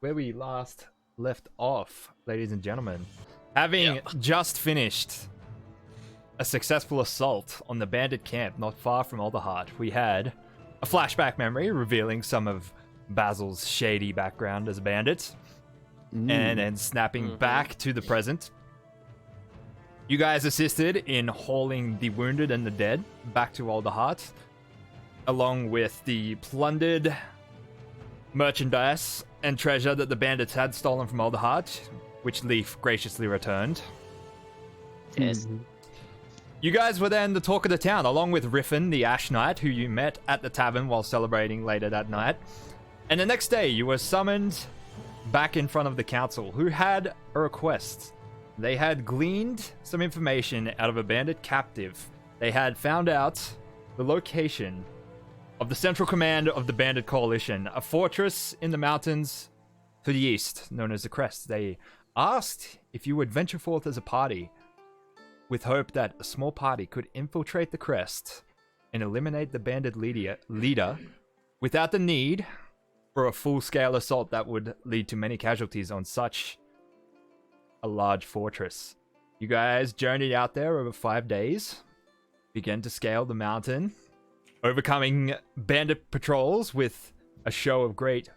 where we last left off, ladies and gentlemen. Having just finished a successful assault on the bandit camp not far from Alderheart, we had a flashback memory revealing some of Basil's shady background as a bandit, and then snapping back to the present. You guys assisted in hauling the wounded and the dead back to Alderheart, along with the plundered merchandise and treasure that the bandits had stolen from Alderheart, which Leaf graciously returned. Yes. You guys were then the talk of the town, along with Riffin, the Ash Knight, who you met at the tavern while celebrating later that night. And the next day, you were summoned back in front of the council, who had a request. They had gleaned some information out of a bandit captive. They had found out the location of the central command of the bandit coalition, a fortress in the mountains to the east, known as the Crest. They asked if you would venture forth as a party, with hope that a small party could infiltrate the Crest and eliminate the bandit leader without the need for a full-scale assault that would lead to many casualties on such a large fortress. You guys journeyed out there over 5 days, began to scale the mountain, overcoming bandit patrols with a show of great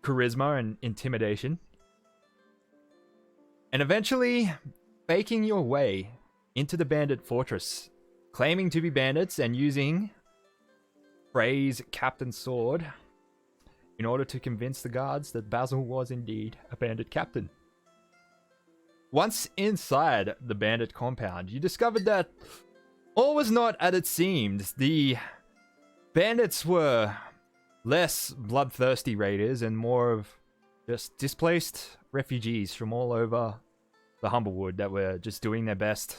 charisma and intimidation, and eventually faking your way into the bandit fortress, claiming to be bandits and using Frey's captain's sword in order to convince the guards that Basil was indeed a bandit captain. Once inside the bandit compound, you discovered that all was not as it seemed. The bandits were less bloodthirsty raiders and more of just displaced refugees from all over the Humblewood that were just doing their best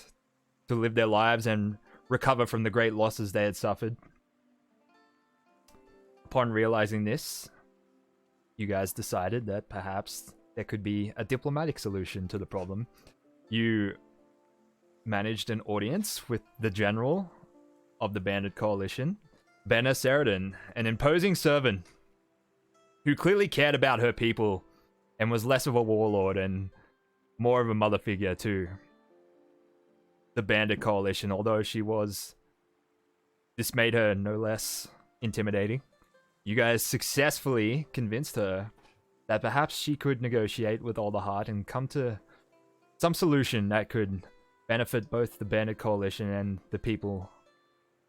to live their lives and recover from the great losses they had suffered. Upon realizing this, you guys decided that perhaps there could be a diplomatic solution to the problem. You managed an audience with the general of the bandit coalition, Benna Seradin, an imposing servant who clearly cared about her people and was less of a warlord and more of a mother figure to the bandit coalition, although this made her no less intimidating. You guys successfully convinced her that perhaps she could negotiate with Alderheart and come to some solution that could benefit both the bandit coalition and the people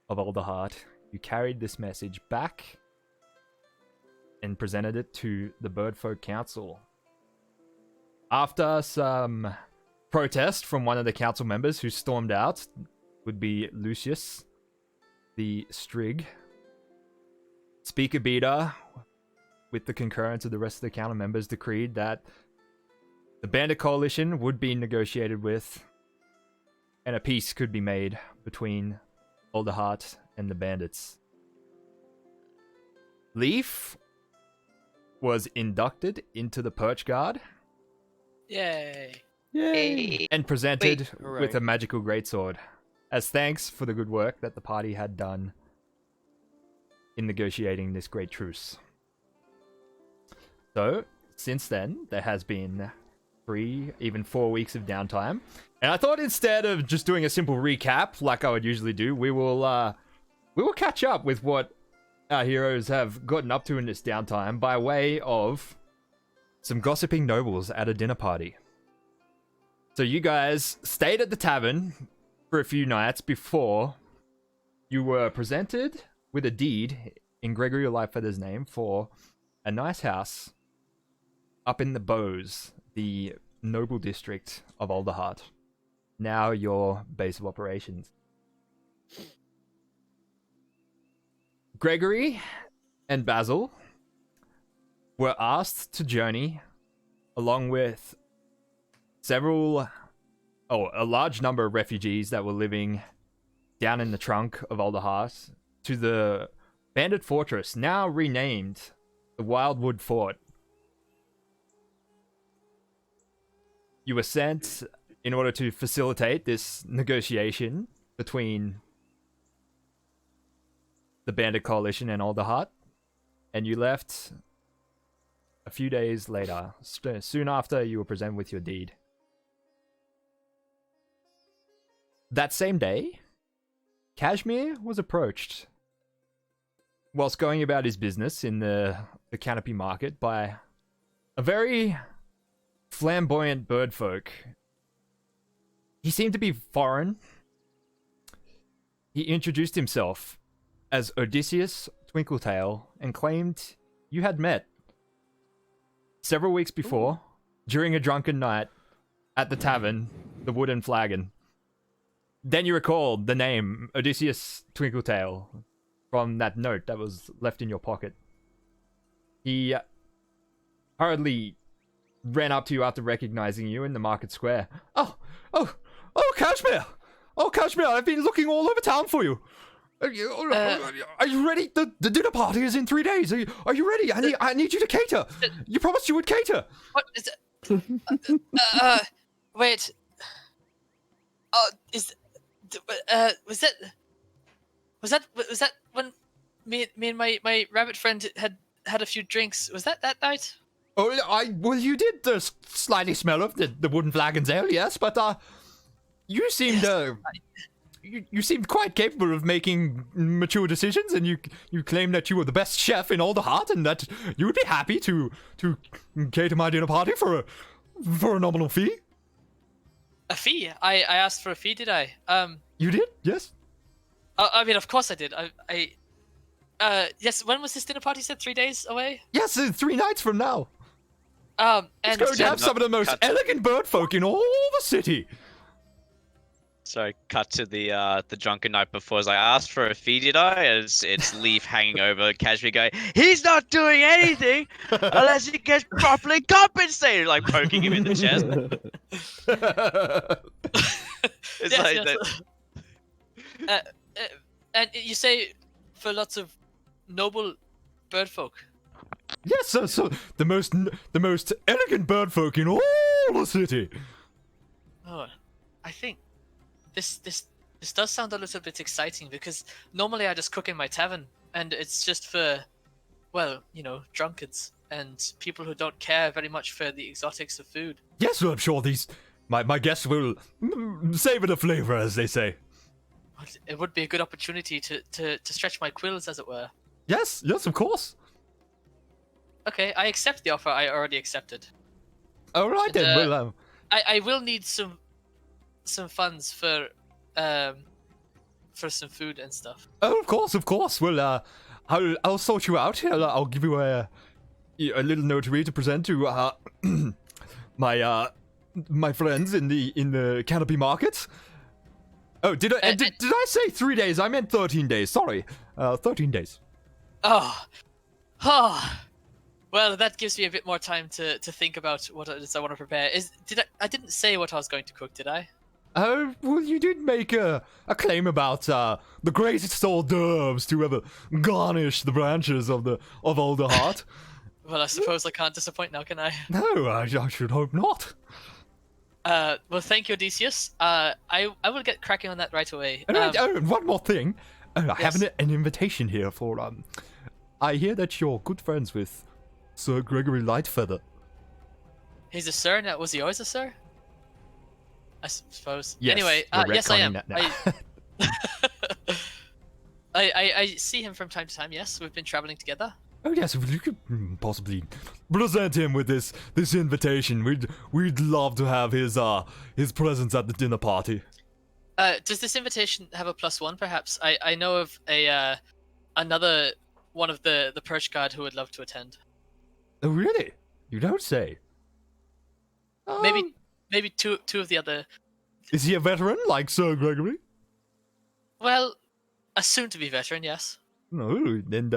of Alderheart. You carried this message back and presented it to the Birdfolk Council. After some protest from one of the council members who stormed out, would be Lucius, the Strig, Speaker Beta, with the concurrence of the rest of the council members, decreed that the bandit coalition would be negotiated with and a peace could be made between Alderheart and the bandits. Leaf was inducted into the Perch Guard. Yay. Yay! And presented Hooray. with a magical greatsword as thanks for the good work that the party had done in negotiating this great truce. So, since then, there has been 3, even 4 weeks of downtime. And I thought instead of just doing a simple recap like I would usually do, we will catch up with what our heroes have gotten up to in this downtime by way of some gossiping nobles at a dinner party. So you guys stayed at the tavern for a few nights before you were presented with a deed in Gregory Lightfeather's name for a nice house up in the Bows, the noble district of Alderheart. Now your base of operations. Gregory and Basil were asked to journey along with a large number of refugees that were living down in the trunk of Alderheart to the bandit fortress, now renamed the Wildwood Fort. You were sent in order to facilitate this negotiation between the bandit coalition and Alderheart, and you left a few days later, soon after you were presented with your deed. That same day, Kashmir was approached whilst going about his business in the canopy market by a very flamboyant birdfolk. He seemed to be foreign. He introduced himself as Odysseus Twinkletail and claimed you had met several weeks before during a drunken night at the tavern, the Wooden Flagon. Then you recalled the name Odysseus Twinkletail from that note that was left in your pocket. He hurriedly ran up to you after recognizing you in the market square. Oh, Kashmir! Oh, Kashmir, I've been looking all over town for you. Are you ready? The dinner party is in 3 days. Are you ready? I need you to cater. You promised you would cater. What is it? Wait. Was that when me and my rabbit friend had a few drinks? Was that night? Oh, well, you did slightly smell of the Wooden Flagon's ale, yes, but you seemed you seemed quite capable of making mature decisions, and you claimed that you were the best chef in all the heart, and that you would be happy to cater my dinner party for a nominal fee. A fee? I asked for a fee, did I? You did? Yes. I mean, of course I did. Yes. When was this dinner party? You said 3 days away? Yes, 3 nights from now. And it's going to have some of the most elegant birdfolk in all the city. So cut to the drunken night before. As I asked for a fee, did I? It's Leaf hanging over Kashmir going, he's not doing anything unless he gets properly compensated, like poking him in the chest. It's yes, like yes. that. And you say for lots of noble birdfolk. Yes, so the most elegant birdfolk in all the city. Oh, I think this does sound a little bit exciting, because normally I just cook in my tavern and it's just for, well, drunkards and people who don't care very much for the exotics of food. Yes, well, I'm sure my guests will savor the flavor, as they say. It would be a good opportunity to stretch my quills, as it were. Yes, of course. Okay, I accept the offer I already accepted. All right, then. Well, I will need some funds for some food and stuff. Oh, of course. Well, I'll sort you out. I'll give you a little notary to present to my friends in the canopy market. Oh, did I say 3 days? I meant 13 days. Sorry, 13 days. Oh. Well, that gives me a bit more time to think about what it is I want to prepare. I didn't say what I was going to cook, did I? Oh, well, you did make a claim about the greatest hors d'oeuvres to ever garnish the branches of Older Heart. Well, I suppose I can't disappoint now, can I? No, I should hope not. Well, thank you, Odysseus. I will get cracking on that right away. And one more thing. I yes. have an invitation here for I hear that you're good friends with Sir Gregory Lightfeather. He's a sir now. Was he always a sir? I suppose. Yes, anyway, yes, I am. I see him from time to time. Yes, we've been traveling together. Oh yes, you could possibly present him with this invitation. We'd love to have his presence at the dinner party. Does this invitation have a +1? Perhaps I know of another one of the Perch Guard who would love to attend. Oh really? You don't say. Maybe two of the other. Is he a veteran like Sir Gregory? Well, a soon-to-be veteran, yes. No, and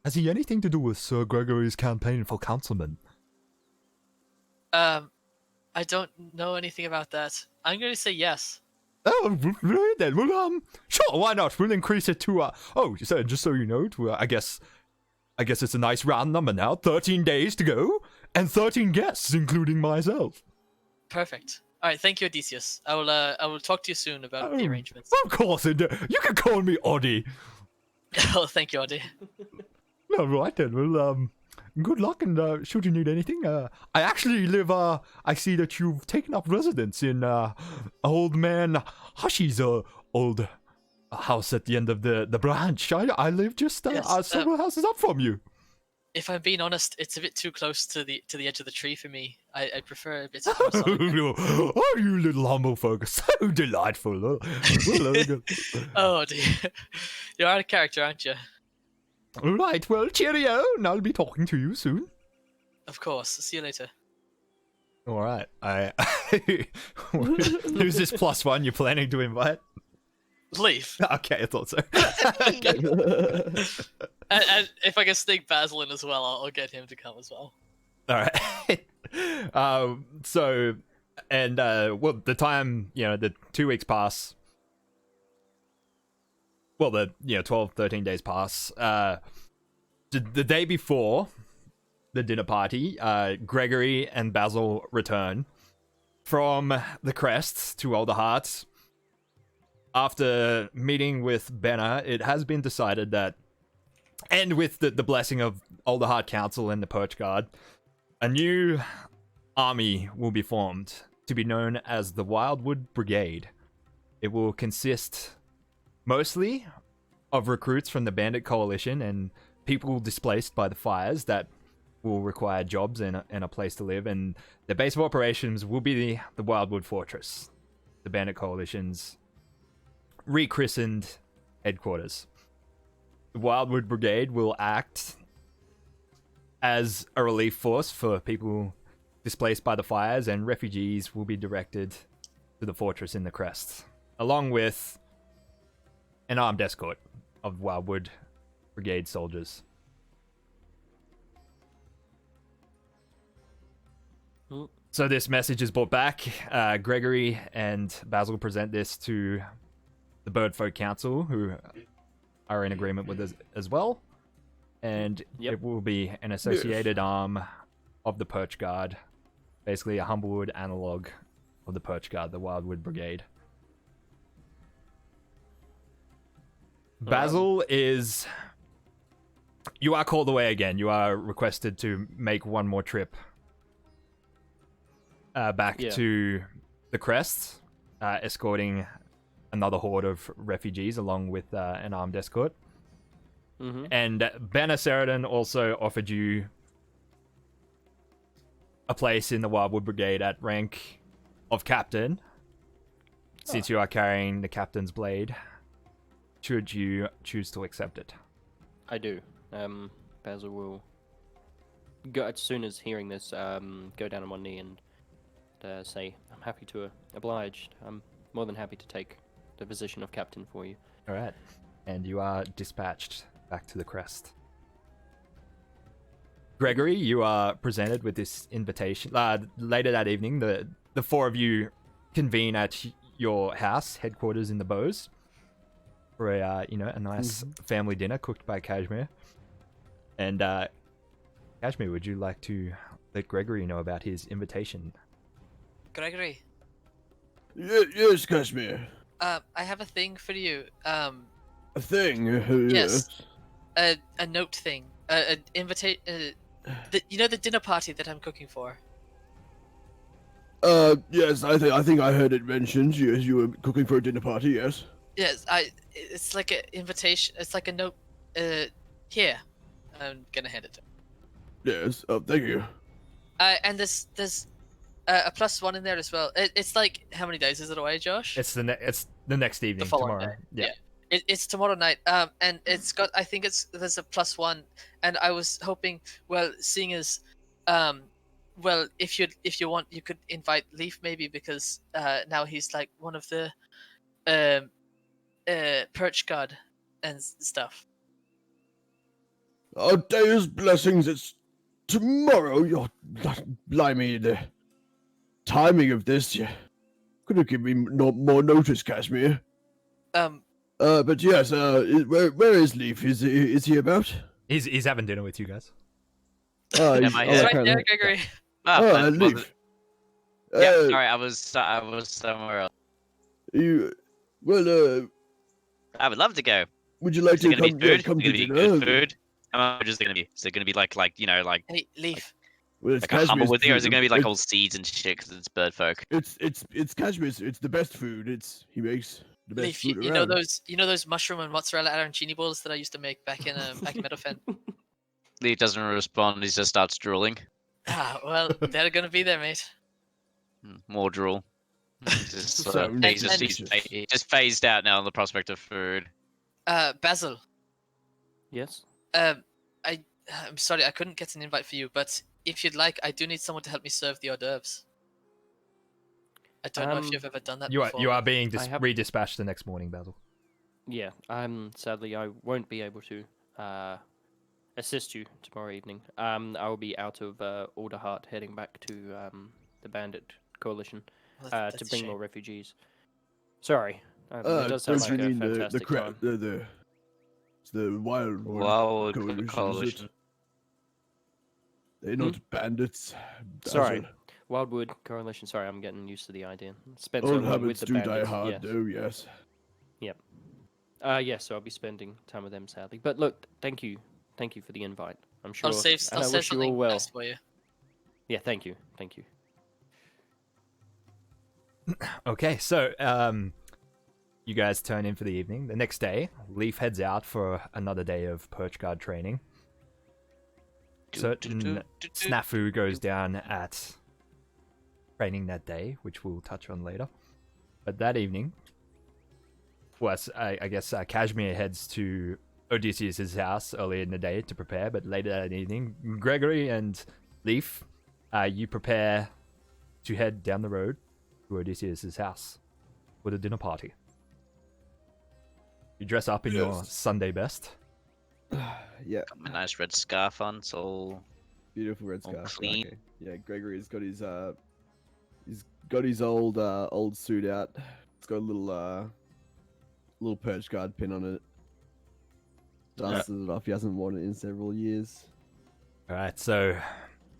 has he anything to do with Sir Gregory's campaign for councilman? I don't know anything about that. I'm going to say yes. Oh, really then? Well, sure, why not? We'll increase it to, just so you know, to, I guess it's a nice round number now. 13 days to go, and 13 guests, including myself. Perfect. All right, thank you, Odysseus. I will talk to you soon about the arrangements. Of course, and you can call me Oddie. Oh, thank you, Oddie. All right then. Well, good luck, and should you need anything, I actually live. I see that you've taken up residence in old man Hushy's old house at the end of the branch. I live just Yes, several houses up from you. If I'm being honest, it's a bit too close to the edge of the tree for me. I prefer a bit more solid. Oh, you little humble folk, so delightful. Oh dear, you're out of character, aren't you? Right, well, cheerio, and I'll be talking to you soon. Of course. See you later. All right, who's this +1 you're planning to invite? Leave. Okay, I thought so. And if I can sneak Basil in as well, I'll get him to come as well. All right. So, and well, the time, the 2 weeks pass. Well, the 12, 13 days pass. The day before the dinner party, Gregory and Basil return from the crest to Older Hearts. After meeting with Benna, it has been decided that, and with the blessing of Older Heart Council and the Perch Guard, a new army will be formed to be known as the Wildwood Brigade. It will consist mostly of recruits from the Bandit Coalition and people displaced by the fires that will require jobs and a place to live, and the base of operations will be the Wildwood Fortress, the Bandit Coalition's rechristened headquarters. The Wildwood Brigade will act as a relief force for people displaced by the fires, and refugees will be directed to the fortress in the crest, along with an armed escort of Wildwood Brigade soldiers. So this message is brought back. Gregory and Basil present this to the Birdfolk Council, who are in agreement with us as well. And it will be an associated arm of the Perch Guard. Basically a Humblewood analog of the Perch Guard, the Wildwood Brigade. Basil is... You are called away again. You are requested to make one more trip back to the crest, escorting another horde of refugees along with an armed escort. Mm-hmm. And Banner Sheridan also offered you a place in the Wildwood Brigade at rank of captain, since you are carrying the captain's blade, should you choose to accept it. I do. Basil will go, as soon as hearing this, go down on one knee and say, I'm happy to oblige. I'm more than happy to take the position of captain for you. All right. And you are dispatched back to the crest. Gregory, you are presented with this invitation. Later that evening, the four of you convene at your house, headquarters in the Bows, for a nice family dinner cooked by Kashmir. And Kashmir, would you like to let Gregory know about his invitation? Gregory. Yes, Kashmir. I have a thing for you. A thing? Yes. A note thing. An invitation. The dinner party that I'm cooking for. Yes, I think I heard it mentioned. Yes, you were cooking for a dinner party. Yes. Yes, it's like an invitation. It's like a note. Here, I'm gonna hand it to him. Yes. Thank you. And there's a +1 in there as well. It's like, how many days is it away, Josh? It's the next evening, tomorrow. Yeah. It's tomorrow night. And it's got, I think there's a +1, and I was hoping, well, seeing as, well, if you want, you could invite Leaf maybe, because now he's like one of the Perch Guard and stuff. Our day's blessings. It's tomorrow. You're blimey, the timing of this. You could have given me more notice, Kashmir. But yes. Where is Leaf? Is he about? He's having dinner with you guys. He's right there, Gregory. Leaf. Yeah, sorry, I was somewhere else. Well, I would love to go. would you like to Is it gonna be food? come Is it to gonna be dinner? good food? How much is it gonna be? Is it gonna be like Hey, Leaf. Well, it's like a Kashmir's Humblewood thing, or is it food. gonna be like all seeds and shit because it's bird folk? It's Kashmir's. It's the best food. He makes the best Leaf, food you know around. those mushroom and mozzarella arancini balls that I used to make back in Meadowfen? Lee doesn't respond. He just starts drooling. Ah, well, they're gonna be there, mate. More drool. He's So he just phased out now on the prospect of food. Basil. Yes. I'm sorry, I couldn't get an invite for you, but if you'd like, I do need someone to help me serve the hors d'oeuvres. I don't know if you've ever done that before. You are being have- redispatched the next morning, Basil. Yeah. Sadly, I won't be able to assist you tomorrow evening. I will be out of Alderheart, heading back to the Bandit Coalition Well, to that's a bring shame. more refugees. Sorry. It does sound like don't you a mean fantastic time. it's the wild Wild coalition. Is coalition. it? They're not bandits. Sorry. Basil. Wildwood Coalition. Sorry, I'm getting used to the idea. Spent Old so long with habits the do die bandits. hard. Yes. Oh yes. Yes, so I'll be spending time with them, sadly. But look, thank you for the invite. I'm sure. I'll and save I wish you all something well. nice for you. Yeah, thank you. Okay, so you guys turn in for the evening. The next day, Leaf heads out for another day of Perch Guard training. Certain snafu goes down at training that day, which we'll touch on later. But that evening, I guess Kashmir heads to Odysseus' house early in the day to prepare, but later that evening, Gregory and Leaf, you prepare to head down the road to Odysseus' house for the dinner party. You dress up in your Sunday best. Yeah, Got my nice red scarf on, it's all beautiful red all scarf. clean. Okay. Yeah, Gregory's got his old suit out. It's got a little Perch Guard pin on it. Dusted it off. He hasn't worn it in several years. Alright, so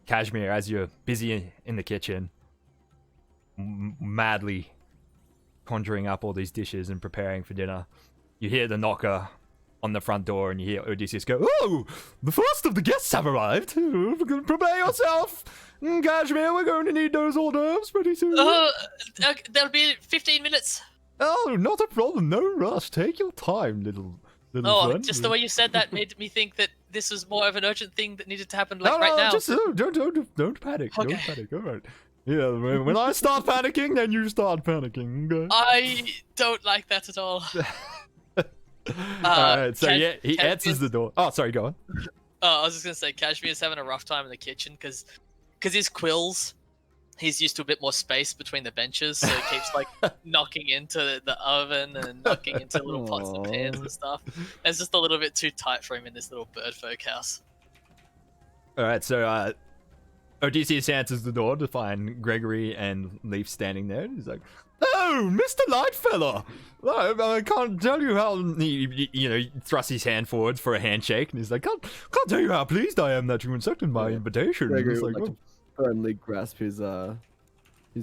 Kashmir, as you're busy in the kitchen, madly conjuring up all these dishes and preparing for dinner, you hear the knocker on the front door and you hear Odysseus go, "Oh, the first of the guests have arrived. Prepare yourself. Kashmir, we're going to need those hors d'oeuvres pretty soon." There'll be 15 minutes. Oh, not a problem. No rush. Take your time, little friend. Just the way you said that made me think that this was more of an urgent thing that needed to happen No, right now. just don't panic. Okay. Don't panic. All right. Yeah, when I start panicking, then you start panicking. Okay? I don't like that at all. Alright, so yeah, he answers the door. Oh, sorry, go on. I was just gonna say, Kashmir's having a rough time in the kitchen because his quills, he's used to a bit more space between the benches, so he keeps like knocking into the oven and knocking into little pots and pans and stuff. It's just a little bit too tight for him in this little bird folk house. Alright, so Odysseus answers the door to find Gregory and Leaf standing there. He's like, "Oh, Mr. Lightfellow! I can't tell you how..." He thrusts his hand forward for a handshake, and he's like, "Can't tell you how pleased I am that you accepted my invitation." Gregory It's would like, like to firmly grasp his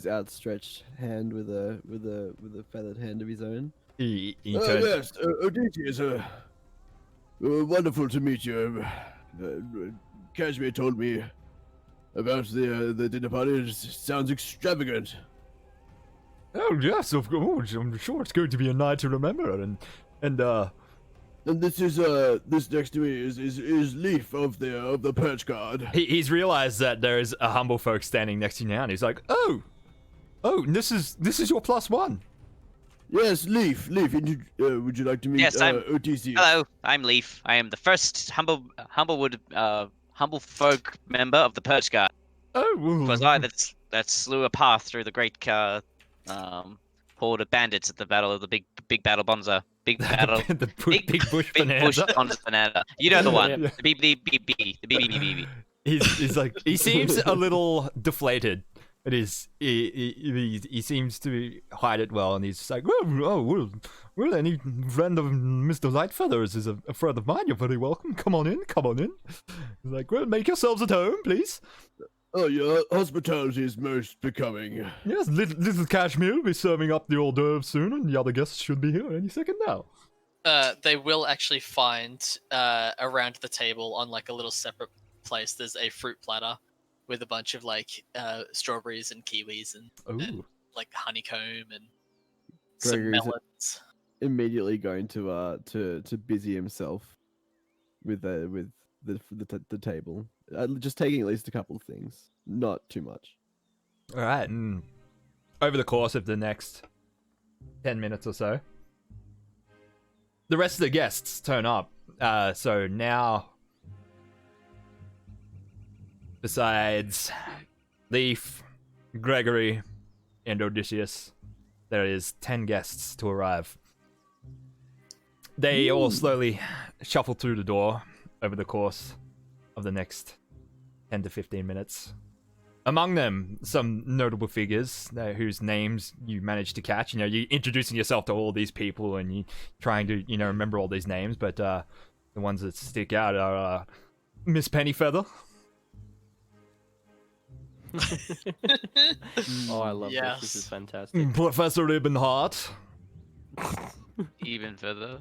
outstretched hand with a feathered hand of his own. He Oh turns. yes, Odysseus. Wonderful to meet you. Kashmir told me about the dinner party. It sounds extravagant. Oh yes, of course. I'm sure it's going to be a night to remember. And And this is this next to me is Leaf of the Perch Guard. he's realized that there is a humble folk standing next to you now, and he's like, "Oh, this is your plus one." Yes, Leaf. Would you like to meet Yes, I'm- Odysseus? Hello, I'm Leaf. I am the first Humblewood humble folk member of the Perch Guard. Oh, It was I that slew a path through the great horde of bandits at the battle of the big battle bonza. Big battle. the big bush Big bonanza. bush bonza bonanza. You know the one. Yeah. The BBBB. He's like, he seems a little deflated. It is he seems to hide it well, and he's just like, well, any friend of Mr. Lightfeather's is a friend of mine. You're very welcome. Come on in. He's like, well, make yourselves at home, please. Oh, your hospitality is most becoming. Yes, little Kashmir will be serving up the hors d'oeuvres soon, and the other guests should be here any second now. they will actually find around the table on like a little separate place. There's a fruit platter with a bunch of like strawberries and kiwis and like honeycomb and some Gregory's melons. immediately going to busy himself with the table, just taking at least a couple of things, not too much. All right, and over the course of the next 10 minutes or so, the rest of the guests turn up. So now, besides Leaf, Gregory, and Odysseus, there is 10 guests to arrive. They all slowly shuffle through the door over the course of the next 10 to 15 minutes. Among them, some notable figures whose names you managed to catch. You know, you're introducing yourself to all these people and you trying to, remember all these names. But the ones that stick out are Miss Pennyfeather. Oh, I love this. This is fantastic. Professor Ibnhart. Even further.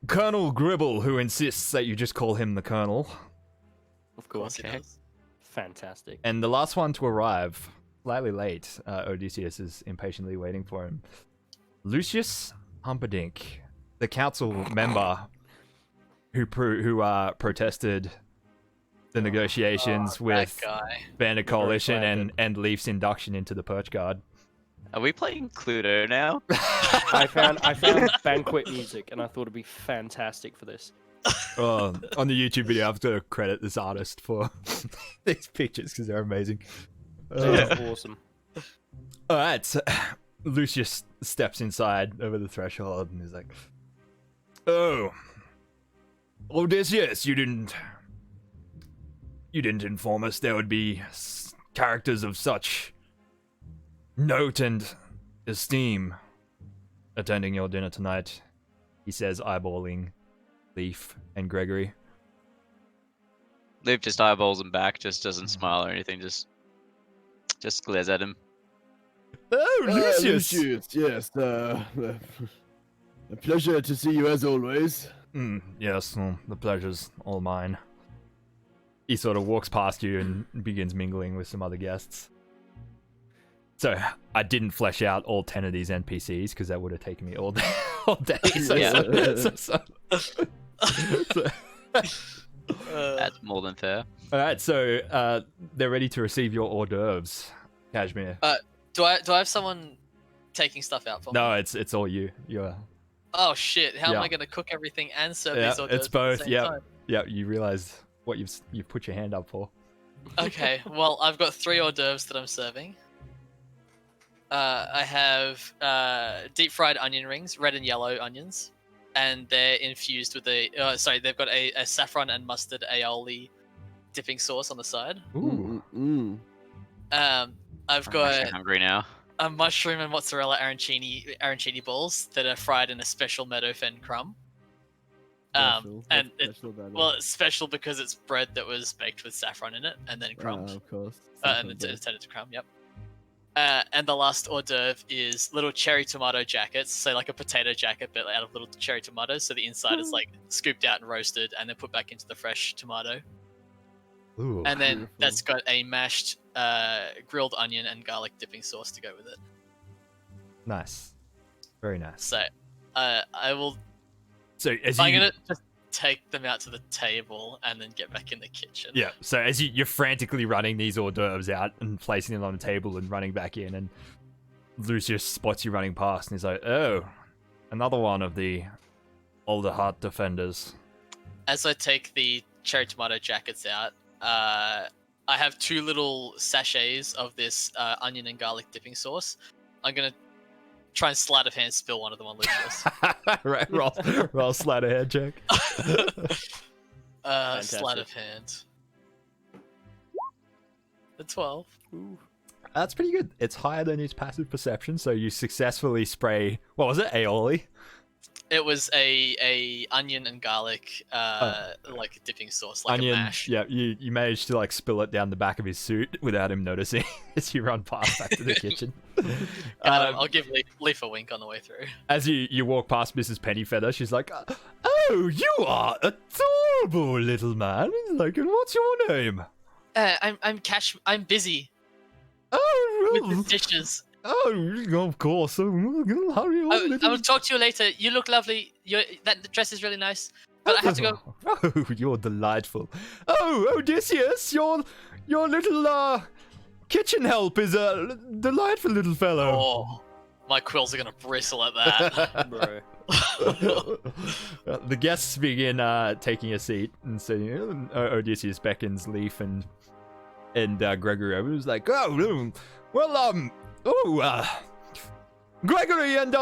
Colonel Gribble, who insists that you just call him the Colonel. Of course. It does. Fantastic. And the last one to arrive, slightly late, Odysseus is impatiently waiting for him. Lucius Humperdinck, the council member who protested the negotiations with Bandit Coalition and Leaf's induction into the Perch Guard. Are we playing Cluedo now? I found banquet music, and I thought it'd be fantastic for this. On the YouTube video, I've got to credit this artist for these pictures because they're amazing. That's awesome. All right, so Lucius steps inside over the threshold and is like, "Oh, Odysseus, you didn't inform us there would be characters of such note and esteem attending your dinner tonight," he says, eyeballing Leaf and Gregory. Leaf just eyeballs him back, just doesn't smile or anything, just glares at him. Oh, Lucius! Lucius, yes, a pleasure to see you as always. Yes, the pleasure's all mine. He sort of walks past you and begins mingling with some other guests. So, I didn't flesh out all 10 of these NPCs because that would have taken me all day. That's more than fair. Alright, so they're ready to receive your hors d'oeuvres, Kashmir. Do I have someone taking stuff out for me? No, it's all you. You're... Oh shit! How am I gonna cook everything and serve these hors d'oeuvres it's both. at the same time? Yeah. You realize what you've put your hand up for. Okay, well I've got 3 hors d'oeuvres that I'm serving. I have deep fried onion rings, red and yellow onions, and they're infused with they've got a saffron and mustard aioli dipping sauce on the side. Ooh. I've I'm got hungry now. a mushroom and mozzarella arancini balls that are fried in a special meadowfen crumb. It's special because it's bread that was baked with saffron in it and then crumbed. Of course. And it's turned into crumb. Yep. And the last hors d'oeuvre is little cherry tomato jackets, so like a potato jacket but out of little cherry tomatoes, so the inside is like scooped out and roasted and then put back into the fresh tomato. Ooh. And then Beautiful. that's got a mashed grilled onion and garlic dipping sauce to go with it. Nice. Very nice. So I will... So as I'm you... going to just take them out to the table and then get back in the kitchen. Yeah, so as you're frantically running these hors d'oeuvres out and placing them on the table and running back in, and Lucius spots you running past and he's like, "Oh, another one of the older heart defenders." As I take the cherry tomato jackets out, I have 2 little sachets of this onion and garlic dipping sauce. I'm going to try and sleight of hand spill one of them on Lucius. Right, roll sleight of hand check. Sleight of hand. The 12. Ooh. That's pretty good. It's higher than his passive perception, so you successfully spray... What was it? Aioli? It was a onion and garlic like dipping sauce, like Onion. a mash. Yeah, you managed to like spill it down the back of his suit without him noticing as you run past back to the kitchen. I'll give Leaf a wink on the way through. As you walk past Mrs. Pennyfeather, she's like, "Oh, you are adorable, little man. Like, and what's your name?" I'm busy Oh, with the dishes. oh, of course. Oh, hurry on, I'll talk to you later. You look lovely. That dress is really nice. But I have to go. Oh, you're delightful. Oh, Odysseus, your little kitchen help is a delightful little fellow. Oh, my quills are gonna bristle at that. Bro. The guests begin taking a seat, and so Odysseus beckons Leaf and Gregory over. He's like, "Oh, well, Gregory and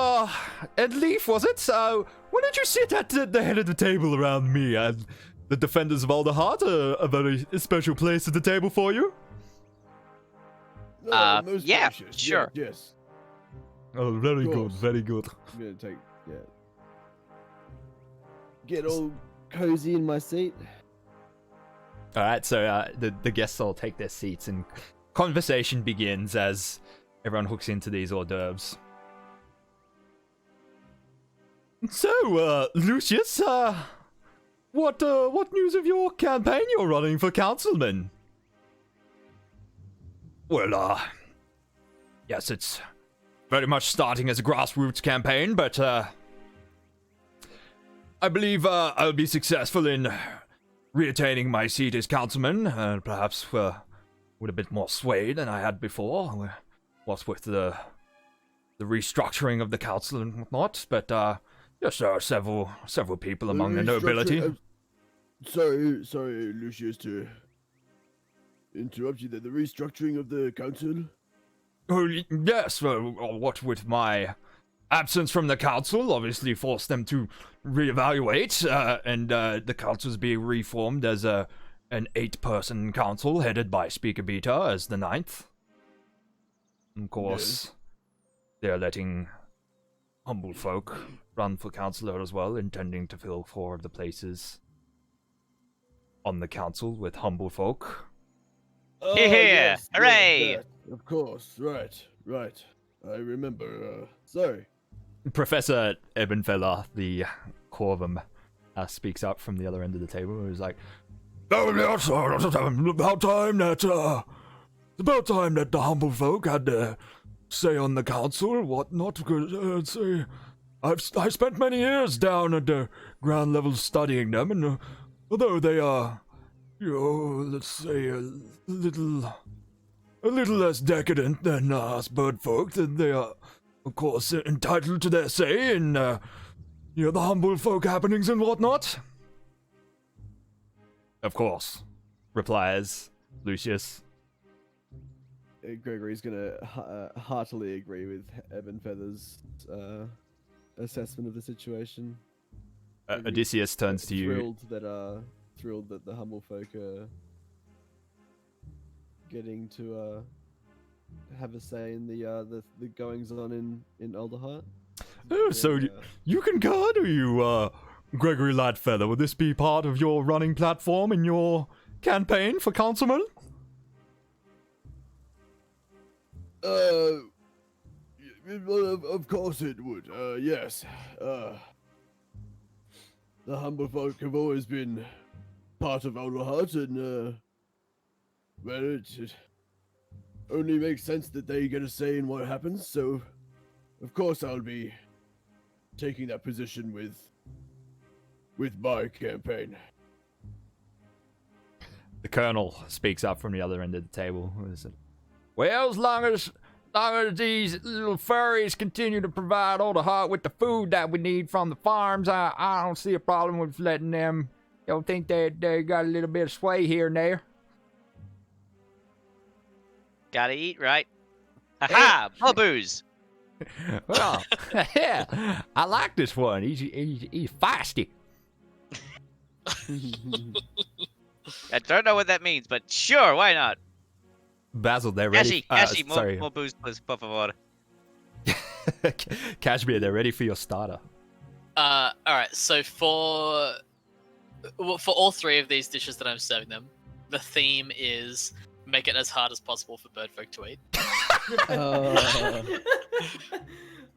Leaf, was it? Why don't you sit at the head of the table around me? And the Defenders of Alderheart, a very special place at the table for you." Most yeah, gracious. sure. Yes. Oh, very good, course. very good. I'm gonna take get all cozy in my seat. All right, so the guests all take their seats, and conversation begins as everyone hooks into these hors d'oeuvres. So, Lucius, what news of your campaign you're running for councilman? Well, yes, it's very much starting as a grassroots campaign, but I believe I'll be successful in retaining my seat as councilman, perhaps with a bit more sway than I had before, what with the restructuring of the council and whatnot. But yes, there are several people among the nobility. Sorry, Lucius, to interrupt you there. The restructuring of the council? Oh, yes, what with my absence from the council obviously forced them to reevaluate, and the council's being reformed as an 8-person council headed by Speaker Beta as the 9th. Of course, they're letting humble folk run for councillor as well, intending to fill 4 of the places on the council with humble folk. Oh, Here, yes, hooray! yes, of course, right. I remember, sorry. Professor Ebenfeller, the Corvum, speaks up from the other end of the table. He's like, "Oh, yes, about time that the humble folk had say on the council, whatnot, because I spent many years down at the ground level studying them, and although they are, let's say a little less decadent than us bird folk, then they are, of course, entitled to their say in, the humble folk happenings and whatnot." "Of course," replies Lucius. Gregory's gonna heartily agree with Eben Feather's assessment of the situation. Odysseus turns to you. Thrilled that the humble folk are getting to have a say in the goings on in Alderheart. Oh, so you concur, do you, Gregory Lightfeather? Will this be part of your running platform in your campaign for councilman? Of course it would. Yes. The humble folk have always been part of Alderheart, and well, it only makes sense that they get a say in what happens. So, of course, I'll be taking that position with my campaign. The Colonel speaks up from the other end of the table. "Well, as long as these little furries continue to provide Alderheart with the food that we need from the farms, I don't see a problem with letting them. Don't think they got a little bit of sway here and there." Gotta eat, right? Haha, more booze. Well, yeah, I like this one. He's feisty. I don't know what that means, but sure, why not? Basil, they're ready. Cashy, sorry. more booze, please, por favor. Cashmere, they're ready for your starter. All right. So for all three of these dishes that I'm serving them, the theme is make it as hard as possible for birdfolk to eat.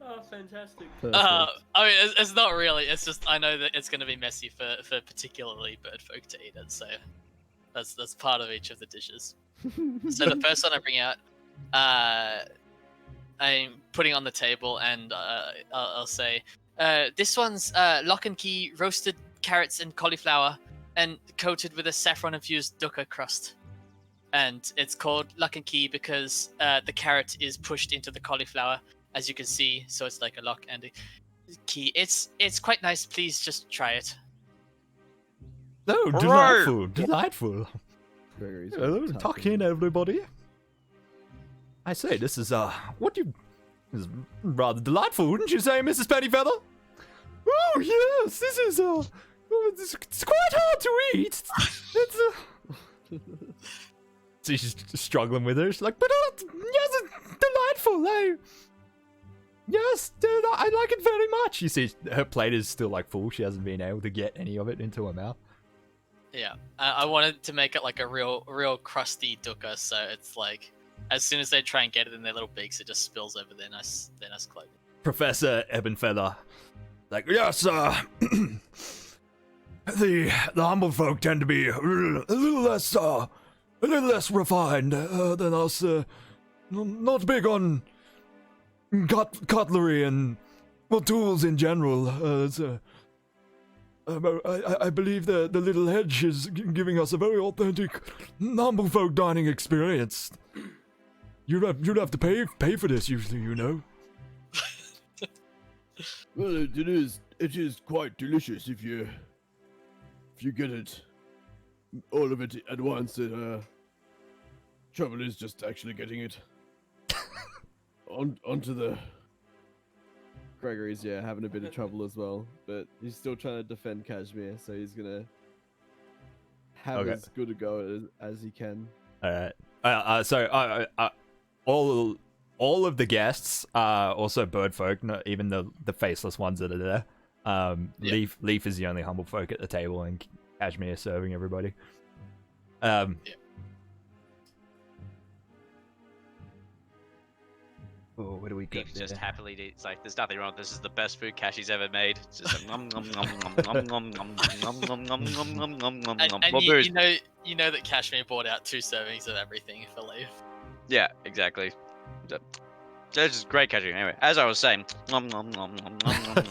Oh, fantastic. I mean, it's not really. It's just I know that it's going to be messy for particularly birdfolk to eat it. So that's part of each of the dishes. So the first one I bring out, I'm putting on the table, and I'll say, this one's lock and key roasted carrots and cauliflower, and coated with a saffron-infused dukkha crust. And it's called lock and key because the carrot is pushed into the cauliflower, as you can see. So it's like a lock and a key. It's quite nice. Please just try it. Oh, Hooray! delightful. Hello, talk in, everybody. I say, this is this is rather delightful, wouldn't you say, Mrs. Pennyfeather? Oh yes, this is it's quite hard to eat. It's So she's struggling with her. She's like, but yes, it's delightful. Yes, I like it very much. You see, her plate is still like full. She hasn't been able to get any of it into her mouth. Yeah, I wanted to make it like a real crusty dukkha, so it's like as soon as they try and get it in their little beaks, it just spills over their nice clothing. Professor Ebonfeather, like, yes, the humble folk tend to be a little less refined than us. Not big on cutlery and tools in general. I believe the little hedge is giving us a very authentic humble folk dining experience. You'd have to pay for this usually, you know. Well, it is quite delicious if you get it, all of it at once. Trouble is just actually getting it onto the. Gregory's having a bit of trouble as well, but he's still trying to defend Kashmir, so he's gonna have as good a go as he can. All right. So all of the guests are also bird folk, not even the faceless ones that are there. Leaf is the only humble folk at the table, and Kashmir is serving everybody. Oh, what do we got? Leaf just happily eats. Like, there's nothing wrong. This is the best food Cashy's ever made. It's just like, nom, nom, nom, nom, nom, nom, nom, nom, nom, nom, nom, nom, nom, nom, nom. And you know that Kashmir bought out 2 servings of everything for Leaf. Yeah, exactly. This is great Cashy. Anyway, as I was saying, nom, nom, nom, nom, nom, nom, nom,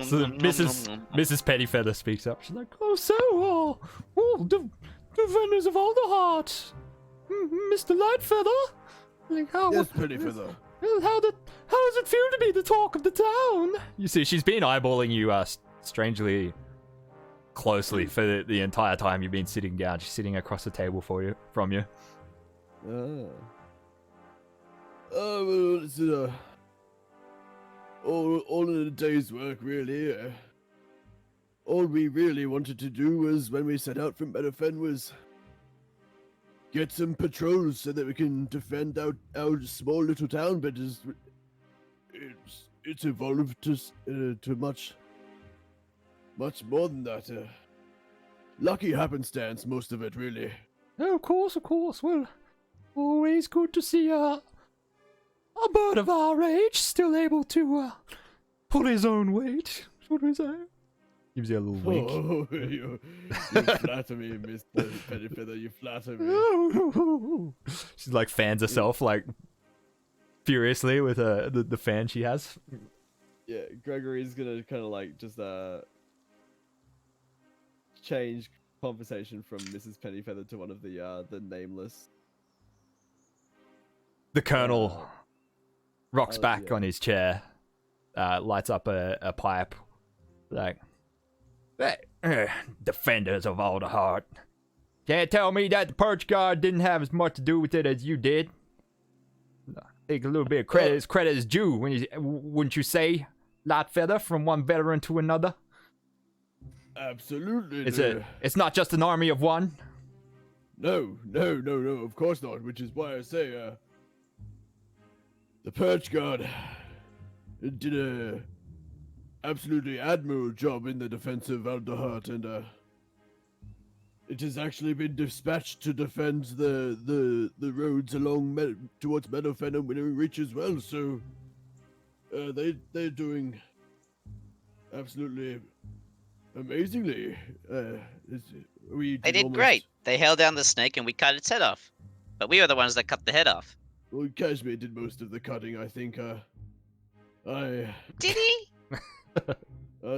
So nom, Mrs. nom, nom. Mrs. Pennyfeather speaks up. She's like, "Oh, the vendors of all the heart, Mr. Lightfeather. Like, how? Yes, Pennyfeather. How does it feel to be the talk of the town?" You see, she's been eyeballing you strangely closely for the entire time you've been sitting down. She's sitting across the table from you. Well, it's all in a day's work, really. All we really wanted to do was, when we set out from Medefen, was get some patrols so that we can defend our small little town. But it's evolved to much more than that. Lucky happenstance, most of it, really. Oh, of course. Well, always good to see a bird of our age still able to pull his own weight. What do we say? Gives you a little wink. Oh, you flatter me, Mr. Pennyfeather. You flatter me. She like fans herself like furiously with the fan she has. Yeah, Gregory's gonna kind of like just change conversation from Mrs. Pennyfeather to one of the nameless. The Colonel rocks back yeah. on his chair, lights up a pipe, like, "Hey, defenders of all the heart. Can't tell me that the Perch Guard didn't have as much to do with it as you did. Take a little bit of credit as credit is due, wouldn't you say, Lightfeather, from one veteran to another? Absolutely. It's not just an army of one." No, of course not, which is why I say, the Perch Guard did absolutely admirable job in the defense of Aldahart, and it has actually been dispatched to defend the roads along towards Meadowfen and Winnowing Reach as well. So they're doing absolutely amazingly. They did great. They held down the snake and we cut its head off. But we were the ones that cut the head off. Well, Kashmir did most of the cutting, I think. Did he?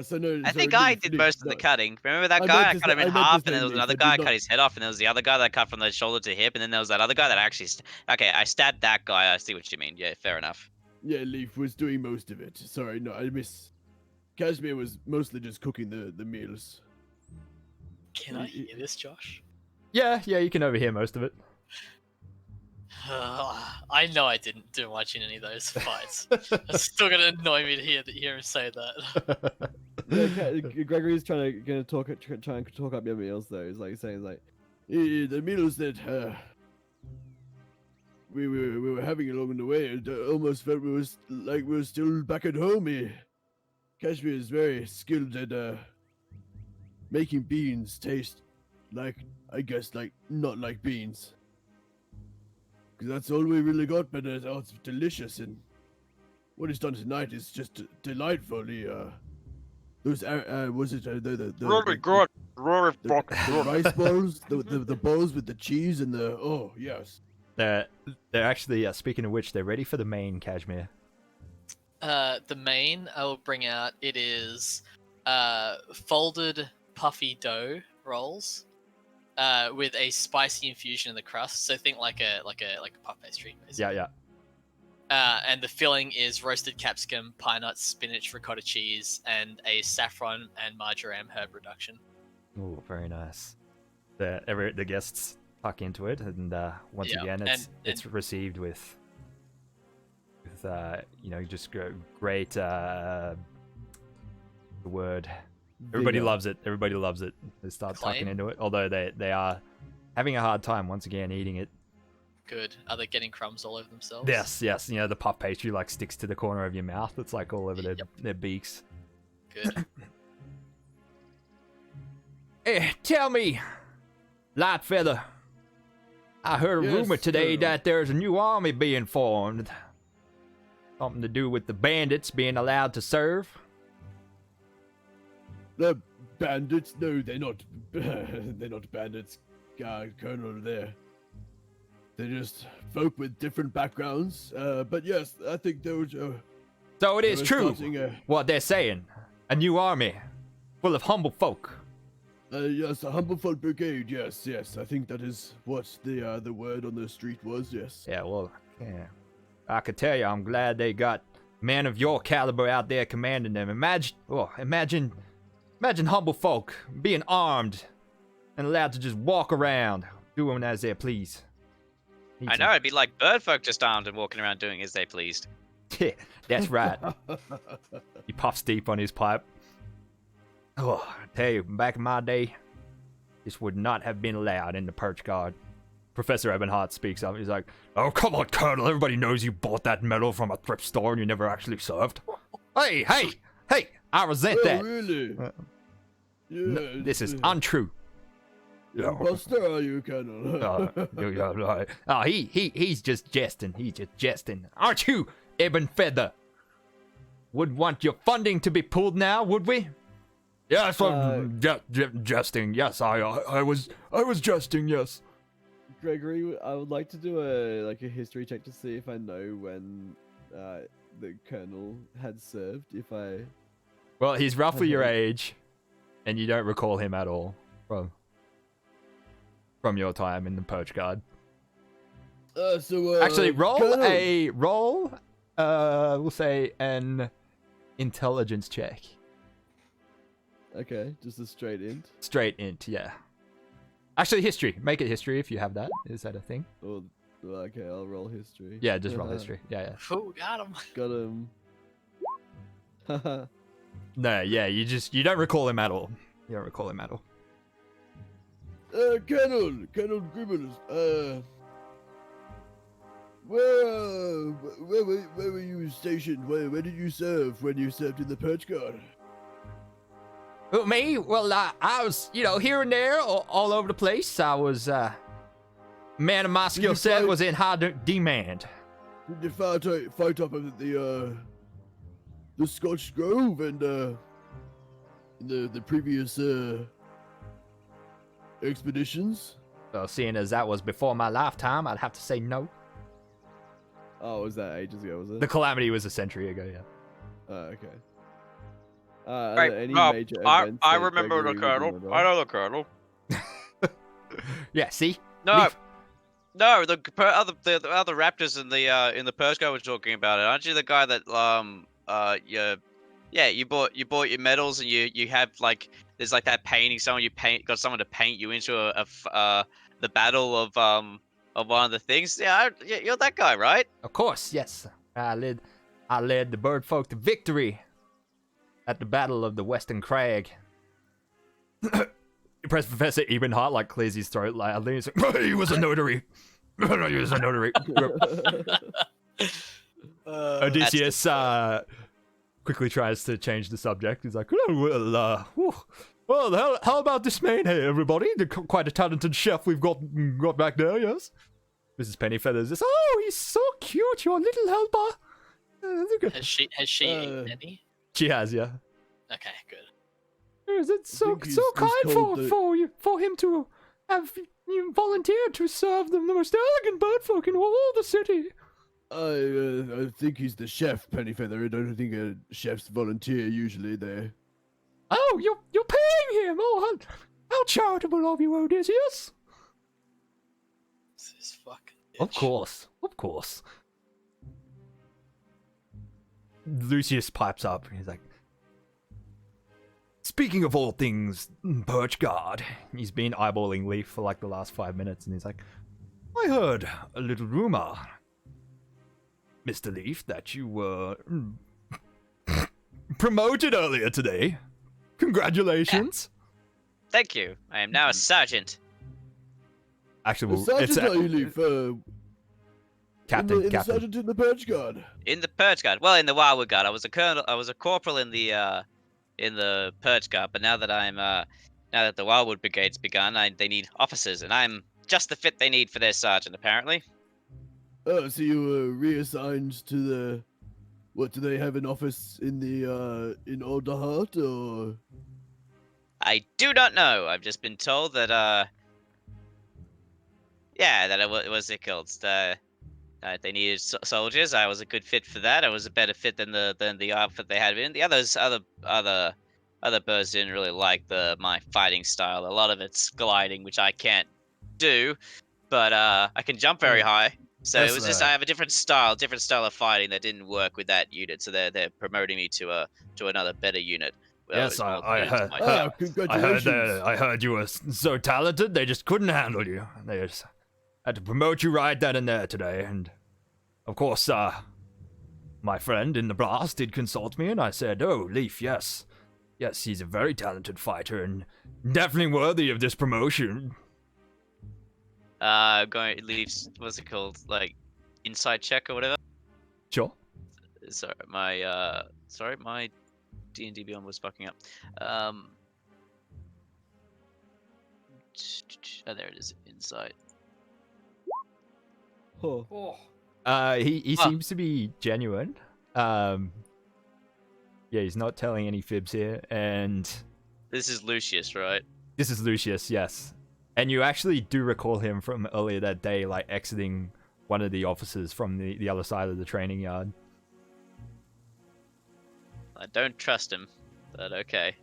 So no, I so think no, I did most of the cutting. Remember that guy? I cut him in half, and then there was another guy cut his head off, and there was the other guy that cut from the shoulder to hip, and then there was that other guy that actually. Okay, I stabbed that guy. I see what you mean. Yeah, fair enough. Yeah, Leaf was doing most of it. Sorry, no, I miss. Kashmir was mostly just cooking the meals. Can I hear this, Josh? Yeah, you can overhear most of it. I know I didn't do much in any of those fights. It's still gonna annoy me to hear him say that. Yeah, Gregory's trying to talk up your meals though. He's like saying The meals that we were having along the way, it almost felt we were still back at home. Kashmir is very skilled at making beans taste like, I guess, like not like beans. Because that's all we really got, but it's delicious, and what he's done tonight is just delightful. Those was it the rice balls, the balls with the cheese and the yes. They're actually speaking of which, they're ready for the main, Kashmir. The main I will bring out. It is folded puffy dough rolls. With a spicy infusion in the crust, so think like a puff pastry. Basically. Yeah. And the filling is roasted capsicum, pine nuts, spinach, ricotta cheese, and a saffron and marjoram herb reduction. Oh, very nice. The guests tuck into it, and once again, it's received with just great. The word. Everybody loves it. Everybody loves it. They start tucking into it, although they are having a hard time once again eating it. Good. Are they getting crumbs all over themselves? Yes. You know, the puff pastry like sticks to the corner of your mouth. It's like all over their beaks. Good. Hey, tell me, Lightfeather. I heard a rumor today that there's a new army being formed. Something to do with the bandits being allowed to serve. The bandits? No, they're not. They're not bandits, Colonel. They're just folk with different backgrounds. But yes, I think there was. So it is true what they're saying. A new army, full of humble folk. Yes, a humble folk brigade. Yes. I think that is what the word on the street was. Yes. Yeah. Well, yeah. I could tell you, I'm glad they got men of your caliber out there commanding them. Imagine humble folk being armed and allowed to just walk around, doing as they please. I know, it'd be like bird folk just armed and walking around doing as they pleased. Yeah, that's right. He puffs deep on his pipe. Oh, I tell you, back in my day, this would not have been allowed in the Perch Guard. Professor Ebenhart speaks up. He's like, "Oh, come on, Colonel. Everybody knows you bought that medal from a thrift store and you never actually served. Hey! I resent that. Really? No, this is untrue." Buster, are you, Colonel? He's just jesting. He's just jesting. Aren't you, Ebon Feather? Would want your funding to be pulled now, would we? Yes, I'm jesting. Yes, I was jesting. Yes. Gregory, I would like to do a history check to see if I know when the Colonel had served. Well, he's roughly your age, and you don't recall him at all from your time in the Poach Guard. Actually, roll Colonel. we'll say an intelligence check. Okay, just a straight int. Straight int, yeah. Actually, history. Make it history if you have that. Is that a thing? Oh, okay, I'll roll history. Yeah, just roll history. Yeah. Oh, got him. Got him. No, yeah, you don't recall him at all. You don't recall him at all. Colonel Gribbles, where were you stationed station. Where did you serve when you served in the Perch Guard? Who, me? Well, I was, here and there, all over the place. I was, man of my skill you set fight- was in high demand. Did you fight up at the Scotch Grove and in the previous expeditions? So, seeing as that was before my lifetime, I'd have to say no. Oh, was that ages ago? Was it? The Calamity was a century ago, yeah. Oh, okay. Are Right, there any no, major I events I that remember the Gregory would colonel. remember? I know the colonel. Yeah, see? No, Leaf. no, the other raptors in the Persco were talking about it. Aren't you the guy that you bought your medals and you have like there's like that painting got someone to paint you into the battle of one of the things. Yeah, you're that guy, right? Of course, yes. I led the bird folk to victory at the Battle of the Western Crag. Press Professor Ebenhart like clears his throat loudly. He's like, he was a notary. He was a notary. Odysseus quickly tries to change the subject. He's like, oh, well, how about this man here, everybody? Quite a talented chef we've got back there, yes? Mrs. Pennyfeather says, oh, he's so cute, your little helper. Has she eaten any? She has, yeah. Okay, good. Is it so think so he's kind told for him to have you volunteered to serve the most elegant bird folk in all the city? I think he's the chef, Pennyfeather. I don't think chefs volunteer usually there. Oh, you're paying him. Oh, how charitable of you, Odysseus. This fucking Of bitch. course. Lucius pipes up. He's like, speaking of all things Perch Guard, he's been eyeballing Leaf for like the last 5 minutes, and he's like, I heard a little rumor, Mr. Leaf, that you were promoted earlier today. Congratulations. Thank you. I am now a sergeant. Actually, The it's sergeant, are you, Leaf? Captain. The sergeant in the Perch Guard. In the Purge Guard. Well, in the Wildwood Guard. I was a colonel. I was a corporal in the Purge Guard. But now that the Wildwood Brigade's begun, they need officers, and I'm just the fit they need for their sergeant, apparently. Oh, so you were reassigned to the... What, do they have an office in the, in Alderheart, or...? I do not know. I've just been told that that it was it called. They needed soldiers. I was a good fit for that. I was a better fit than the outfit they had in. The other birds didn't really like my fighting style. A lot of it's gliding, which I can't do, but I can jump very high. So it was just I have a different style of fighting that didn't work with that unit. So they're promoting me to another better unit. Well, Yes, it's more I suited to heard. my Ah, style. congratulations. I heard you were so talented, they just couldn't handle you. They just had to promote you right then and there today. And, of course, my friend in the blast did consult me, and I said, oh, Leaf, yes. Yes, he's a very talented fighter, and definitely worthy of this promotion. Going leaves. What's it called? Like inside check or whatever. Sure. Sorry, my D&D Beyond was fucking up. Oh, there it is. Insight. Huh. He seems to be genuine. Yeah, he's not telling any fibs here, and This is Lucius, right? this is Lucius, yes. And you actually do recall him from earlier that day, like exiting one of the officers from the other side of the training yard. I don't trust him, but okay.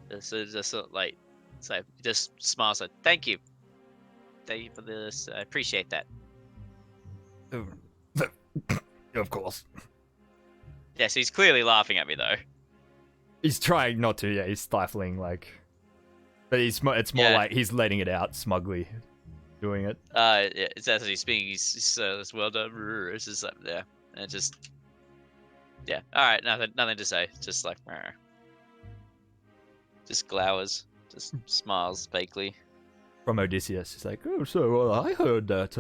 This is just like, so just smiles. Like, thank you for this. I appreciate that. Of course. Yes, he's clearly laughing at me though. He's trying not to, yeah, he's stifling, like... But it's more Yeah. like he's letting it out smugly, doing it. Yeah, it's as he's speaking. He's well done. It's just like there, and it just yeah. All right, nothing to say. Just like just glowers, just smiles vaguely. From Odysseus, he's like, oh, so I heard that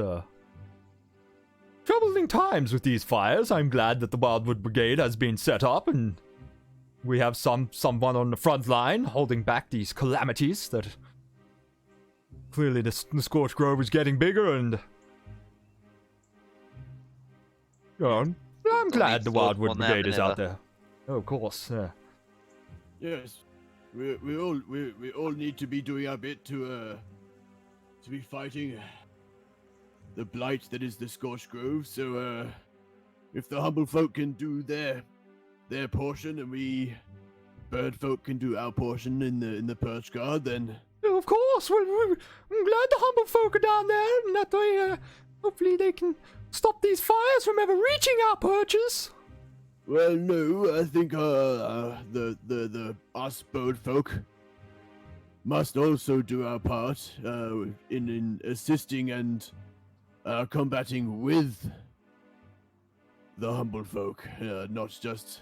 trouble challenging times with these fires. I'm glad that the Wildwood Brigade has been set up, and we have someone on the front line holding back these calamities that clearly the Scorched Grove is getting bigger, and I'm glad the Wildwood Brigade is out there. Oh, of course, yeah. Yes, we all need to be doing our bit to be fighting the blight that is the Scorched Grove. So if the humble folk can do their portion, and we bird folk can do our portion in the Perch Guard, then Of course, I'm glad the humble folk are down there, and that they, hopefully they can stop these fires from ever reaching our perches. well, no, I think the us bird folk must also do our part in assisting and combating with the humble folk, not just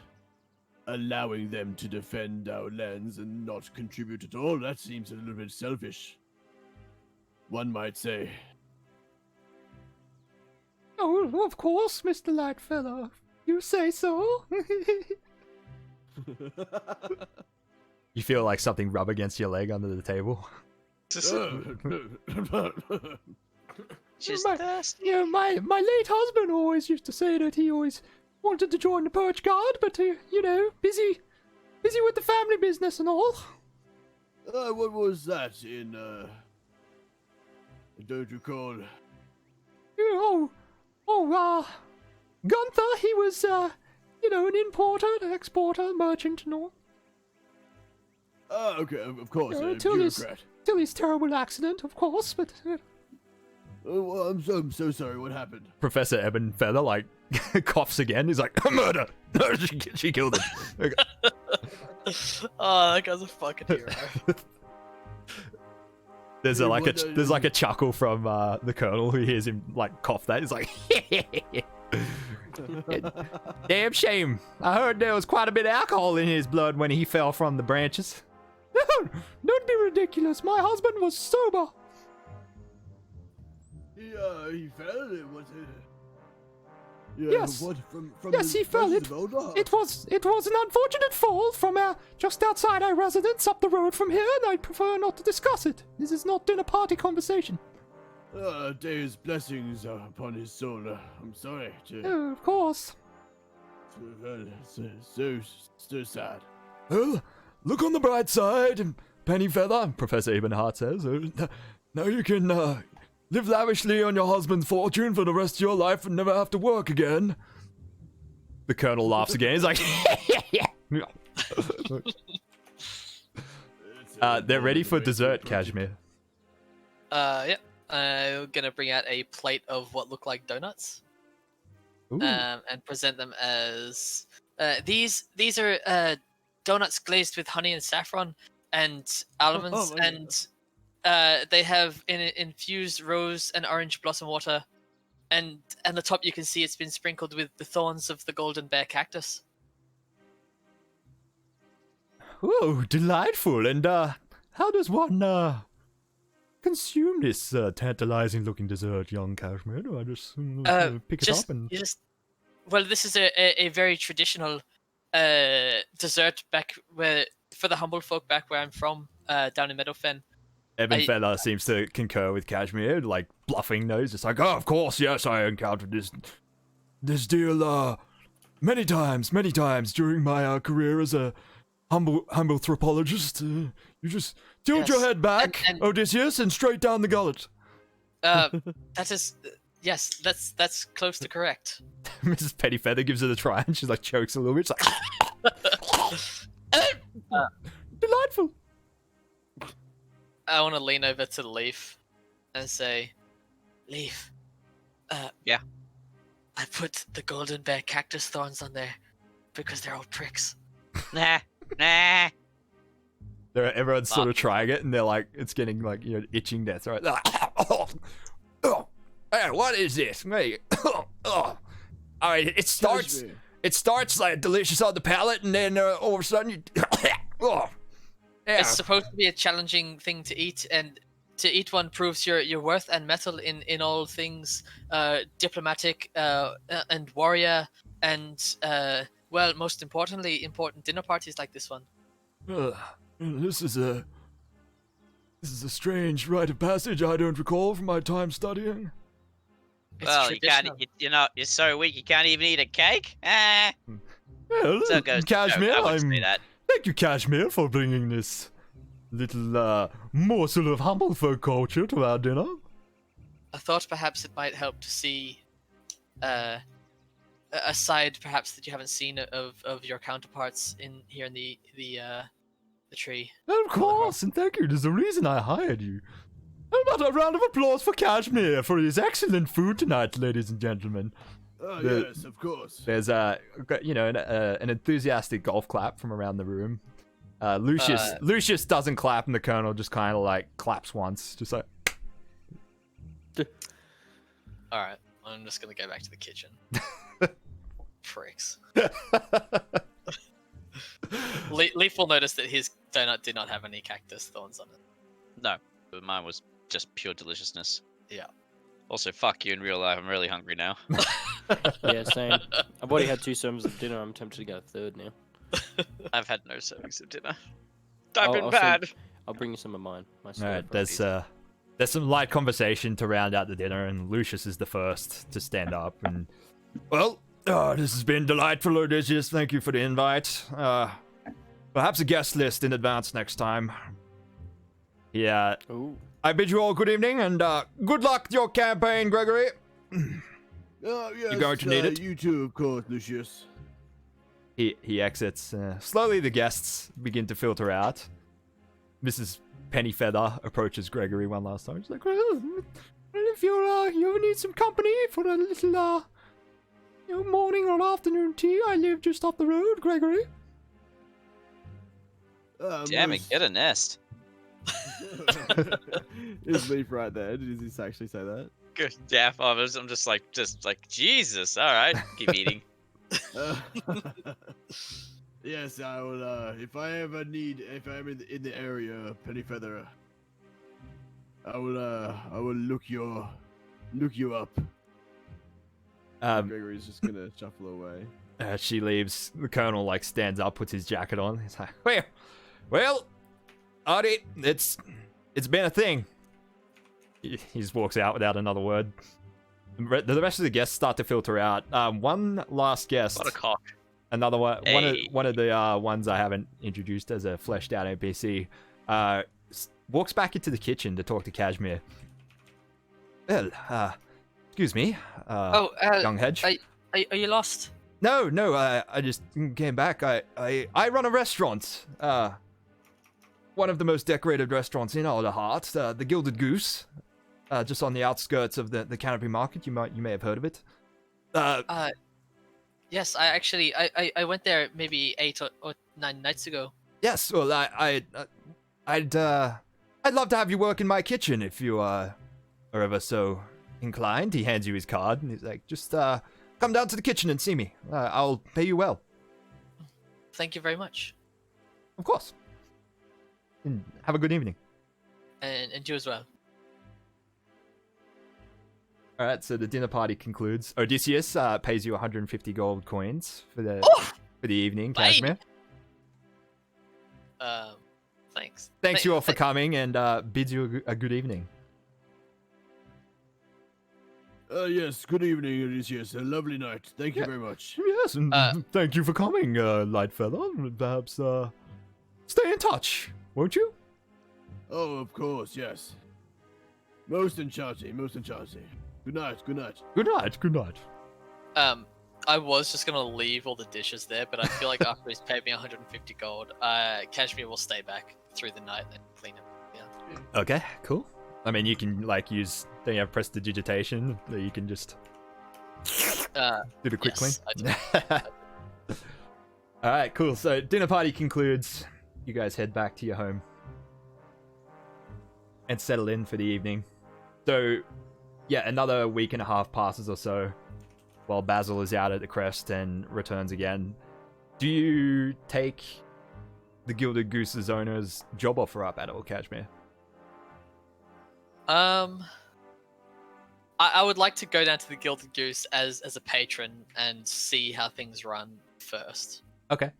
allowing them to defend our lands and not contribute at all. That seems a little bit selfish, one might say. Oh, of course, Mr. Lightfellow. You say so. You feel like something rub against your leg under the table. Just my late husband always used to say that he always wanted to join the Perch Guard, but busy with the family business and all. What was that in, I don't recall. Gunther, he was, an importer, an exporter, merchant and all. Okay, of course, Till bureaucrat. his terrible accident, of course, but... Oh, well, I'm so sorry, what happened? Professor Eben Feather, coughs again. He's like, murder! No, she killed him. Okay. Oh, that guy's a fucking hero. There's a chuckle from the Colonel who hears him cough that. He's like, damn shame. I heard there was quite a bit of alcohol in his blood when he fell from the branches. Don't be ridiculous. My husband was sober. He fell. Was it? Yeah, Yes. What, from Yes, he fell. It was an unfortunate fall from just outside our residence up the road from here, and I prefer not to discuss it. This is not dinner party conversation. Dave's blessings upon his soul. I'm sorry to. Oh, of course. So sad. Well, look on the bright side, Pennyfeather, Professor Ebenhart says. Now you can live lavishly on your husband's fortune for the rest of your life and never have to work again. The Colonel laughs again. He's like, they're ready for dessert, Kashmir. Yeah. I'm gonna bring out a plate of what look like donuts. Ooh. And present them as these are donuts glazed with honey and saffron and almonds, and they have infused rose and orange blossom water, and at the top you can see it's been sprinkled with the thorns of the golden bear cactus. Oh, delightful. And how does one consume this tantalizing-looking dessert, young Kashmir? Do I just pick it up and... Well, this is a very traditional dessert back where for the humble folk back where I'm from, down in Meadowfen. Eben Feather seems to concur with Kashmir, bluffing those. It's like, oh, of course, yes, I encountered this deal many times during my career as a humble anthropologist. You just tilt your head back, and Odysseus, and straight down the gullet. That is, yes, that's close to correct. Mrs. Pettyfeather gives it a try, and she's chokes a little bit. She's delightful. I want to lean over to Leaf and say, Leaf, yeah. I put the golden bear cactus thorns on there because they're old pricks. Nah. Everyone's sort of trying it, and they're it's getting itching death, right? They're hey, what is this? Mate? All right, it starts delicious on the palate, and then all of a sudden you. Yeah. It's supposed to be a challenging thing to eat, and to eat one proves your worth and mettle in all things diplomatic and warrior and well, most importantly, important dinner parties like this one. This is a strange rite of passage I don't recall from my time studying. It's Well, you can't. traditional. You're so weak. You can't even eat a cake. Well, So goes Cashmere, I wouldn't say that. thank you, Cashmere, for bringing this little morsel of humble folk culture to our dinner. I thought perhaps it might help to see a side perhaps that you haven't seen of your counterparts in here in the tree. Of course, and thank you. There's a reason I hired you. How about a round of applause for Cashmere for his excellent food tonight, ladies and gentlemen. Oh, The- yes, of course. There's an enthusiastic golf clap from around the room. Lucius doesn't clap, and the colonel just kind of like claps once, just like. All right, I'm just gonna go back to the kitchen. Pricks. Leaf will notice that his donut did not have any cactus thorns on it. No, but mine was just pure deliciousness. Yeah. Also, fuck you in real life. I'm really hungry now. Yeah, same. I've already had 2 servings of dinner. I'm tempted to get a third now. I've had no servings of dinner. I've been I'll bad. I'll bring you some of mine. My All right, stir-fried. there's some light conversation to round out the dinner, and Lucius is the first to stand up. And well, this has been delightful, Odysseus. Thank you for the invite. Perhaps a guest list in advance next time. Yeah. Ooh. I bid you all good evening, and good luck to your campaign, Gregory. Oh, yes, going to need it? You too, of course, Lucius. He exits. Slowly, the guests begin to filter out. Mrs. Pennyfeather approaches Gregory one last time. She's like, well, if you ever need some company for a little morning or afternoon tea, I live just off the road, Gregory. Damn it, get a nest. Is Leaf right there? Did he actually say that? Good. Yeah, I'm just like, Jesus. All right, keep eating. Yes, I will. If I'm in the area, Pennyfeather, I will look you up. Gregory's just gonna shuffle away. She leaves. The colonel like stands up, puts his jacket on. He's like, well, Artie, it's been a thing. He just walks out without another word. The rest of the guests start to filter out. One last guest. What a cock. Another one. Hey. One of the ones I haven't introduced as a fleshed out NPC. Walks back into the kitchen to talk to Cashmere. Well, excuse me. Young Hedge. Are you lost? No, I just came back. I run a restaurant. One of the most decorated restaurants in Alderheart, the Gilded Goose, just on the outskirts of the Canopy Market. You may have heard of it. Yes, I actually I went there maybe 8 or 9 nights ago. Yes, well, I'd love to have you work in my kitchen if you are ever so inclined. He hands you his card and he's like, just come down to the kitchen and see me. I'll pay you well. Thank you very much, Of course. And have a good evening. and you as well. All right, so the dinner party concludes. Odysseus pays you 150 gold coins for the evening, Bye. Cashmere. Thanks. Thanks you all for coming and bids you a good evening. Yes, good evening, Odysseus. A lovely night. Thank you very much. Yes, and thank you for coming, Lightfeather. Perhaps stay in touch, won't you? Oh, of course, yes. Most enchanting, most enchanting. Good night, good night. Good night, good night. I was just gonna leave all the dishes there, but I feel like after he's paid me 150 gold, Kashmir will stay back through the night and clean it. Yeah. Okay, cool. I mean, you can like use. Don't you have prestidigitation? That you can just do the quick Yes, clean. All right, cool. So dinner party concludes. You guys head back to your home and settle in for the evening. So, yeah, another week and a half passes or so while Basil is out at the crest and returns again. Do you take the Gilded Goose's owner's job offer up at all, Kashmir? I would like to go down to the Gilded Goose as a patron and see how things run first. Okay.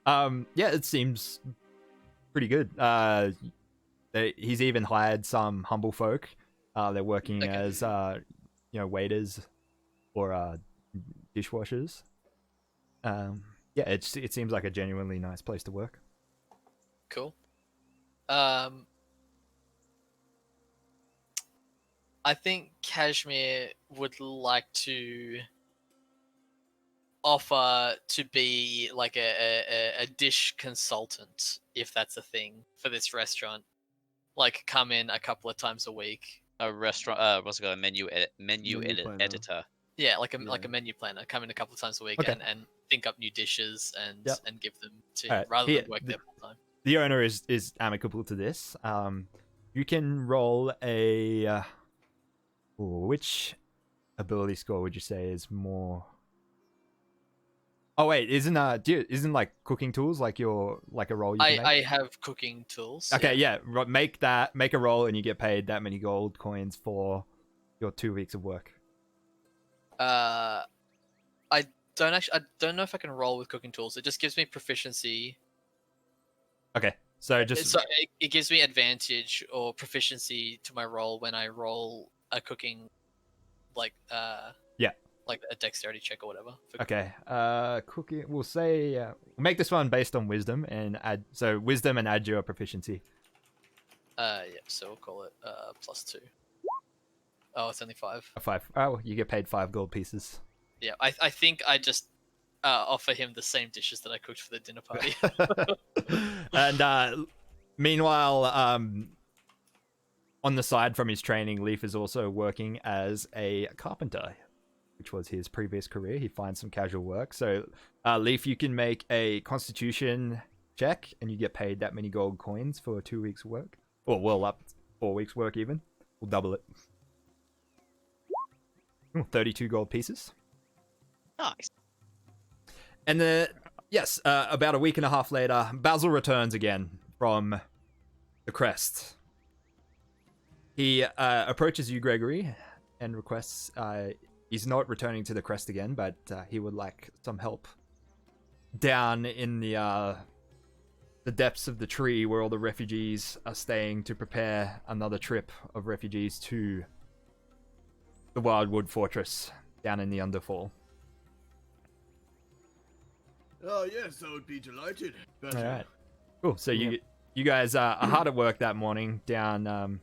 Yeah, it seems pretty good. He's even hired some humble folk. They're working as waiters or dishwashers. Yeah, it seems like a genuinely nice place to work. Cool. I think Kashmir would like to offer to be like a dish consultant, if that's a thing, for this restaurant. Like, come in a couple of times a week. A restaurant, what's it called? A menu planner. editor. Yeah, like a menu planner. Come in a couple of times a week and think up new dishes and give them to rather than work there full time. The owner is amicable to this. You can roll a. Which ability score would you say is more? Oh wait, isn't like cooking tools like a roll? I have cooking tools. Okay, yeah. Make a roll and you get paid that many gold coins for your 2 weeks of work. I don't know if I can roll with cooking tools. It just gives me proficiency. Okay, so it gives me advantage or proficiency to my roll when I roll a cooking, like a dexterity check or whatever. Okay, cooking. We'll say we'll make this one based on wisdom and add wisdom and add your proficiency. Yeah. So we'll call it +2. Oh, it's only 5. 5. Oh, you get paid 5 gold pieces. Yeah, I think I just offer him the same dishes that I cooked for the dinner party. And meanwhile, on the side from his training, Leaf is also working as a carpenter, which was his previous career. He finds some casual work. So, Leaf, you can make a Constitution check, and you get paid that many gold coins for 2 weeks' work. Or, well, up 4 weeks' work even. We'll double it. 32 gold pieces. Nice. And about a week and a half later, Basil returns again from the crest. He approaches you, Gregory, and requests... he's not returning to the crest again, but he would like some help down in the depths of the tree where all the refugees are staying to prepare another trip of refugees to the Wildwood Fortress down in the Underfall. Oh yes, I would be delighted. All right, cool. So you guys are hard at work that morning down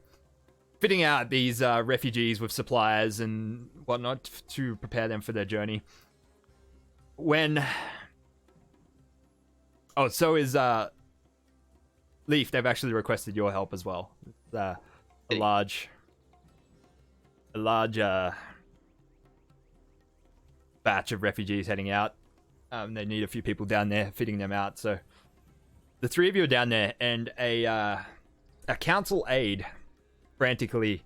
fitting out these refugees with supplies and whatnot to prepare them for their journey. So is Leaf. They've actually requested your help as well. A large batch of refugees heading out. They need a few people down there fitting them out. So the 3 of you are down there, and a council aide frantically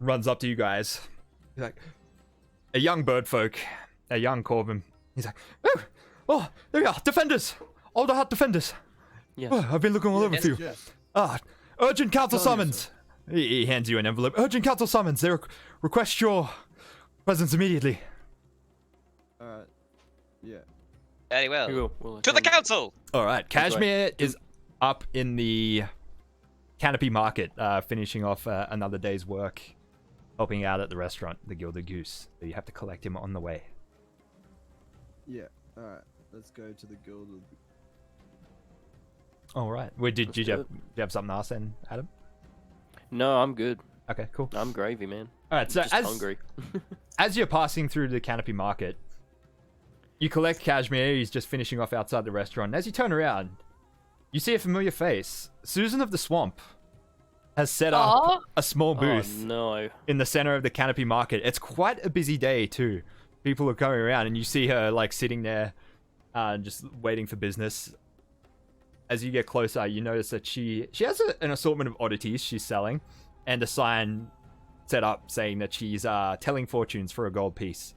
runs up to you guys. He's like, a young birdfolk, a young Corvin. He's like, oh, there we are, defenders, older heart defenders. Yes. Oh, I've been looking all over for you. Yes. Urgent council summons. He hands you an envelope. Urgent council summons. They request your presence immediately. Alright. Yeah. Very well. We'll To the attend. council! All right, Kashmir is up in the Canopy Market, finishing off another day's work, helping out at the restaurant, the Gilded Goose. So you have to collect him on the way. Yeah. Alright. Let's go to the guild. All right. Did you have something else then, Adam? No, I'm good. Okay, cool. I'm gravy, man. All right, so Just hungry. as you're passing through the Canopy Market, you collect Kashmir. He's just finishing off outside the restaurant. As you turn around, you see a familiar face. Susan of the Swamp has set up a small booth in the center of the Canopy Market. It's quite a busy day too. People are coming around, and you see her like sitting there, just waiting for business. As you get closer, you notice that she has an assortment of oddities she's selling, and a sign set up saying that she's telling fortunes for a gold piece,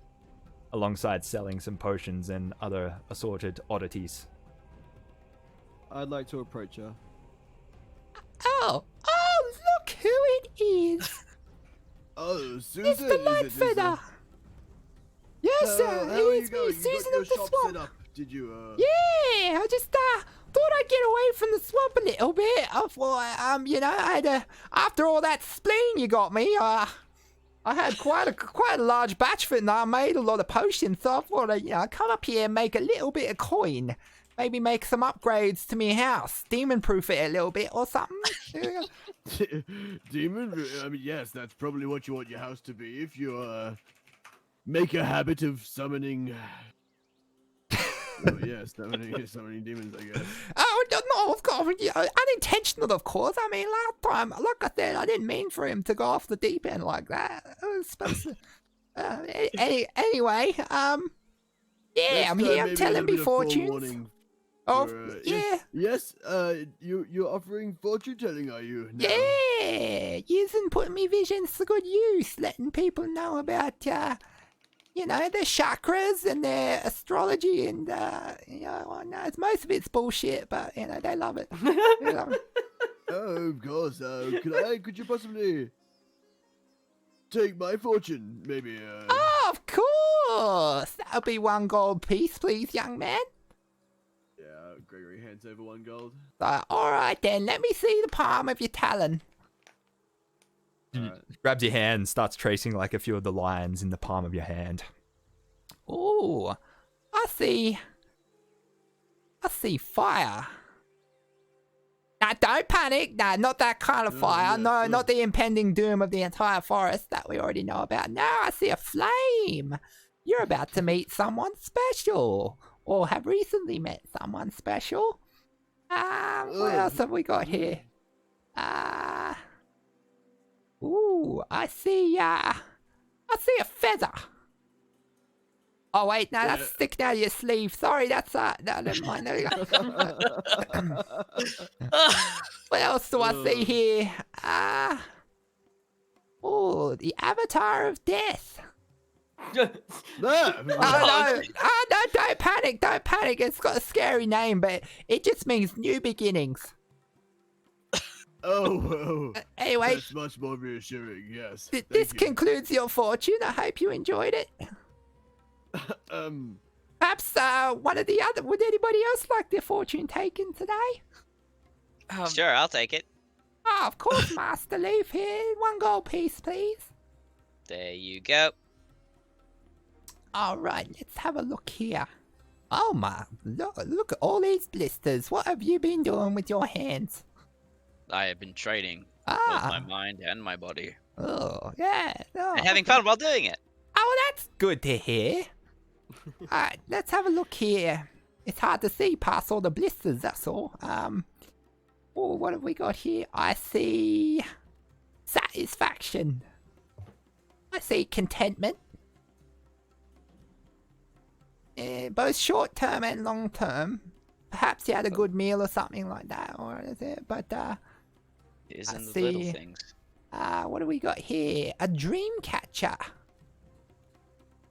alongside selling some potions and other assorted oddities. I'd like to approach her. Oh, look who it is Oh, Susan, Mr. Lightfeather. Yes, sir. how are you It's going? me, You Susan got your of the shop Swamp. set up, did you? Yeah, I just thought I'd get away from the swamp a little bit. I thought, you know, I had after all that spleen you got me, I had quite a large batch of it, and I made a lot of potions. So I thought, I'd come up here and make a little bit of coin. Maybe make some upgrades to my house, demon-proof it a little bit or something. Demon? I mean, yes, that's probably what you want your house to be if you make a habit of summoning. Oh, yeah, summoning demons, I guess. Oh no, of course, unintentional, of course. I mean, last time, like I said, I didn't mean for him to go off the deep end like that. I was supposed to. Anyway, yeah, Next I'm time, here. I'm maybe a telling little me bit of fortunes. forewarning Oh, for, yeah. Yes, you're offering fortune telling, are you? Now? Yeah, using putting me visions to good use, letting people know about you know, their chakras and their astrology, and you know, well, no, most of it's bullshit, but you know, they love it. They love it. Oh, of course. Could you possibly take my fortune, maybe? Oh, of course. That'll be 1 gold piece, please, young man. Yeah, Gregory hands over 1 gold. All right then, let me see the palm of your talon. Grabs your hand and starts tracing like a few of the lines in the palm of your hand. Ooh, I see fire. Now, don't panic. No, not that kind of fire. No, not the impending doom of the entire forest that we already know about. No, I see a flame. You're about to meet someone special, or have recently met someone special. What else have we got here? Ooh, I see a feather. Oh wait, no, that's sticking out of your sleeve. Sorry, that's no, never mind. There you go. What else do I see here? Oh, the Avatar of Death. No, No, don't panic, don't panic. It's got a scary name, but it just means new beginnings. Oh, Anyway, that's much more reassuring. Yes. this thank you. concludes your fortune. I hope you enjoyed it. Perhaps one of the other. Would anybody else like their fortune taken today? Sure, I'll take it. Oh, of course, Master Leaf here. 1 gold piece, please. There you go. All right, let's have a look here. Oh my, look at all these blisters. What have you been doing with your hands? I have been training both my mind and my body. Oh, yeah. Oh. And having fun while doing it. Oh, that's good to hear. Alright, let's have a look here. It's hard to see past all the blisters, that's all. Oh, what have we got here? I see satisfaction. I see contentment. Both short-term and long-term. Perhaps you had a good meal or something like that, or is it? But It is in the see. little things. What do we got here? A dream catcher.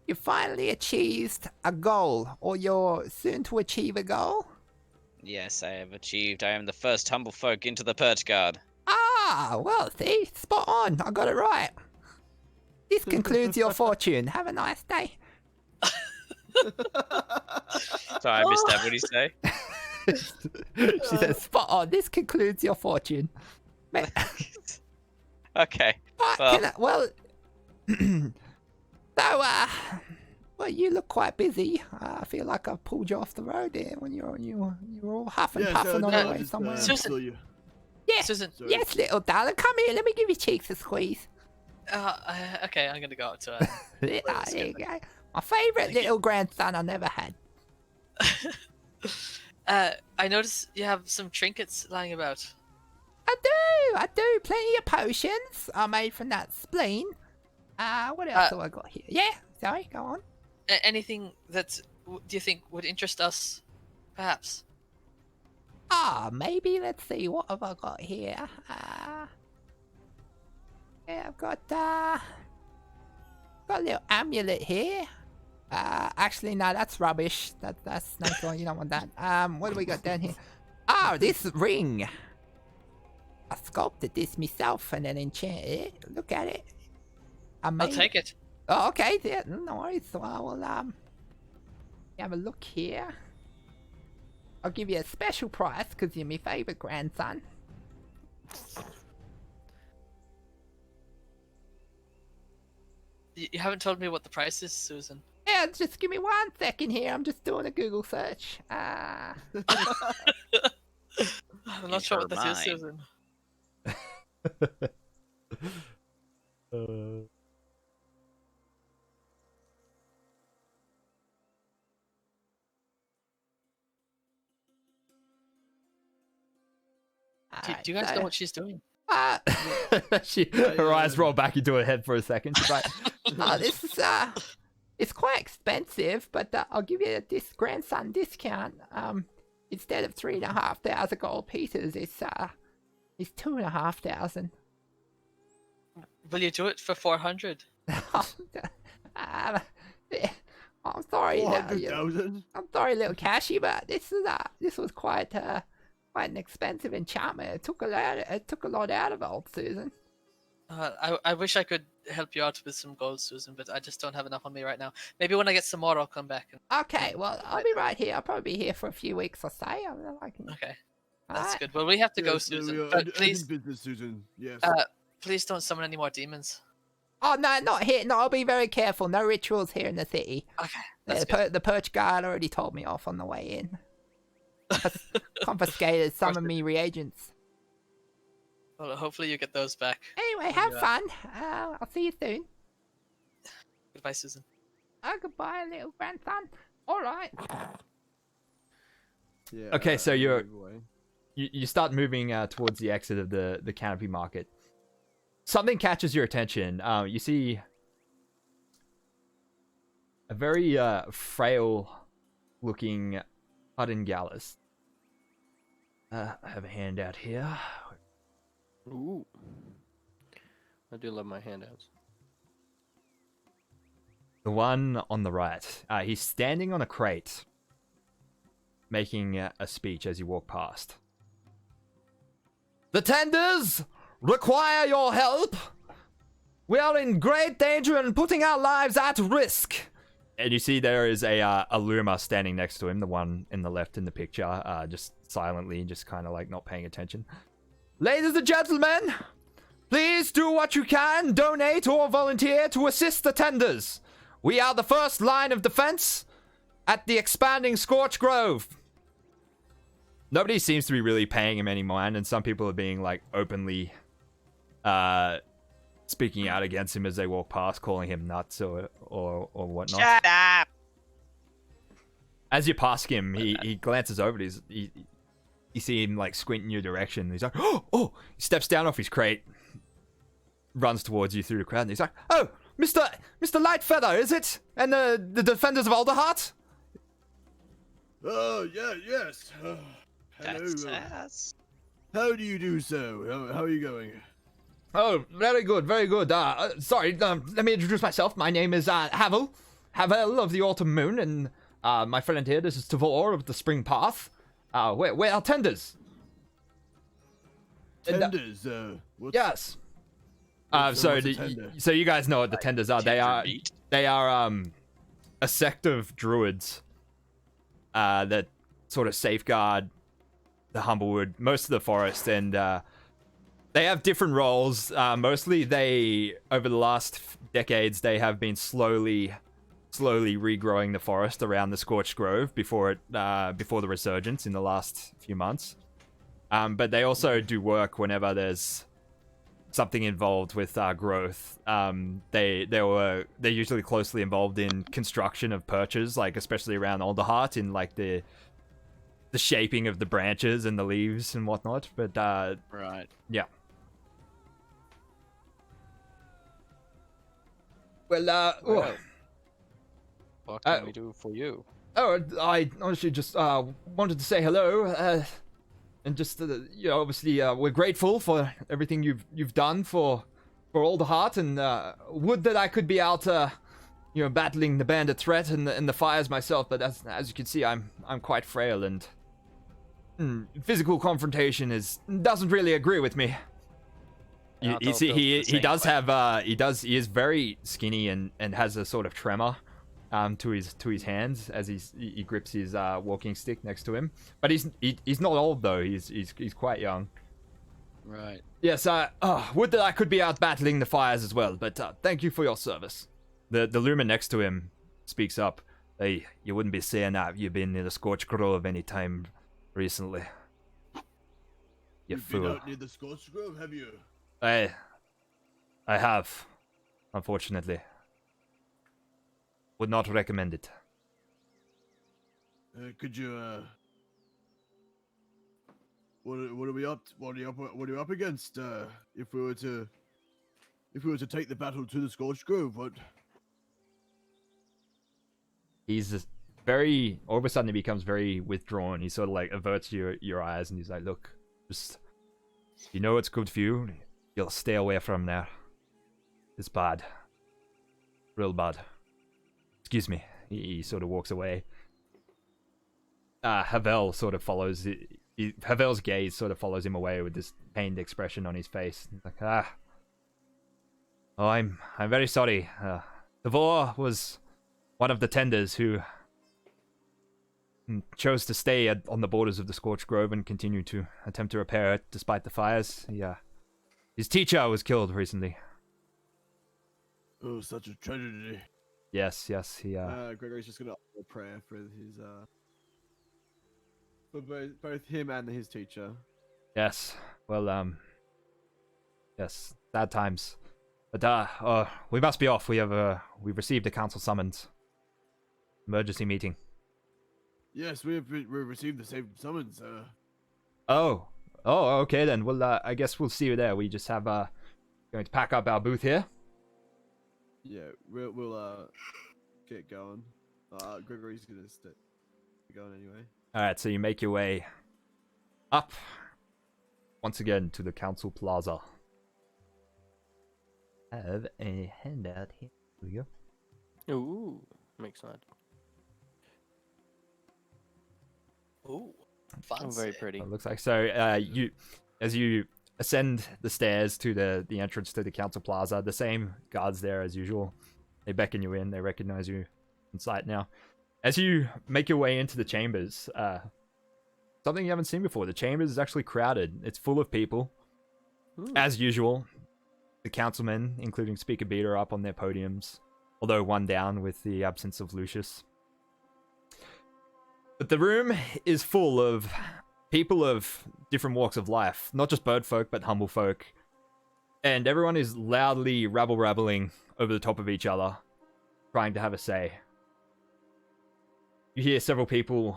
You finally achieved a goal, or you're soon to achieve a goal. Yes, I have achieved. I am the first humble folk into the perch guard. Ah, well, see, spot on. I got it right. This concludes your fortune. Have a nice day. Sorry, I missed that. What did he say? She says, spot on. This concludes your fortune. Okay. Well, so, well, you look quite busy. I feel like I pulled you off the road there when you were all huffing puffing on your way somewhere. Susan. Yeah. Susan. Yes, little darling. Come here. Let me give your cheeks a squeeze. Okay, I'm gonna go up to her. There you go. My favourite little grandson I never had. I noticed you have some trinkets lying about. I do. Plenty of potions are made from that spleen. What else do I got here? Yeah, sorry, go on. Anything that do you think would interest us, perhaps? Maybe. Let's see. What have I got here? Yeah, I've got a little amulet here. Actually, no, that's rubbish. That's no good. You don't want that. What do we got down here? This ring. sculpted this myself and then enchanted it. Look at it. I'll take it. Oh, okay. Yeah, no worries. So I will have a look here. I'll give you a special price because you're my favorite grandson. You haven't told me what the price is, Susan. Yeah, just give me 1 second here. I'm just doing a Google search. I'm not sure what this is, Susan. Do you guys know what she's doing? Her eyes roll back into her head for a second. She's like, this is it's quite expensive, but I'll give you this grandson discount. Instead of 3,500 gold pieces, it's 2,500. Will you do it for 400? I'm sorry, 400,000. I'm sorry, little Cashy, but this was quite an expensive enchantment. It took a lot out of old Susan. I wish I could help you out with some gold, Susan, but I just don't have enough on me right now. Maybe when I get some more, I'll come back. Okay, well, I'll be right here. I'll probably be here for a few weeks or so. Okay, that's Alright. good. Well, we have to go, Yes, Susan. I But think please, business, Susan. Yes. please don't summon any more demons. Oh, no, not here. No, I'll be very careful. No rituals here in the city. Okay, that's good. The perch guard already told me off on the way in. Confiscated some of me reagents. Well, hopefully you get those back. Anyway, have fun. I'll see you soon. Goodbye, Susan. Goodbye, little grandson. All right. Yeah, Okay, so you're- move away. you start moving towards the exit of the canopy market. Something catches your attention. You see a very frail-looking Hudden Gallus. I have a handout here. Ooh. I do love my handouts. The one on the right. He's standing on a crate, making a speech as you walk past. The tenders require your help. We are in great danger and putting our lives at risk. And you see there is a Luma standing next to him, the one in the left in the picture, just silently, just kind of like not paying attention. Ladies and gentlemen, please do what you can, donate or volunteer to assist the tenders. We are the first line of defense at the expanding Scorch Grove. Nobody seems to be really paying him any mind, and some people are being like openly speaking out against him as they walk past, calling him nuts or whatnot. Shut up! As you pass him, he glances over. You see him like squint in your direction. He's like, oh! He steps down off his crate, runs towards you through the crowd, and he's like, oh, Mr. Lightfeather, is it? And the defenders of Alderheart? Oh, yeah, yes. Hello. That's us. How do you do so? How are you going? Oh, very good, very good. Sorry, let me introduce myself. My name is Havel of the Autumn Moon, and my friend here, this is Tavor of the Spring Path. We're our tenders. Tenders, what's Yes. what's So a tender? so you guys know what the tenders are. Tender meat. They are a sect of druids that sort of safeguard the Humblewood, most of the forest, and they have different roles. Mostly they, over the last decades, they have been slowly regrowing the forest around the Scorched Grove before the resurgence in the last few months. But they also do work whenever there's something involved with growth. They're usually closely involved in construction of perches, like especially around Alderheart, in like the shaping of the branches and the leaves and whatnot. But Right. yeah. Well, What can we do for you? I honestly just wanted to say hello, and just obviously we're grateful for everything you've done for Alderheart, and would that I could be out, battling the bandit threat and the fires myself. But as you can see, I'm quite frail, and physical confrontation doesn't really agree with me. You see, he does have he is very skinny and has a sort of tremor to his hands as he grips his walking stick next to him. But he's not old though. He's quite young. Right. Yes, would that I could be out battling the fires as well, but thank you for your service. The lumen next to him speaks up. Hey, you wouldn't be saying that you've been in the Scorch Grove any time recently. You've fool. been out near the Scorch Grove, have you? I have, unfortunately. Would not recommend it. Could you, what are we up? What are you up against? If we were to take the battle to the Scorch Grove, what? He's just very. All of a sudden, he becomes very withdrawn. He sort of like averts your eyes, and he's like, "Look, just you know what's good for you. You'll stay away from there. It's bad, real bad." Excuse me. He sort of walks away. Havel sort of follows. Havel's gaze sort of follows him away with this pained expression on his face. He's like, oh, I'm very sorry. Tavor was one of the tenders who chose to stay on the borders of the Scorched Grove and continue to attempt to repair it despite the fires. His teacher was killed recently. Oh, such a tragedy. Yes, he Gregory's just gonna offer a prayer for his for both him and his teacher. Yes. Well, yes, sad times. But we must be off. We've received a council summons. Emergency meeting. Yes, we've received the same summons. Oh, okay then. Well, I guess we'll see you there. We just have going to pack up our booth here. Yeah, we'll get going. Gregory's gonna stay going anyway. All right, so you make your way up once again to the council plaza. I have a handout here. Here we go. Ooh, I'm excited. Ooh, Oh, fancy. very pretty. It looks like so. As you ascend the stairs to the entrance to the council plaza, the same guards there as usual. They beckon you in. They recognize you in sight now. As you make your way into the chambers, something you haven't seen before. The chambers is actually crowded. It's full of people, as usual. The councilmen, including Speaker Beat, are up on their podiums, although one down with the absence of Lucius. But the room is full of people of different walks of life, not just bird folk, but humble folk. And everyone is loudly rabble-rabbling over the top of each other, trying to have a say. You hear several people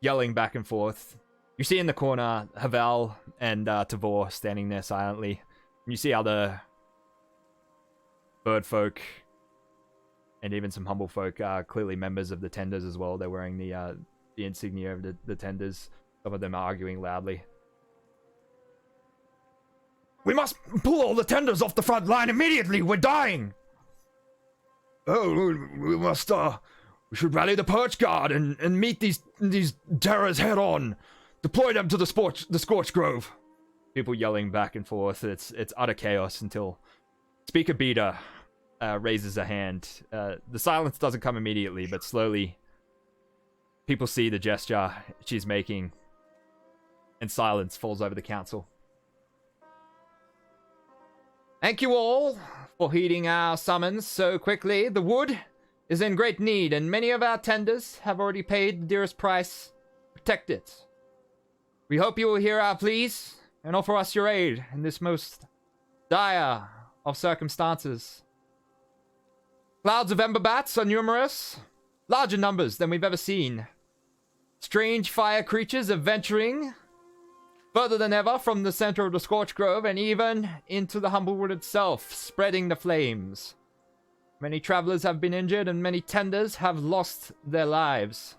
yelling back and forth. You see in the corner Havel and Tavor standing there silently. And you see other bird folk and even some humble folk, clearly members of the tenders as well. They're wearing the insignia of the tenders. Some of them are arguing loudly. We must pull all the tenders off the front line immediately. We're dying. Oh, we must, we should rally the Perch Guard and meet these terrors head on. Deploy them to the Scorch Grove. People yelling back and forth. It's utter chaos until Speaker Beta raises a hand. The silence doesn't come immediately, but slowly people see the gesture she's making, and silence falls over the council. Thank you all for heeding our summons so quickly. The wood is in great need, and many of our tenders have already paid the dearest price to protect it. We hope you will hear our pleas and offer us your aid in this most dire of circumstances. Clouds of ember bats are numerous, larger numbers than we've ever seen. Strange fire creatures are venturing further than ever from the center of the Scorch Grove and even into the Humblewood itself, spreading the flames. Many travelers have been injured and many tenders have lost their lives.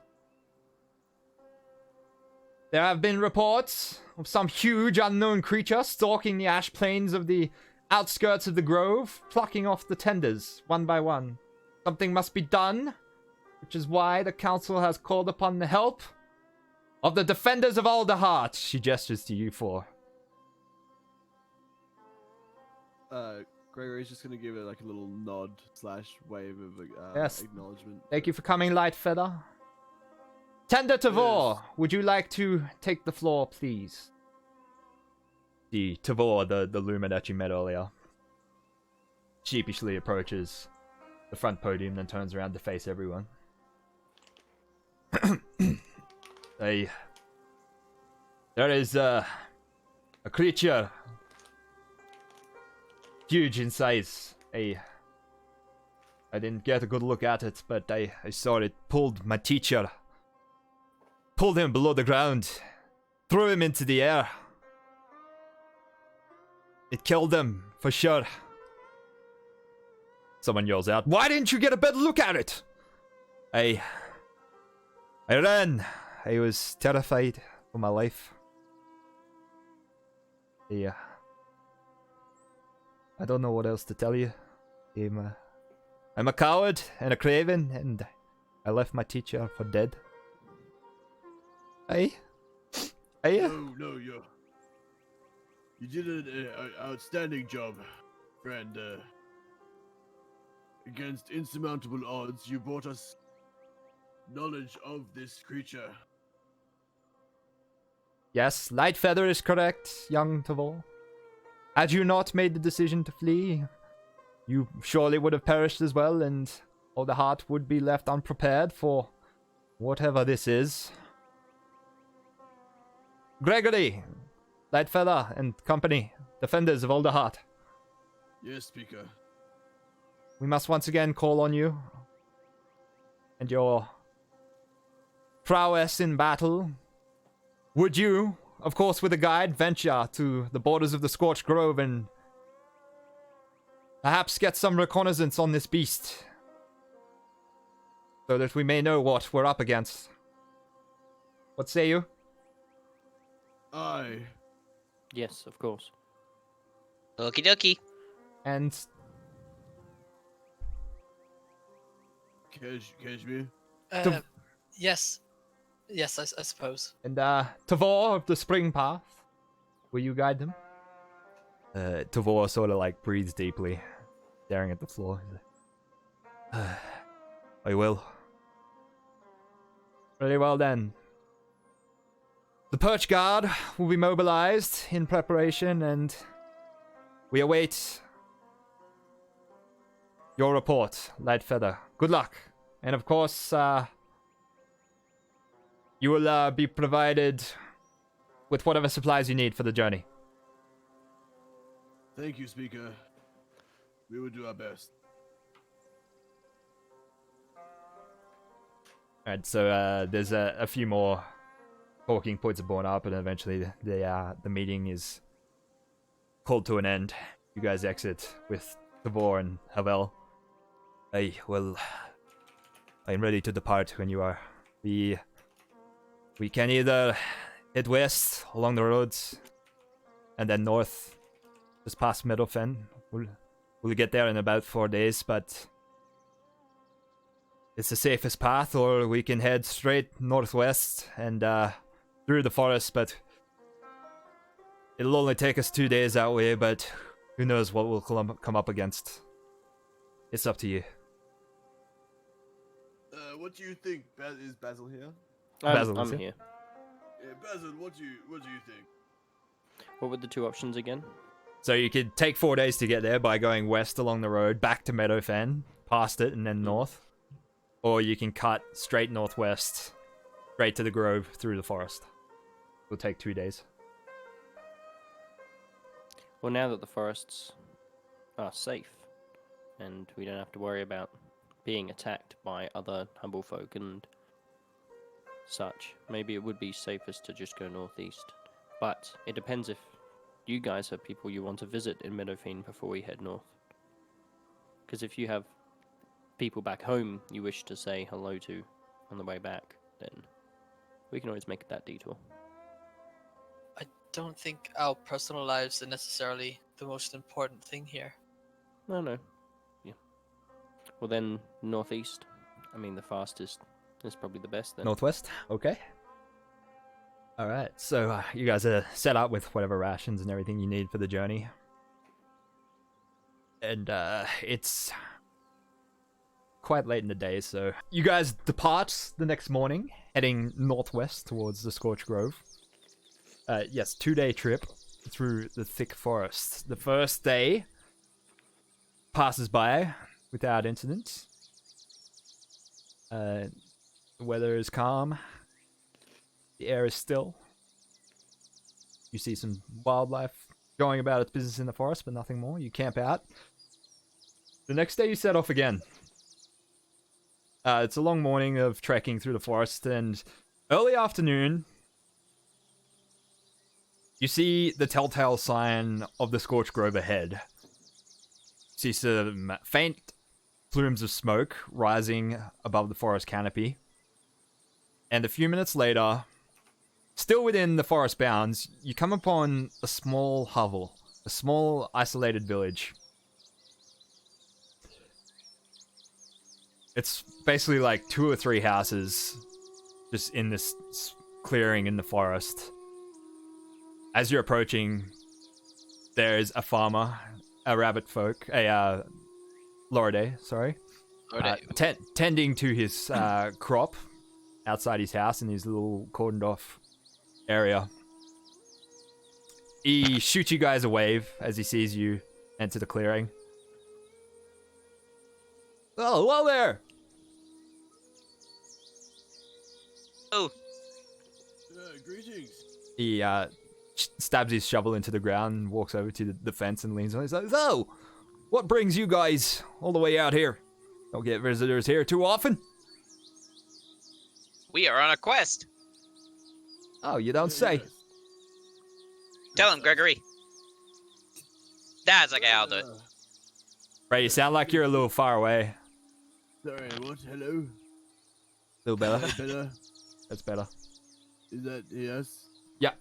There have been reports of some huge unknown creature stalking the ash plains of the outskirts of the grove, plucking off the tenders one by one. Something must be done, which is why the council has called upon the help of the defenders of Alderheart. She gestures to you four. Gregory's just gonna give it like a little nod / wave of Yes. acknowledgement. Thank you for coming, Lightfeather. Tender Tavor, Yes. would you like to take the floor, please? The Tavor, the Luma that you met earlier, sheepishly approaches the front podium, then turns around to face everyone. There is a creature huge in size. I didn't get a good look at it, but I saw it pulled my teacher. Pulled him below the ground. Threw him into the air. It killed him, for sure. Someone yells out, "Why didn't you get a better look at it?" I ran. I was terrified for my life. Yeah. I don't know what else to tell you. I'm a coward and a craven, and I left my teacher for dead. No, you did an outstanding job, friend. Against insurmountable odds, you brought us knowledge of this creature. Yes, Lightfeather is correct, young Tavor. Had you not made the decision to flee, you surely would have perished as well, and all the heart would be left unprepared for whatever this is. Gregory, Lightfeather, and company, defenders of Alderheart. Yes, Speaker. We must once again call on you and your prowess in battle. Would you, of course with a guide, venture to the borders of the Scorched Grove and perhaps get some reconnaissance on this beast, so that we may know what we're up against? What say you? Aye. Yes, of course. Okie dokie. And Kashmir? Yes. Yes, I suppose. Tavor of the Spring Path, will you guide them? Tavor sort of like breathes deeply, staring at the floor. I will. Very well then. The Perch Guard will be mobilized in preparation, and we await your report, Lightfeather. Good luck. And of course, you will be provided with whatever supplies you need for the journey. Thank you, Speaker. We will do our best. Alright, so there's a few more talking points are borne up, and eventually the meeting is called to an end. You guys exit with Tavor and Havel. I'm ready to depart when you are. We can either head west along the roads and then north, just past Meadowfen. We'll get there in about 4 days, but it's the safest path, or we can head straight northwest and through the forest, but it'll only take us 2 days that way, but who knows what we'll come up against. It's up to you. What do you think? Is Basil here? Basil is I'm here. here. Yeah, Basil, what do you think? What were the two options again? So you could take 4 days to get there by going west along the road, back to Meadowfen, past it, and then north. Or you can cut straight northwest, straight to the grove through the forest. It'll take 2 days. Well, now that the forests are safe, and we don't have to worry about being attacked by other humble folk and such, maybe it would be safest to just go northeast. But it depends if you guys have people you want to visit in Meadowfen before we head north. Because if you have people back home you wish to say hello to on the way back, then we can always make that detour. I don't think our personal lives are necessarily the most important thing here. No. Yeah. Well then, northeast. I mean, the fastest is probably the best then. Northwest? Okay. All right, so you guys are set up with whatever rations and everything you need for the journey, and it's quite late in the day, so you guys depart the next morning, heading northwest towards the Scorch Grove. Yes, 2-day trip through the thick forest. The first day passes by without incident. The weather is calm. The air is still. You see some wildlife going about its business in the forest, but nothing more. You camp out. The next day you set off again. It's a long morning of trekking through the forest, and early afternoon, you see the telltale sign of the Scorch Grove ahead. You see some faint plumes of smoke rising above the forest canopy. And a few minutes later, still within the forest bounds, you come upon a small hovel, a small isolated village. It's basically like 2 or 3 houses just in this clearing in the forest. As you're approaching, there's a farmer, a rabbit folk, Lorade, sorry, tending to his crop outside his house in his little cordoned off area. He shoots you guys a wave as he sees you enter the clearing. Oh, hello there! Oh. Greetings. He stabs his shovel into the ground and walks over to the fence and leans on it. He's like, so, what brings you guys all the way out here? Don't get visitors here too often. We are on a quest. Oh, you don't say. Tell him, Gregory. That's okay, I'll do it. Right, you sound like you're a little far away. Sorry, what? Hello? A little better. Better? That's better. Is that yes? Yeah.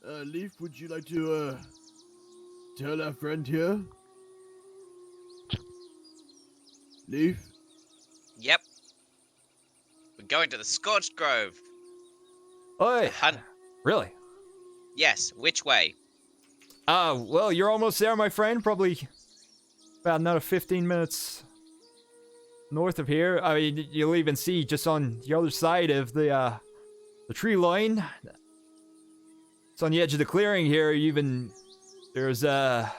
Leaf, would you like to tell our friend here? Leaf? Yep. We're going to the Scorched Grove. Oi, Hunt. really? Yes, which way? Well, you're almost there, my friend. Probably about another 15 minutes north of here. I mean, you'll even see just on the other side of the tree line. It's on the edge of the clearing here. There's a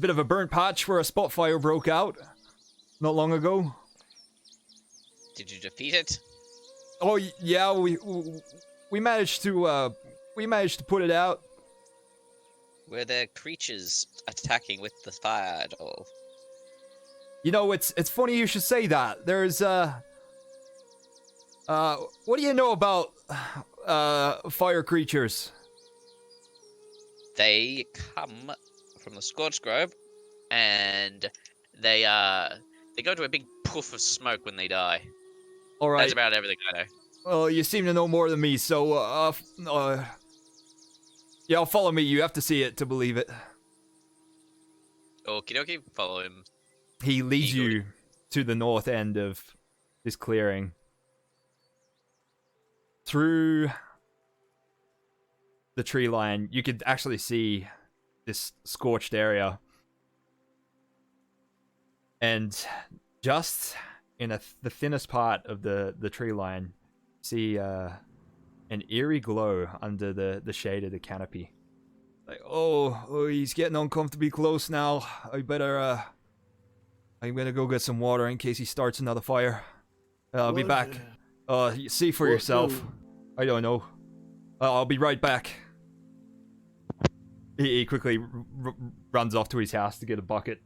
bit of a burnt patch where a spot fire broke out not long ago. Did you defeat it? Oh yeah, we managed to put it out. Were there creatures attacking with the fire at all? You know, it's funny you should say that. There's what do you know about fire creatures? They come from the Scorched Grove, and they go to a big poof of smoke when they die. All right. That's about everything I know. Well, you seem to know more than me, so yeah, follow me. You have to see it to believe it. Okie dokie, follow him. He leads Eagerly. you to the north end of this clearing. Through the tree line, you could actually see this scorched area. And just in the thinnest part of the tree line, see an eerie glow under the shade of the canopy. Like, oh, he's getting uncomfortably close now. I'm gonna go get some water in case he starts another fire. I'll be back. You see for yourself. I don't know. I'll be right back. He quickly runs off to his house to get a bucket.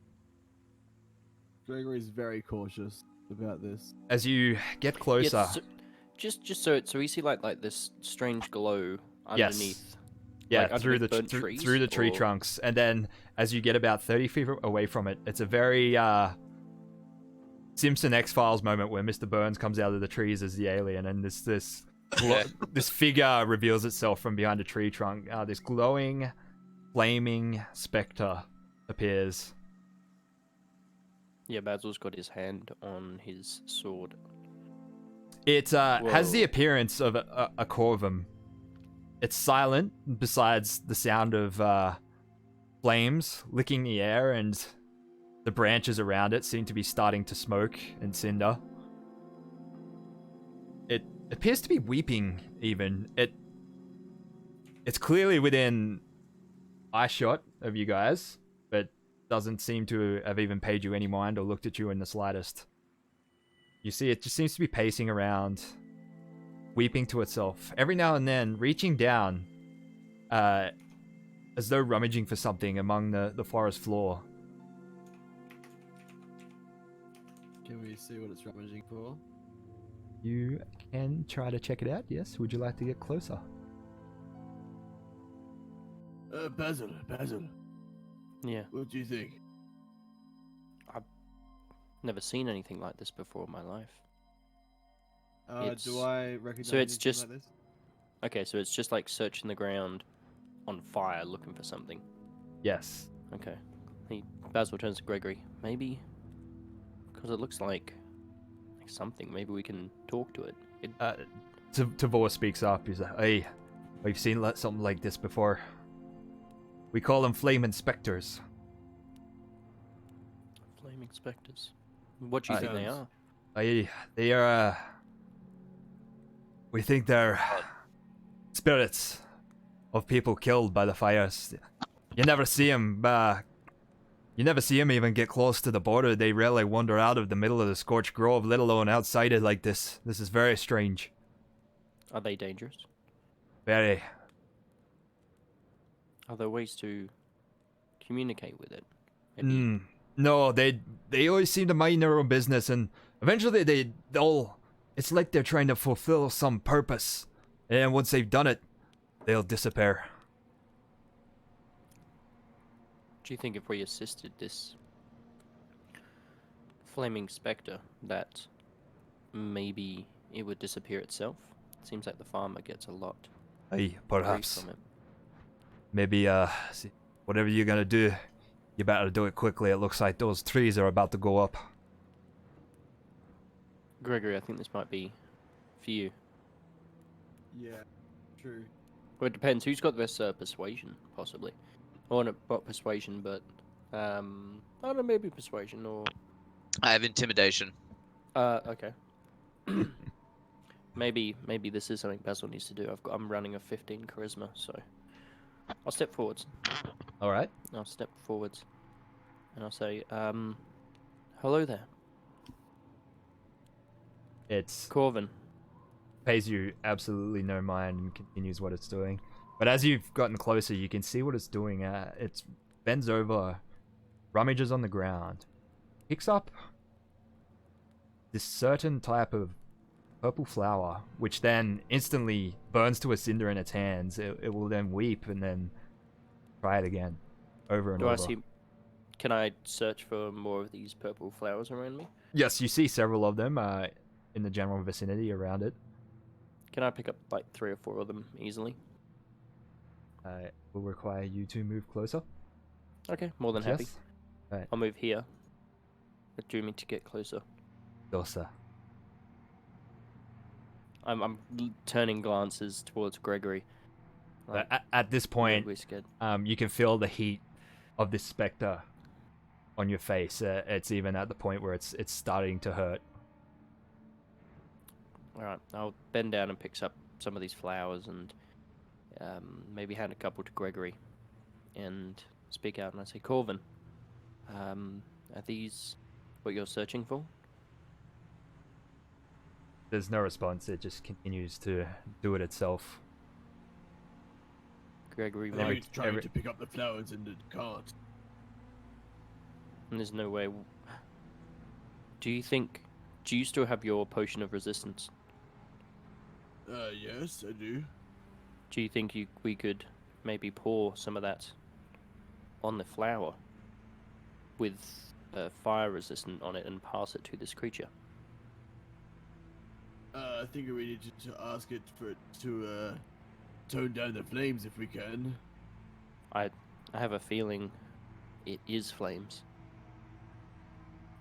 Gregory's very cautious about this. As you get closer, Just so we see like this strange glow yes, underneath. yeah, like through underneath the burnt through the tree trees, or- trunks, and then as you get about 30 feet away from it, it's a very Simpson X-Files moment where Mr. Burns comes out of the trees as the alien, and this figure reveals itself from behind a tree trunk. This glowing, flaming specter appears. Yeah, Basil's got his hand on his sword. It has the Whoa. appearance of a corvum. It's silent besides the sound of flames licking the air, and the branches around it seem to be starting to smoke and cinder. It appears to be weeping even. It's clearly within eye shot of you guys, but doesn't seem to have even paid you any mind or looked at you in the slightest. You see, it just seems to be pacing around, weeping to itself, every now and then reaching down, as though rummaging for something among the forest floor. Can we see what it's rummaging for? You can try to check it out, yes? Would you like to get closer? Basil, Yeah. what do you think? Never seen anything like this before in my life. It's- Do I recognize so it's anything just- like this? Okay, so it's just like searching the ground on fire looking for something. Yes. Okay. Basil turns to Gregory. Maybe because it looks like something. Maybe we can talk to it. Tavor speaks up. He's like, hey, we've seen something like this before. We call them flame inspectors. Flaming specters. What do you think they are? They are, we think they're spirits of people killed by the fires. You never see them, even get close to the border. They rarely wander out of the middle of the scorched grove, let alone outside it like this. This is very strange. Are they dangerous? Very. Are there ways to communicate with it? Maybe No, they always seem to mind their own business, and eventually they'll. It's like they're trying to fulfill some purpose, and once they've done it, they'll disappear. Do you think if we assisted this flaming spectre, that maybe it would disappear itself? It seems like the farmer gets a lot Hey, grief perhaps. from it. Maybe, whatever you're gonna do, you better do it quickly. It looks like those trees are about to go up. Gregory, I think this might be for you. Yeah, true. Well, it depends. Who's got this persuasion, possibly? Or not persuasion, but I don't know, maybe persuasion or I have intimidation. okay. maybe this is something Basil needs to do. I'm running a 15 charisma, so I'll step forwards. All right. I'll step forwards, and I'll say, hello there, It's Corvin. pays you absolutely no mind and continues what it's doing. But as you've gotten closer, you can see what it's doing. It bends over, rummages on the ground, picks up this certain type of purple flower, which then instantly burns to a cinder in its hands. It will then weep and then try it again, over and Do over. I see? Can I search for more of these purple flowers around me? Yes, you see several of them in the general vicinity around it. Can I pick up like 3 or 4 of them easily? Will require you to move closer. Okay, more than happy. Yes. Right. I'll move here. It drew me to get closer. Closer. I'm turning glances towards Gregory. Like, At this point, we're scared. you can feel the heat of this specter on your face. It's even at the point where it's starting to hurt. All right, I'll bend down and pick up some of these flowers and maybe hand a couple to Gregory and speak out. And I say, Corvin, are these what you're searching for? There's no response. It just continues to do it itself. Gregory, Maybe right? it's trying to pick up the flowers in the cart. And there's no way. Do you still have your potion of resistance? Yes, I do. Do you think we could maybe pour some of that on the flower with fire resistant on it and pass it to this creature? I think we need to ask it for it to tone down the flames if we can. I have a feeling it is flames.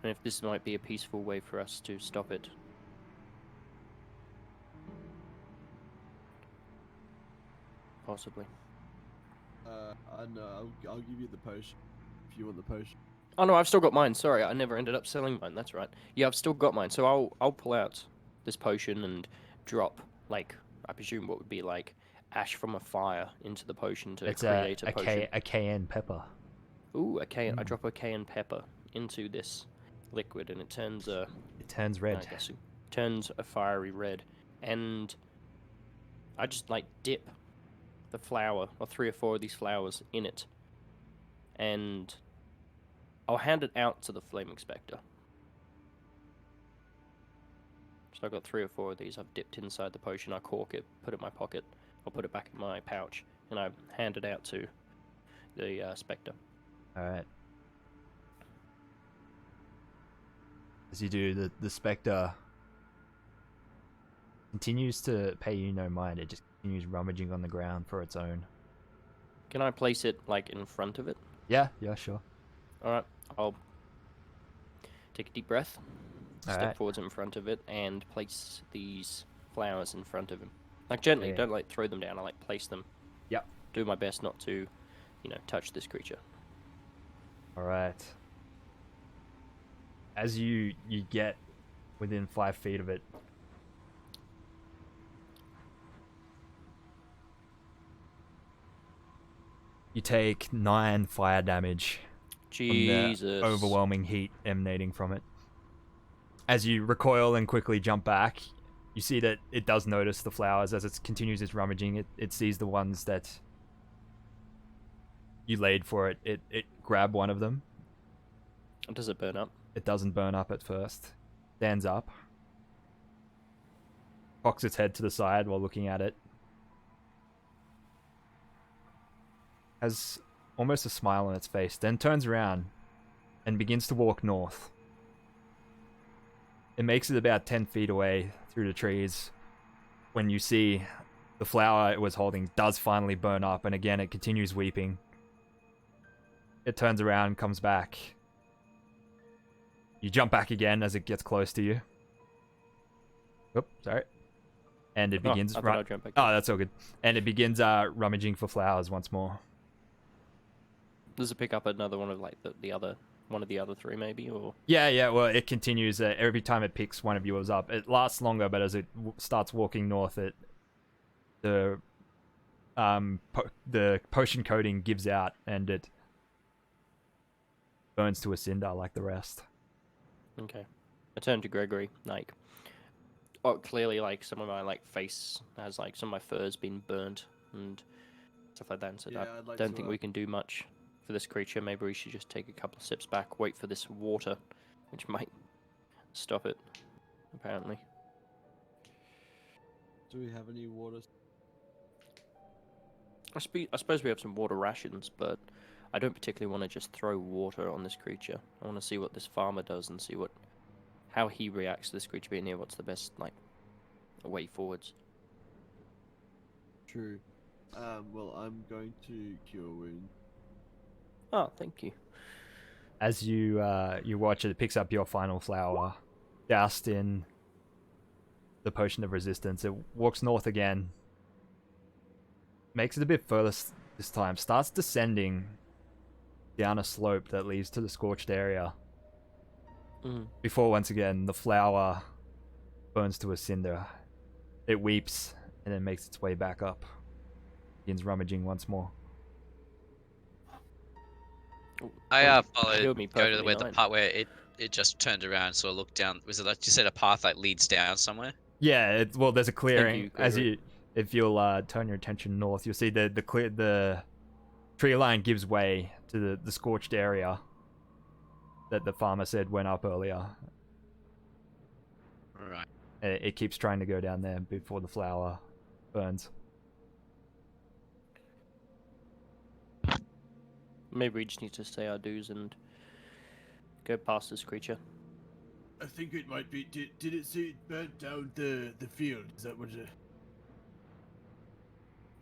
And if this might be a peaceful way for us to stop it. possibly. I know. I'll give you the potion if you want the potion. Oh no, I've still got mine. Sorry, I never ended up selling mine. That's right. Yeah, I've still got mine. So I'll pull out this potion and drop, like, I presume what would be like ash from a fire into the potion to create a potion. a cayenne pepper. Ooh, a cayenne. I drop a cayenne pepper into this liquid, and it turns It turns red. I guess it turns a fiery red, and I just like dip the flower, or 3 or 4 of these flowers, in it, and I'll hand it out to the Flaming Spectre. So I've got 3 or 4 of these I've dipped inside the potion. I cork it, put it in my pocket, I'll put it back in my pouch, and I hand it out to the Spectre. Alright. As you do, the Spectre continues to pay you no mind. It just continues rummaging on the ground for its own. Can I place it, like, in front of it? Yeah, sure. Alright, I'll take a deep breath, step Alright. forwards in front of it, and place these flowers in front of him. Like, gently, Okay. don't, like, throw them down, I, like, place them. Yep. Do my best not to, touch this creature. Alright. As you get within 5 feet of it, you take 9 fire damage from Jesus. the overwhelming heat emanating from it. As you recoil and quickly jump back, you see that it does notice the flowers as it continues its rummaging. It sees the ones that you laid for it. It grabbed one of them. Does it burn up? It doesn't burn up at first. Stands up. Cocks its head to the side while looking at it. Has almost a smile on its face, then turns around and begins to walk north. It makes it about 10 feet away through the trees when you see the flower it was holding does finally burn up, and again it continues weeping. It turns around, comes back. You jump back again as it gets close to you. Oop, sorry. And it begins... I thought I'd jump back. Oh, that's all good. And it begins rummaging for flowers once more. Does it pick up another one of, like, the other... one of the other 3, maybe, or... Yeah, well, it continues. Every time it picks one of yours up, it lasts longer, but as it starts walking north, the potion coating gives out, and it burns to a cinder like the rest. Okay. I turn to Gregory, like... Oh, clearly, like, some of my, like, face has, like, some of my fur's been burnt, and stuff like that, and so Yeah, I I'd like don't to, think we can do much for this creature. Maybe we should just take a couple of sips back, wait for this water, which might stop it, apparently. Do we have any water? I suppose we have some water rations, but I don't particularly want to just throw water on this creature. I want to see what this farmer does and see how he reacts to this creature being here. What's the best, like, way forwards? True. Well, I'm going to cure wound. Oh, thank you. As you watch it, it picks up your final flower, doused in the potion of resistance. It walks north again, makes it a bit further this time, starts descending down a slope that leads to the scorched area. Before once again the flower burns to a cinder. It weeps and then makes its way back up. Begins rummaging once more. I Killed me go to perfectly the fine. part where it just turned around, so I looked down. Was it like you said, a path that leads down somewhere? Yeah, well, there's a clearing. Gregory. If you'll turn your attention north, you'll see the tree line gives way to the scorched area that the farmer said went up earlier. Right. It keeps trying to go down there before the flower burns. Maybe we just need to say our dues and go past this creature. I think it might be. Did it say it burnt down the field? Is that what it?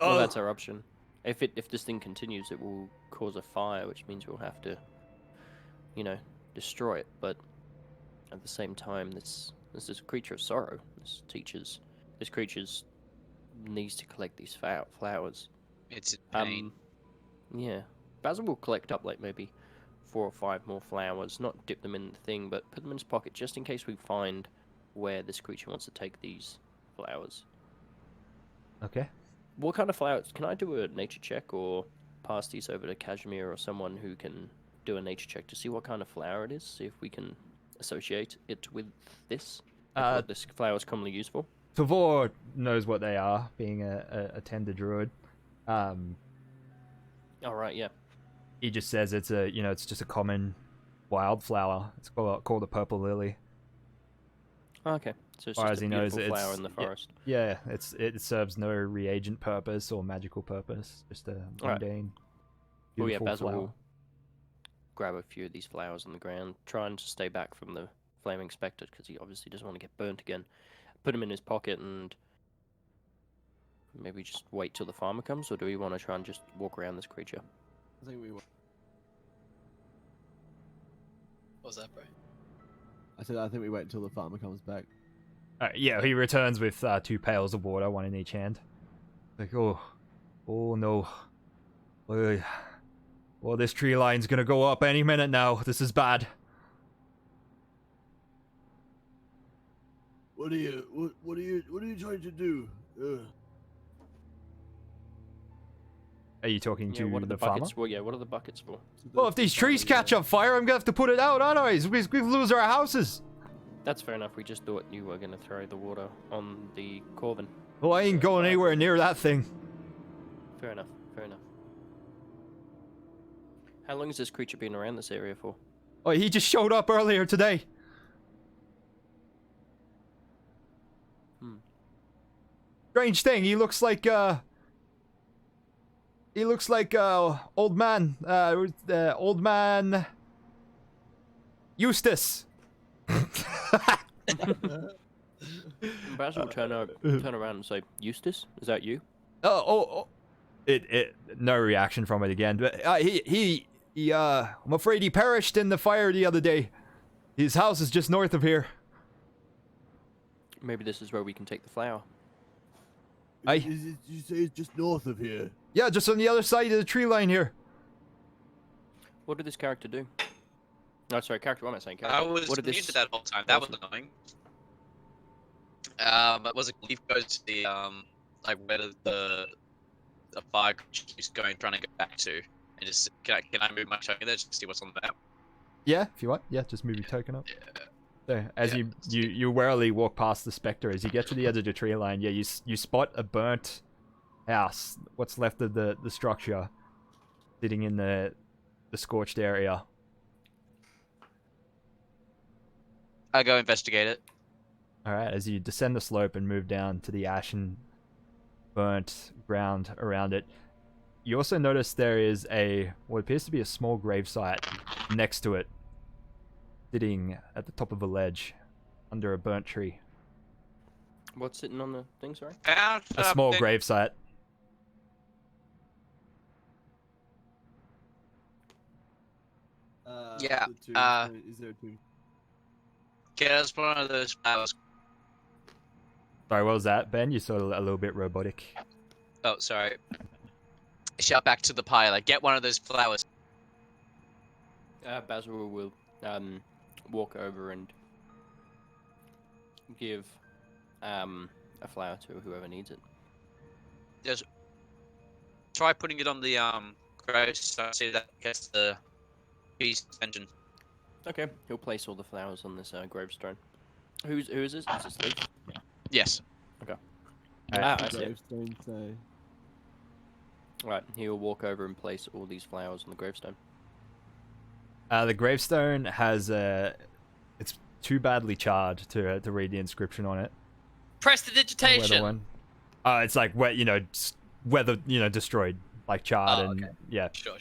Well, that's our option. If this thing continues, it will cause a fire, which means we'll have to, destroy it. But at the same time, this is a creature of sorrow. This creature needs to collect these flowers. It's in pain. Yeah. Basil will collect up like maybe 4 or 5 more flowers, not dip them in the thing, but put them in his pocket just in case we find where this creature wants to take these flowers. Okay. What kind of flowers? Can I do a nature check or pass these over to Kashmir or someone who can do a nature check to see what kind of flower it is, see if we can associate it with this? What this flower is commonly used for? Tavor knows what they are, being a tender druid. Oh, right, yeah. He just says it's it's just a common wildflower. It's called a purple lily. Oh, okay, so it's Far just as a he knows, beautiful flower in the forest. Yeah, it serves no reagent purpose or magical purpose. Just a mundane, Oh yeah, beautiful Basil flower. will grab a few of these flowers on the ground, trying to stay back from the flaming spectre because he obviously doesn't want to get burnt again. Put them in his pocket and maybe just wait till the farmer comes, or do we want to try and just walk around this creature? I think we. What was that, bro? I said I think we wait until the farmer comes back. Yeah, he returns with 2 pails of water, 1 in each hand. Like, oh no. Well, this tree line's gonna go up any minute now. This is bad. What are you trying to do? Are you talking to what are the buckets? farmer? Well, yeah, what are the buckets for? Well, if these trees catch up fire, I'm gonna have to put it out, aren't I? We lose our houses. That's fair enough. We just thought you were going to throw the water on the Corvin. Well, I ain't going anywhere near that thing. Fair enough. Fair enough. How long has this creature been around this area for? Oh, he just showed up earlier today. Strange thing. He looks like old man. Old man. Eustace. Basil will turn around and say, "Eustace, is that you?" It no reaction from it again. But he I'm afraid he perished in the fire the other day. His house is just north of here. Maybe this is where we can take the flower. You say it's just north of here? Yeah, just on the other side of the tree line here. What did this character do? No, sorry, character. What am I saying? I Character. was What did muted this? that whole time. That was annoying. It was a leaf goes to the like where the fire keeps going, trying to go back to, and just can I move my token there just to see what's on the map? Yeah, if you want. Yeah, just move your token up. Yeah. So as you warily walk past the spectre, as you get to the edge of the tree line, yeah, you spot a burnt house. What's left of the structure, sitting in the scorched area. I go investigate it. All right, as you descend the slope and move down to the ashen, burnt ground around it, you also notice there is what appears to be a small gravesite next to it, sitting at the top of a ledge, under a burnt tree. What's sitting on the thing? Sorry. Found A small something. gravesite. Yeah, Is there a tomb? Get us one of those flowers. Sorry, what was that, Ben? You saw a little bit robotic. Oh, sorry. Shout back to the pilot. Get one of those flowers. Basil will walk over and give a flower to whoever needs it. Just try putting it on the grave so I see that gets the peace engine. Okay, he'll place all the flowers on this gravestone. Who is this? Is this Leaf? Yes. Okay. Alright. I see it. Gravestone say. Right, he'll walk over and place all these flowers on the gravestone. The gravestone has it's too badly charred to read the inscription on it. Prestidigitation. One. It's like weather, destroyed, like charred and okay. yeah. Sure.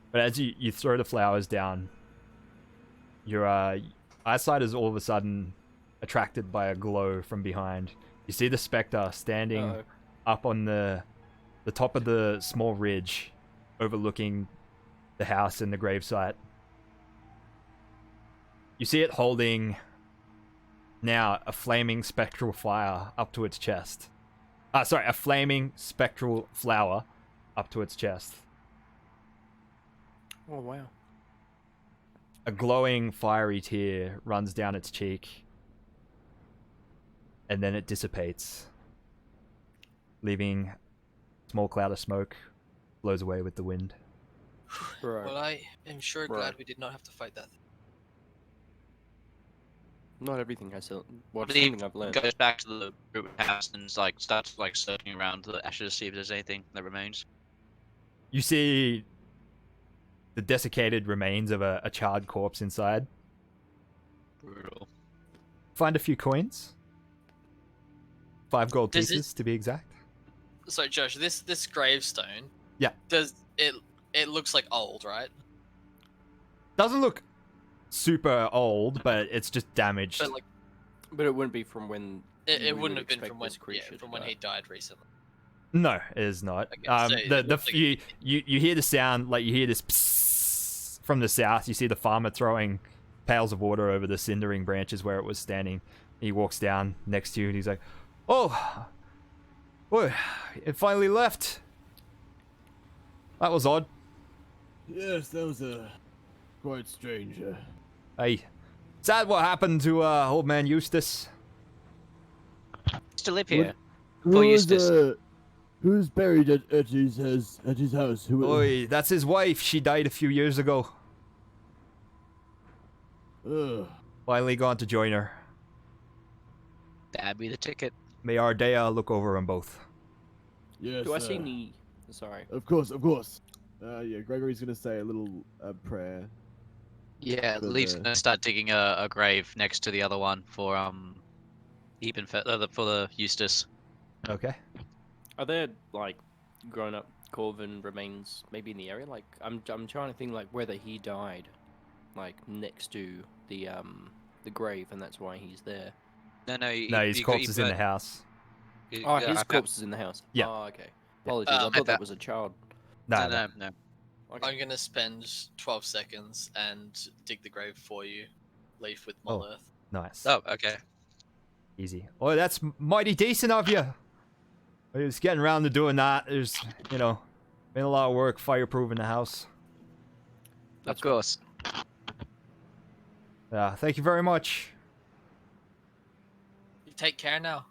But as you throw the flowers down, your eyesight is all of a sudden attracted by a glow from behind. You see the spectre standing up on the top of the small ridge overlooking the house and the gravesite. You see it holding now a flaming spectral fire up to its chest. Sorry, a flaming spectral flower up to its chest. Oh wow. A glowing, fiery tear runs down its cheek, and then it dissipates, leaving a small cloud of smoke, blows away with the wind. Right. Well, I am sure glad Right. we did not have to fight that. Not everything has to. Well, it's Leave something I've learned. goes back to the group house and like starts like searching around the ashes to see if there's anything that remains. You see the desiccated remains of a charred corpse inside. Brutal. Find a few coins. 5 gold Does it- pieces, to be exact. So, Josh, this gravestone. Yeah. Does it looks like old, right? Doesn't look super old, but it's just damaged. But like But it wouldn't be from when. it we wouldn't would have been expect from when this creature to from when die. he died recently. No, it is not. Okay, so The it looks like- you hear the sound, like you hear this psss from the south. You see the farmer throwing pails of water over the cindering branches where it was standing. He walks down next to you and he's like, "Oh, boy, it finally left. That was odd. Yes, that was quite strange. Hey, sad what happened to old man Eustace. Still live here. Who Eustace. who's buried at his house? Who? Boy, that's his wife. She died a few years ago. Finally gone to join her. That'd be the ticket. May Ardea look over them both." Yes. Do I see any? Sorry. Of course. Yeah, Gregory's gonna say a little prayer. Yeah, But, Leaf's gonna start digging a grave next to the other one for for the Eustace. Okay. Are there like grown-up Corvin remains maybe in the area? Like I'm trying to think like whether he died, like next to the grave, and that's why he's there. No, No, his corpse is in the house. Oh, his corpse is in the house. Yeah. Oh, okay. Apologies, I I thought that bet- was a child. No, No. Okay. I'm gonna spend 12 seconds and dig the grave for you, leave with Oh. Moleth. Nice. Oh, okay. Easy. Oh, that's mighty decent of you. I was getting around to doing that. There's, been a lot of work fireproofing the house. Of course. Yeah, thank you very much. You take care now.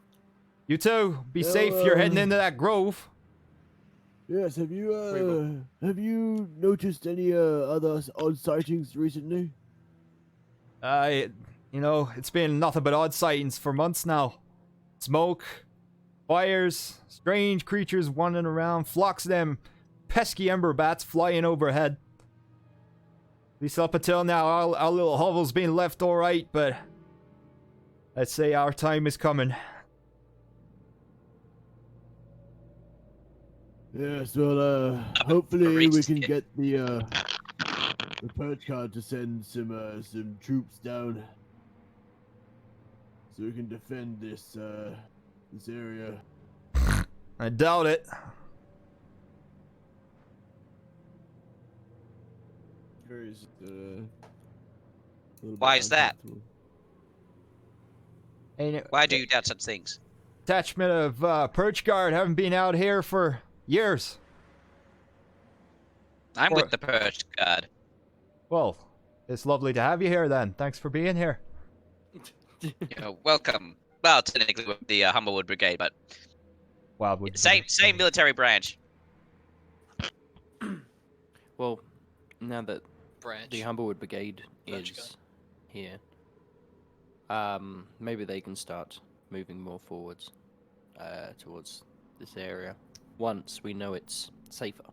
You too. Be Well, safe. You're heading into that grove. Yes. Have you noticed any other odd sightings recently? It's been nothing but odd sightings for months now. Smoke, fires, strange creatures wandering around, flocks of them pesky ember bats flying overhead. At least up until now, our little hovel's been left alright, but I'd say our time is coming. Yes. Well, hopefully we reached can it. get the perch card to send some troops down, so we can defend this area. I doubt it. Gary's, a little bit Why is that? uncomfortable. Why do you doubt such things? Detachment of Perch Guard haven't been out here for years. I'm Or- with the Perch Guard. Well, it's lovely to have you here then. Thanks for being here. Welcome. Well, technically with the Humblewood Brigade, but Wildwood. same military branch. Well, now that Branch. the Humblewood Brigade Branch is here, maybe they can start moving more forwards towards this area once we know it's safer.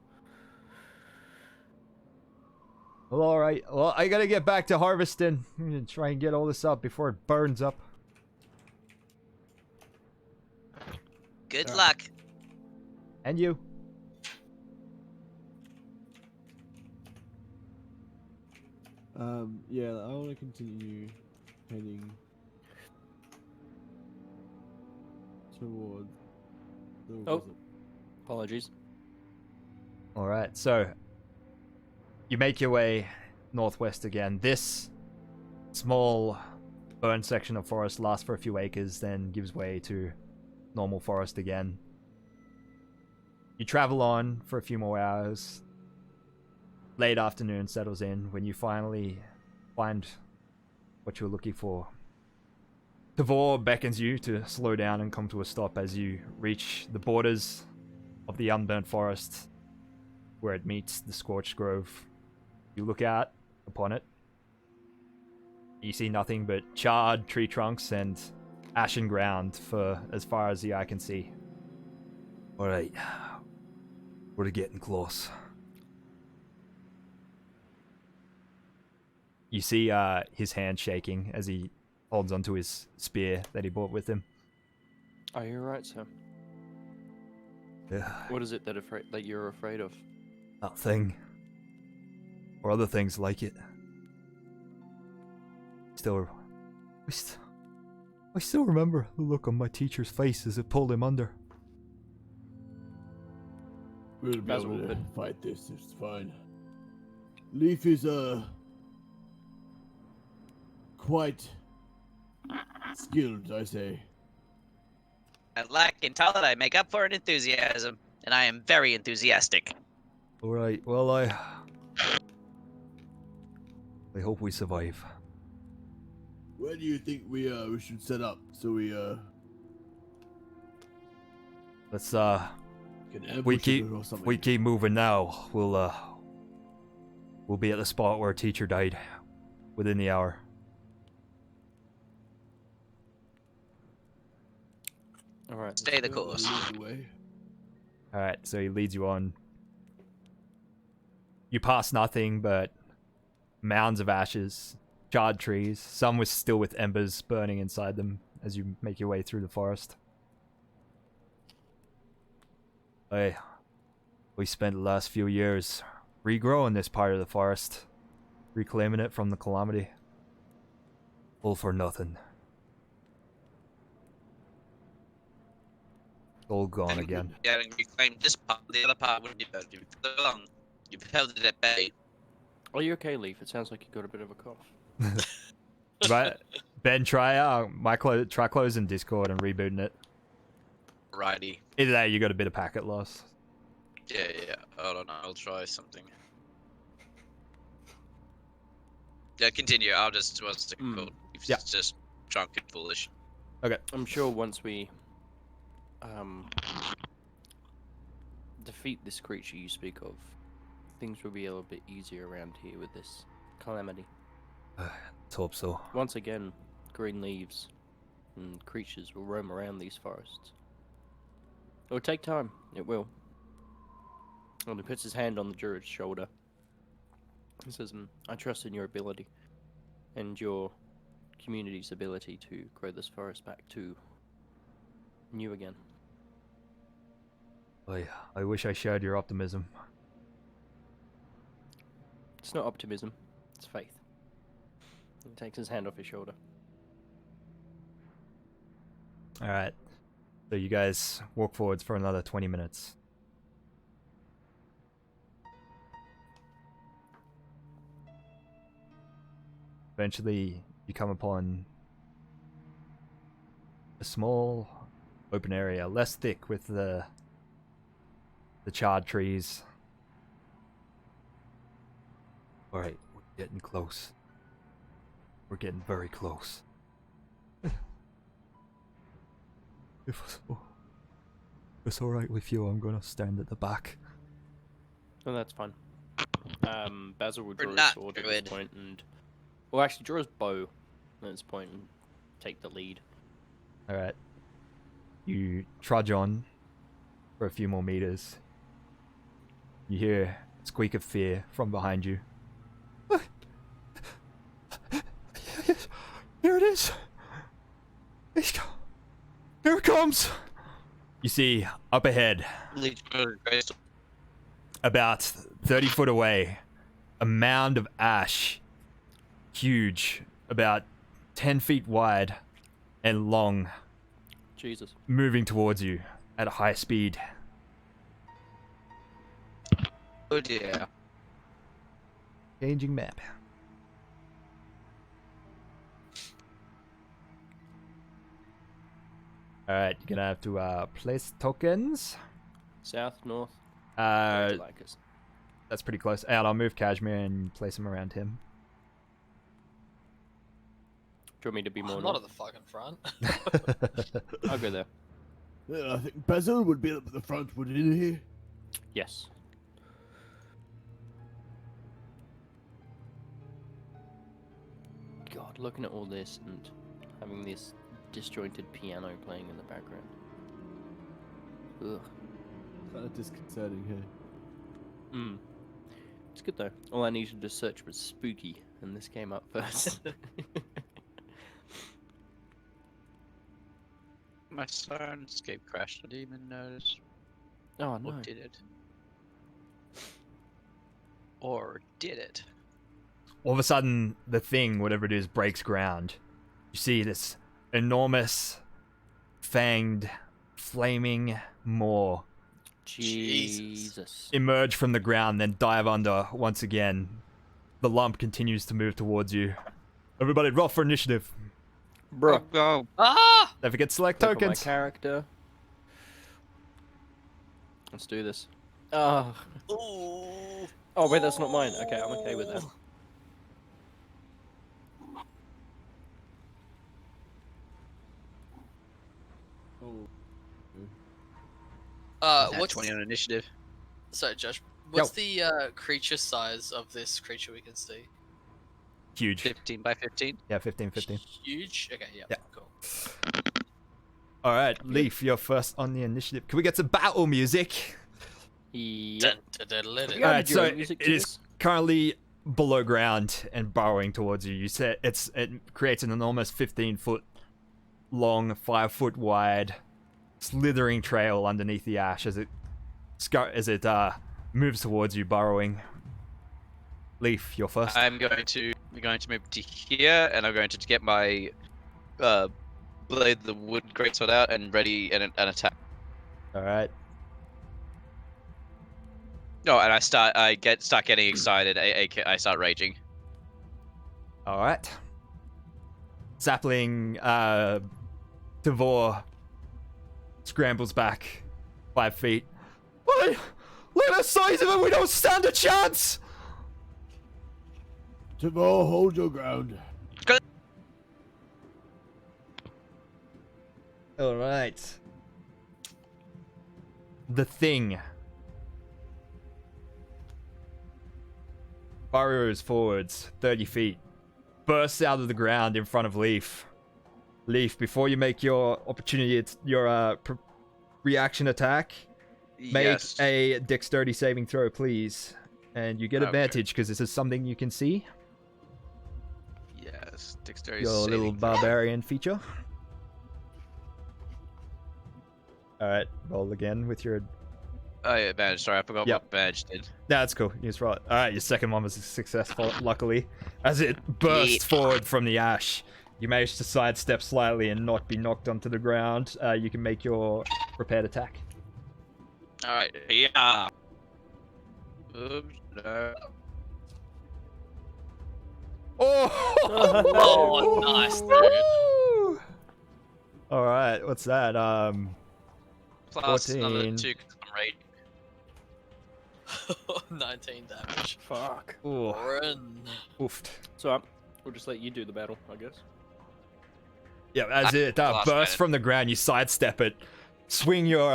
Well, alright. Well, I gotta get back to harvesting. I'm gonna try and get all this up before it burns up. Good luck. And you. Yeah, I want to continue heading towards. Oh. Apologies. Alright, so you make your way northwest again. This small burned section of forest lasts for a few acres, then gives way to normal forest again. You travel on for a few more hours. Late afternoon settles in when you finally find what you're looking for. Tavor beckons you to slow down and come to a stop as you reach the borders of the unburnt forest where it meets the scorched grove. You look out upon it. You see nothing but charred tree trunks and ashen ground for as far as the eye can see. Alright. We're getting close. You see his hand shaking as he holds onto his spear that he brought with him. Are you alright, sir? Yeah. What is it that you're afraid of? That thing. Or other things like it. I still remember the look on my teacher's face as it pulled him under. We'll be Basil able to could- fight this. It's fine. Leaf is quite skilled, I say. I lack in talent, I make up for in enthusiasm, and I am very enthusiastic. Alright, well I hope we survive. Where do you think we should set up so we Let's can ambush it or something? we keep moving now. We'll be at the spot where a teacher died within the hour. Alright. Stay the course. Lead the way. Alright, so he leads you on. You pass nothing but mounds of ashes, charred trees, some still with embers burning inside them as you make your way through the forest. We spent the last few years regrowing this part of the forest, reclaiming it from the calamity. All for nothing. All gone again. Yeah, and reclaim this part, the other part wouldn't be bad. You've held it at bay. Are you okay, Leaf? It sounds like you got a bit of a cough. Right, Ben, try try closing Discord and rebooting it. Righty. Either that, or you got a bit of packet loss. Yeah. Hold on, I'll try something. Yeah, continue. I'll just stick Mm. code. It's Yeah. just drunk and foolish. I'm sure once we defeat this creature you speak of, things will be a little bit easier around here with this calamity. Let's hope so. Once again, green leaves and creatures will roam around these forests. It will take time. It will. And he puts his hand on the druid's shoulder. He says, I trust in your ability and your community's ability to grow this forest back to new again. I wish I shared your optimism. It's not optimism, it's faith. He takes his hand off his shoulder. Alright. So you guys walk forwards for another 20 minutes. Eventually, you come upon a small open area, less thick with the charred trees. Alright, we're getting close. We're getting very close. If it's alright with you, I'm gonna stand at the back. Oh, that's fine. Basil will We're draw his not sword at druid. this point and... Well, actually, draw his bow at this point and take the lead. Alright. You trudge on for a few more meters. You hear a squeak of fear from behind you. Here it is! Here it comes! You see, up ahead, about 30 foot away, a mound of ash, huge, about 10 feet wide and long, Jesus. moving towards you at a high speed. Oh dear. Changing map. Alright, you're gonna have to place tokens. South, north? Uh, Where'd you like us? that's pretty close. And I'll move Kashmir and place him around him. Do you want me to be more I'm not at north? the fucking front. I'll go there. Yeah, I think Basil would be at the front, wouldn't he? Yes. God, looking at all this and having this disjointed piano playing in the background. Ugh. Kind of disconcerting here. Mm. It's good though. All I needed to search was spooky, and this came up first. My Sirenscape crashed. I didn't even notice. Oh no. Or did it? Or did it? All of a sudden, the thing, whatever it is, breaks ground. You see this enormous, fanged, flaming maw Jesus. emerge from the ground, then dive under once again. The lump continues to move towards you. Everybody, roll for initiative. Bro. Go. Ah! Don't forget select Click on my tokens. character. Let's do this. Oh. Ooh. Oh wait, that's not mine. Okay, I'm okay with that. Oh. What's 20 on initiative. sorry, Josh? What's the creature size of this creature we can see? Huge. 15 by 15. Yeah, 15. Huge. Okay, yeah, Yeah. cool. All right, Leaf, you're first on the initiative. Can we get some battle music? Yep. Dun, dun, dun, dun, Have dun. you All added right, your so own music it to is this? currently below ground and burrowing towards you. You said it creates an enormous 15-foot long, 5-foot wide, slithering trail underneath the ash as it moves towards you, burrowing. Leaf, you're first. I'm going to move to here, and I'm going to get my blade the wood greatsword out and ready an attack. All right. No, and I start getting excited. I start raging. All right. Sapling Tavor scrambles back 5 feet. Let us size of it, we don't stand a chance! Tavor, hold your ground. All right. The thing burrows forwards 30 feet, bursts out of the ground in front of Leaf. Leaf, before you make your opportunity, your reaction attack, make Yes. a dexterity saving throw, please. And you get Okay. advantage because this is something you can see. Yes. Dexterity. Your little saving throw. barbarian feature. Alright, roll again with your... Oh yeah, badge. Sorry, I forgot Yep. what badge did. No, that's cool. You just roll it. Alright, your second one was successful, luckily. As it bursts forward from the ash, you manage to sidestep slightly and not be knocked onto the ground. You can make your prepared attack. All right. Yeah. Oops. No. Oh, nice, dude. Alright, what's that? Plus another 14. 2 'cause I'm raging. 19 damage. Fuck. Ooh, Run. oofed. So we'll just let you do the battle, I guess. Yeah, as it last bursts minute. from the ground, you sidestep it, swing your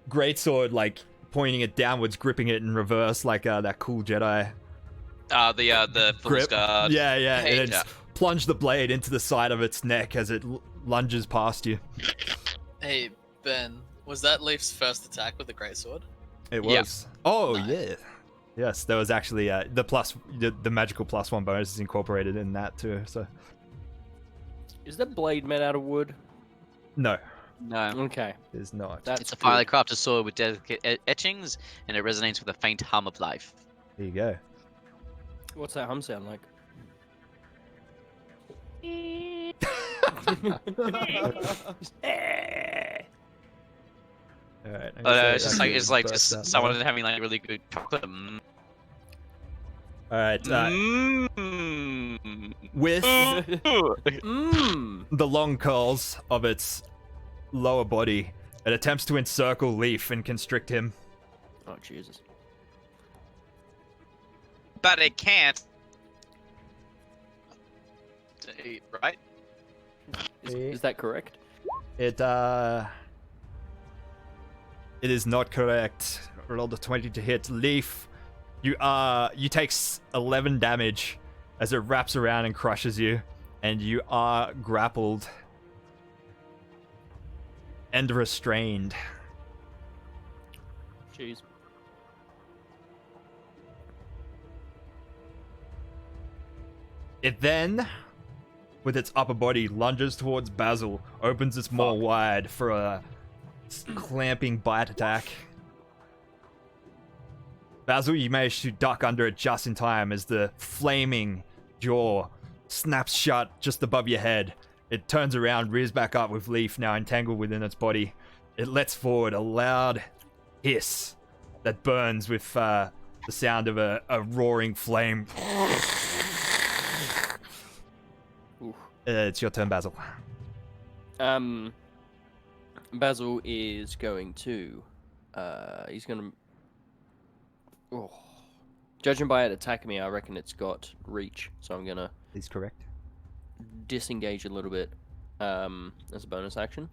greatsword, like pointing it downwards, gripping it in reverse, like that cool Jedi The full grip. guard. Yeah, and Hey, then yeah. plunge the blade into the side of its neck as it lunges past you. Hey, Ben, was that Leaf's first attack with the greatsword? It Yeah. was. Oh Nice. yeah. Yes, there was actually the magical +1 bonus is incorporated in that too. So Is that blade made out of wood? no, No. Okay. it's not. That's It's a good. finely crafted sword with delicate etchings, and it resonates with a faint hum of life. There you go. What's that hum sound like? All right. It's just like just someone having like really good chocolate. All right. With Mmm. the long curls of its lower body, It attempts to encircle Leaf and constrict him. Oh Jesus. But it can't. Right? Is that correct? It is not correct. Rolled a 20 to hit. Leaf, you take 11 damage as it wraps around and crushes you, and you are grappled and restrained. Jeez. It then, with its upper body, lunges towards Basil, opens its maw wide for a clamping bite attack. Basil, you manage to duck under it just in time as the flaming jaw snaps shut just above your head. It turns around, rears back up with Leaf now entangled within its body. It lets forward a loud hiss that burns with the sound of a roaring flame. It's your turn, Basil. Basil is going to, he's gonna. Oh. Judging by it attacking me, I reckon it's got reach, so I'm gonna Is correct. disengage a little bit, as a bonus action.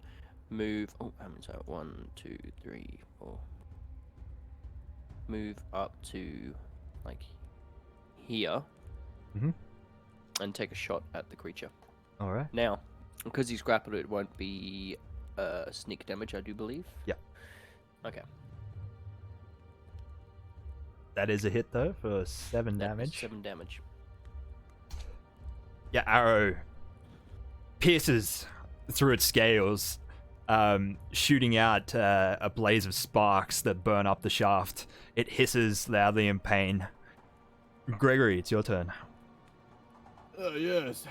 Move. Oh, how many? So 1, 2, 3, 4. Move up to like here, and take a shot at the creature. All right. Now, because he's grappled, it won't be sneak damage, I do believe. Yeah. Okay. That is a hit though for 7 That is damage. 7 damage. Your arrow pierces through its scales, shooting out a blaze of sparks that burn up the shaft. It hisses loudly in pain. Gregory, it's your turn. Yes.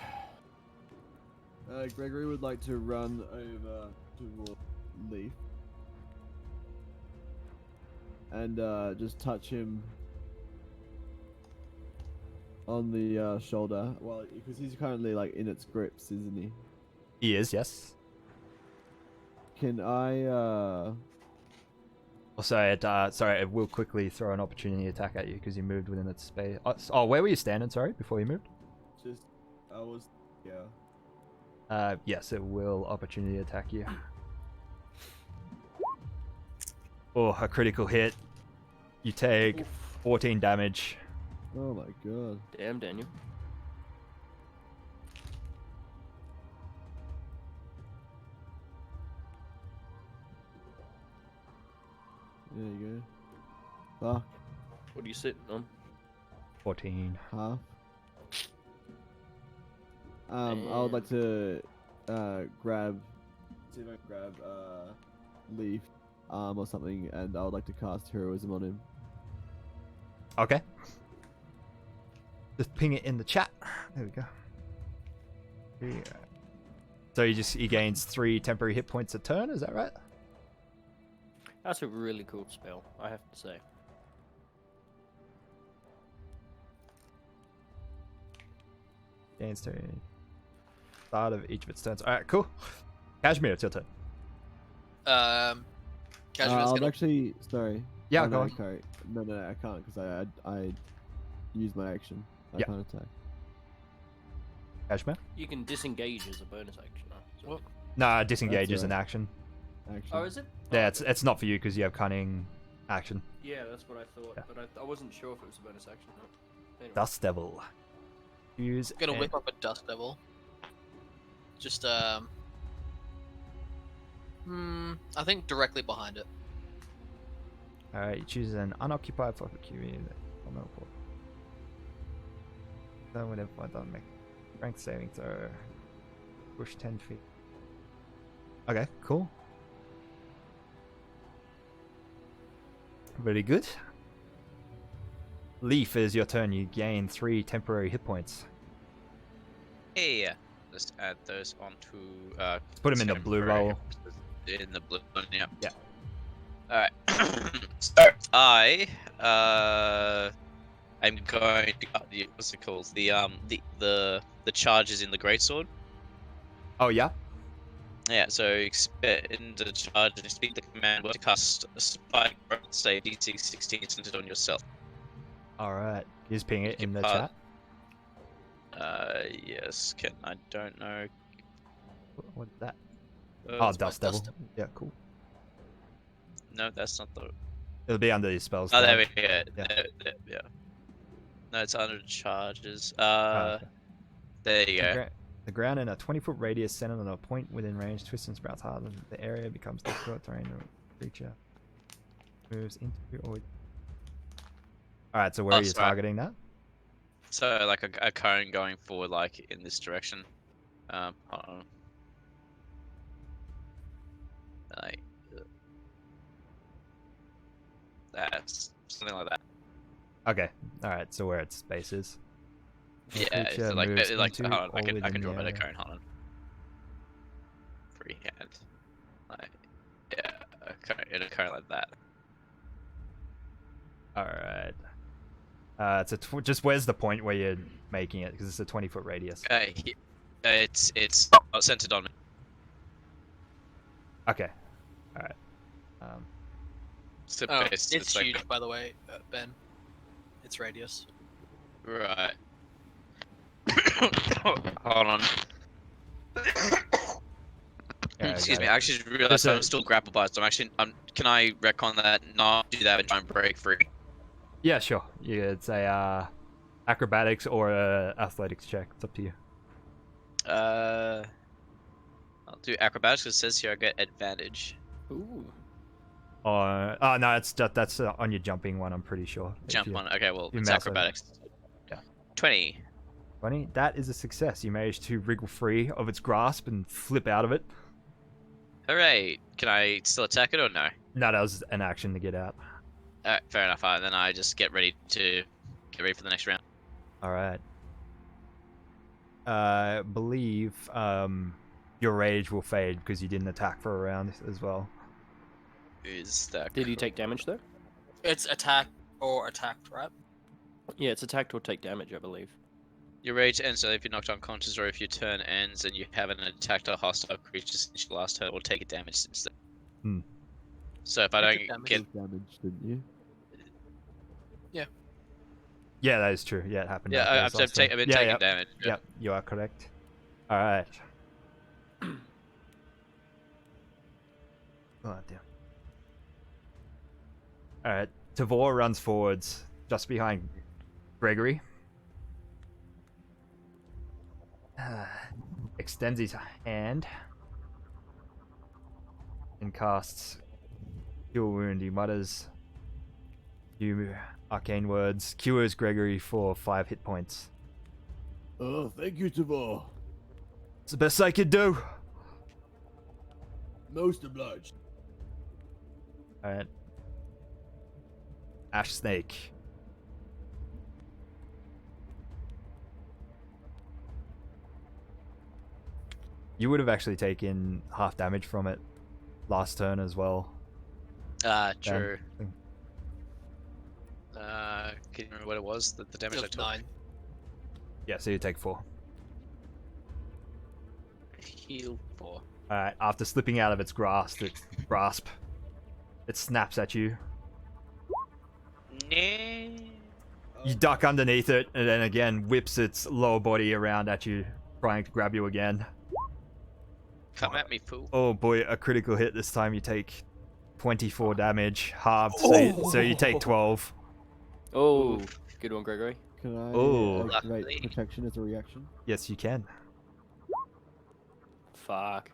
Gregory would like to run over to Leaf and just touch him on the shoulder, well, because he's currently like in its grips, isn't he? He is, yes. Can I? Also, it will quickly throw an opportunity attack at you because you moved within its space. Oh, where were you standing? Sorry, before you moved. Just, I was, yeah. Yes, it will opportunity attack you. Oh, a critical hit. You take 14 damage. Oh my god. Damn, Daniel. There you go. Fuck. What are you sitting on? 14. Half. I would like to grab, see if I can grab Leaf arm or something, and I would like to cast heroism on him. Okay. Just ping it in the chat. There we go. Yeah. So he gains 3 temporary hit points a turn, is that right? That's a really cool spell, I have to say. Gains 3. Start of each of its turns. Alright, cool. Kashmir, it's your turn. Casual's I'll gonna... actually, sorry. Yeah, Oh, go no, on. sorry. No, I can't because I used my action. I Yeah. can't attack. Kashmir? You can disengage as a bonus action. So. What? Nah, disengage That's is an right. action. Action. Oh, is it? Yeah, Oh, it's not for you because you have cunning action. Yeah, that's what I thought, Yeah. but I wasn't sure if it was a bonus action or not. Anyway. Dust Devil. Use. gonna whip up a Dust Devil. Just I think directly behind it. Alright, you choose an unoccupied focus QE. So whenever I don't make strength saving throw, push 10 feet. Okay, cool. Very good. Leaf, is your turn. You gain 3 temporary hit points. Hey, let's add those onto. Put 'em in the blue temporary roll. In the blue one, yeah. Yeah. Alright. So I am going to what's it called? The charges in the greatsword. Oh yeah. Yeah, so expend a charge and speak the command word to cast a spike, say DC 16 centered on yourself. Alright. You just ping it You in can the pass- chat. Yes, I don't know. What's that? Uh, Oh, it's my Dust Devil. Dust Yeah, cool. No, that's not the. It'll be under your spells. Oh, there tab. we go. Yeah. Yeah. No, it's under charges. Oh, okay. There you go. The ground in a 20-foot radius centered on a point within range twists and sprouts harder. The area becomes difficult terrain. The creature moves into or. Alright, so where Oh, are you sorry. targeting that? So like a cone going forward, like in this direction. Hold on. Like that's something like that. Okay. Alright, so where its space is. The Yeah, creature so like moves hold on, into I or can within draw the a better area. cone. Hold on. Freehand. Like yeah, a cone like that. Alright. It's just where's the point where you're making it? Because it's a 20-foot radius. It's not centered on me. Okay. Alright. So Oh, it's it's like, huge, by the way, Ben. Its radius. Right. Hold on. Yeah, Excuse got me. it. I actually just realized Just a- I'm still grapple biased. Can I recon that? Not do that and try and break free. Yeah, sure. Yeah, it's a acrobatics or a athletics check. It's up to you. I'll do acrobatics because it says here I get advantage. Ooh. Oh no, that's on your jumping one. I'm pretty sure. If Jump you- on. Okay, well you it's mouse over. acrobatics. Yeah. 20. 20. That is a success. You managed to wriggle free of its grasp and flip out of it. Hooray! Can I still attack it or no? No, that was an action to get out. Alright, fair enough. Then I just get ready for the next round. All right. I believe your rage will fade because you didn't attack for a round as well. Is that? Did you take damage though? It's attack or attacked, right? Yeah, it's attacked or take damage, I believe. Your rage ends so if you're knocked unconscious or if your turn ends and you haven't attacked a hostile creature since your last turn, or take a damage since then. Hmm. So if I I took don't damage. get Took damage, didn't you? Yeah, that is true. Yeah, it happened. yeah, after I've his last turn. been Yeah, taking yep. damage. Yeah. Yep, you are correct. All right. Oh dear. All right. Tavor runs forwards, just behind Gregory. Extends his hand and casts Cure Wound. He mutters few arcane words, cures Gregory for 5 hit points. Oh, thank you, Tavor. It's the best I could do. Most obliged. Alright. Ash Snake. You would have actually taken half damage from it last turn as well. True. Can you remember what it was? The damage I Just took? 9. Yeah, so you take 4. Heal 4. Alright, after slipping out of its grasp, it snaps at you. You duck underneath it, and then again whips its lower body around at you, trying to grab you again. Come at me, fool. Oh boy, a critical hit this time. You take 24 damage, halved, so you take 12. Oh, good one, Gregory. Can I Oh. activate Luckily. protection as a reaction? Yes, you can. Fuck.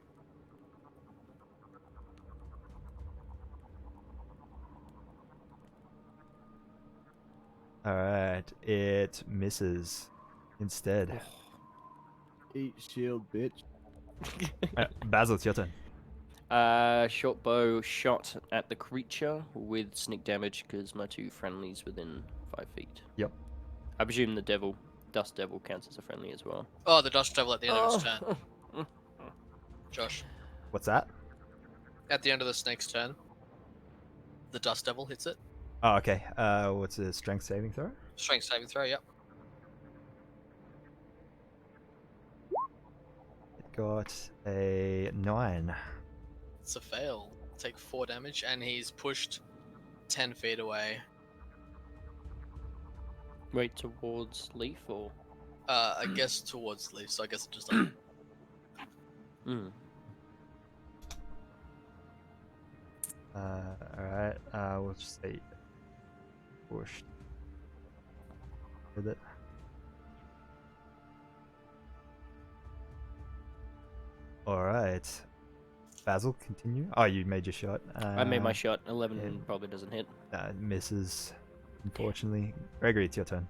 Alright, it misses instead. Eat shield, bitch. Basil, it's your turn. Short bow shot at the creature with sneak damage because my 2 friendlies within 5 feet. Yep. I presume the dust devil counts as a friendly as well. Oh, the Dust Devil at the end of its turn. Josh. What's that? At the end of the snake's turn, the Dust Devil hits it. Oh, okay. What's the strength saving throw? Strength saving throw, yep. It got a 9. It's a fail. Take 4 damage, and he's pushed 10 feet away. Wait, towards Leaf or? I guess towards Leaf, so I guess it just. Mm. Alright, we'll just say pushed with it. Alright. Basil, continue. Oh, you made your shot. I made my shot. 11 probably doesn't hit. Misses, unfortunately. Gregory, it's your turn.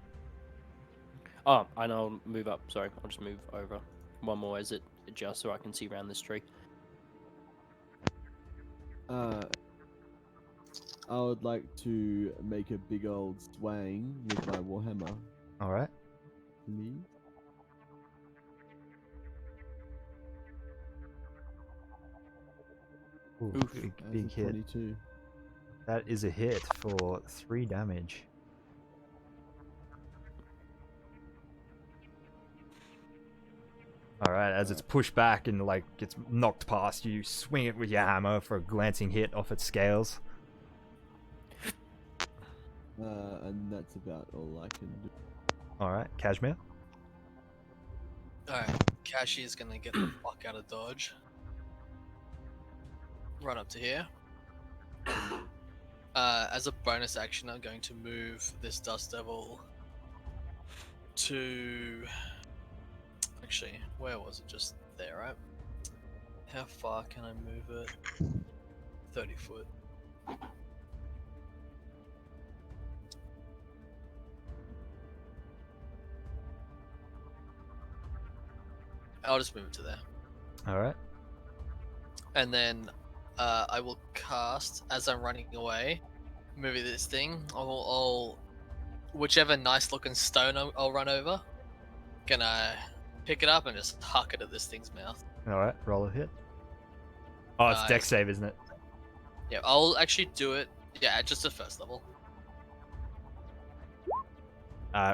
Oh, and I'll move up. Sorry, I'll just move over. One more as it adjusts so I can see around this tree. I would like to make a big old swang with my warhammer. Alright. Me. Ooh, Oof. big hit. 22. That is a hit for 3 damage. Alright, as it's pushed back and like gets knocked past, you swing it with your hammer for a glancing hit off its scales. And that's about all I can do. Alright, Kashmir. Alright, Kashi is gonna get the fuck out of dodge. Run up to here. As a bonus action, I'm going to move this Dust Devil to... Actually, where was it? Just there, right? How far can I move it? 30 foot. I'll just move it to there. Alright. And then I will cast, as I'm running away, moving this thing, I'll whichever nice looking stone I'll run over, gonna pick it up and just huck it at this thing's mouth. Alright, roll a hit. Oh, it's dex save, isn't it? Yeah, I'll actually do it, yeah, just the first level.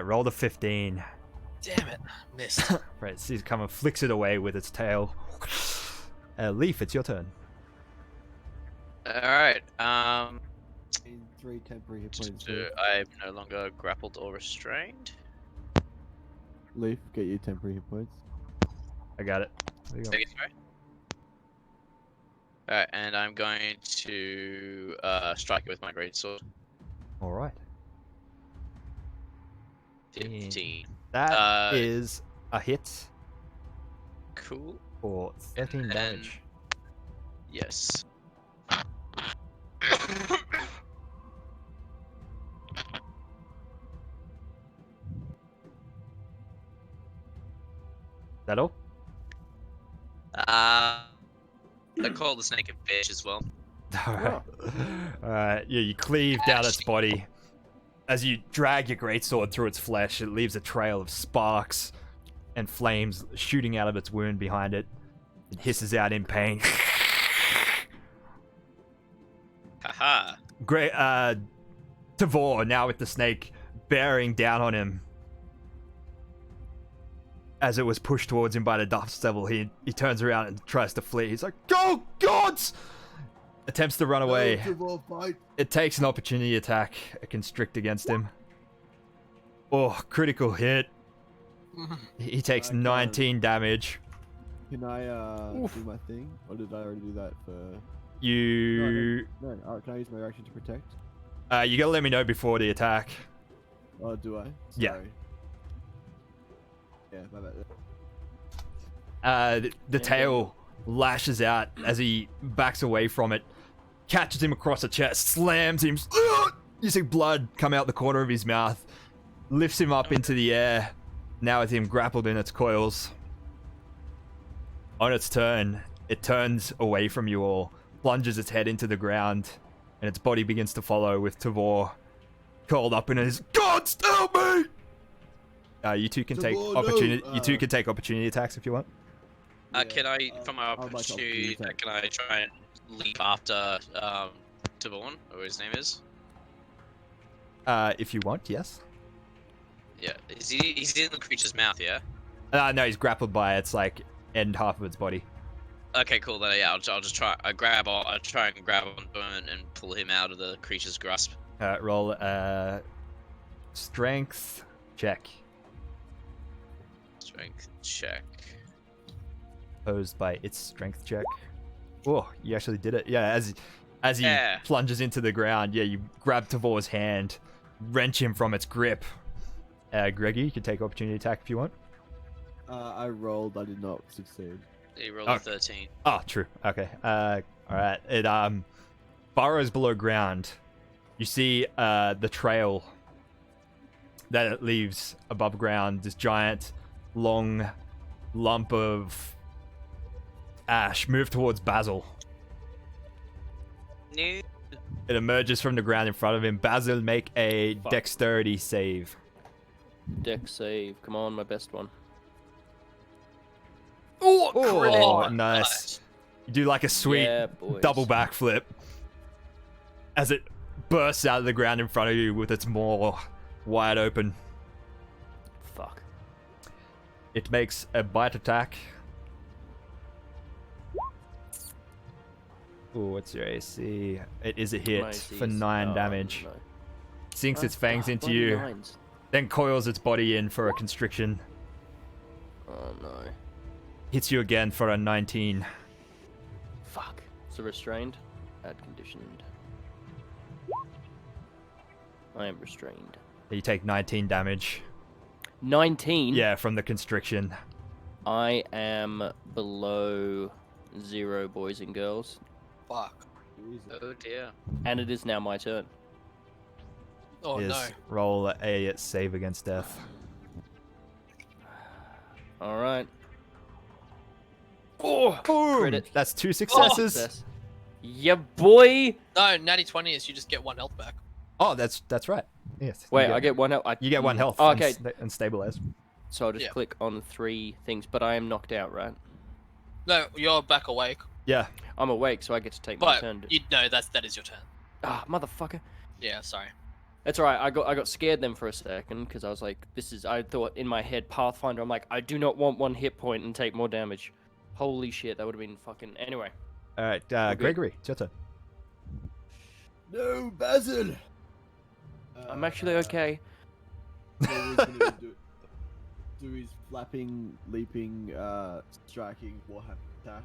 Roll the 15. Damn it, missed. Right, so it kind of flicks it away with its tail. Leaf, it's your turn. Alright, 3 temporary hit points. I'm no longer grappled or restrained. Leaf, get your temporary hit points. I got it. There you go. Okay, sorry. Alright, and I'm going to strike it with my greatsword. Alright. 15. That is a hit Cool. for 13 damage. Yes. That all? I call the snake a bitch as well. Alright. Alright, yeah, you cleave down its body. As you drag your greatsword through its flesh, it leaves a trail of sparks and flames shooting out of its wound behind it. It hisses out in pain. Haha. Great, Tavor, now with the snake bearing down on him. As it was pushed towards him by the Dust Devil, he turns around and tries to flee. He's like, "Go, gods!" Attempts to run away. It takes an opportunity attack, a constrict against him. Oh, critical hit. He takes 19 damage. Can I do my thing? Or did I already do that for... You... No, can I use my reaction to protect? You gotta let me know before the attack. Oh, do I? Yeah. Sorry. Yeah, my bad. The tail lashes out as he backs away from it, catches him across the chest, slams him. You see blood come out the corner of his mouth, lifts him up into the air, now with him grappled in its coils. On its turn, it turns away from you all, plunges its head into the ground, and its body begins to follow with Tavor curled up in his "Gods, help me!" You two can take opportunity. You two can take opportunity attacks if you want. Can I, from my I'd like to opportunity, attack. can I try and leap after Tavon, or his name is? If you want, yes. Yeah, he's in the creature's mouth, yeah? No, he's grappled by its like end half of its body. Okay, cool. Then yeah, I'll just try. I try and grab onto him and pull him out of the creature's grasp. Roll a strength check. Strength check. Posed by its strength check. Oh, you actually did it. Yeah, as he Yeah. plunges into the ground, yeah, you grab Tavor's hand, wrench him from its grip. Greggy, you can take opportunity attack if you want. I rolled. I did not succeed. He rolled a 13. Oh, true. Okay. All right. It burrows below ground. You see the trail that it leaves above ground. This giant, long lump of ash move towards Basil. No. It emerges from the ground in front of him. Basil, make a Fuck. dexterity save. Dex save. Come on, my best one. Oh, nice. You do like a sweet Yeah, boys. double backflip as it bursts out of the ground in front of you with its maw wide open. Fuck. It makes a bite attack. Ooh, what's your AC? It is a hit My for AC's 9 oh, damage. no. Sinks its Oh, fangs fuck, into bloody you, nines. then coils its body in for a constriction. Oh no. Hits you again for a 19. Fuck. So restrained. Add conditioned. I am restrained. You take 19 damage. 19? Yeah, from the constriction. I am below 0, boys and girls. Fuck. Oh dear. And it is now my turn. Oh Is no. roll a save against death. Alright. Oh, boom! Credit. That's 2 successes. Success. Yeah, boy! No, natty 20 is you just get 1 health back. Oh, that's right. Yes. Wait, I get one health. You get 1 health. Oh, okay. And stabilize. So I'll just Yeah. click on 3 things, but I am knocked out, right? No, you're back awake. Yeah. I'm awake, so I get to take my But turn. that is your turn. Ah, motherfucker. Yeah, sorry. That's alright. I got scared then for a second because I was like, I thought in my head Pathfinder. I'm like, I do not want 1 hit point and take more damage. Holy shit, that would have been fucking. Anyway. All right, good. Gregory, it's your turn. No, Basil. I'm actually okay. Gregory's gonna do his flapping, leaping, striking warhammer attack.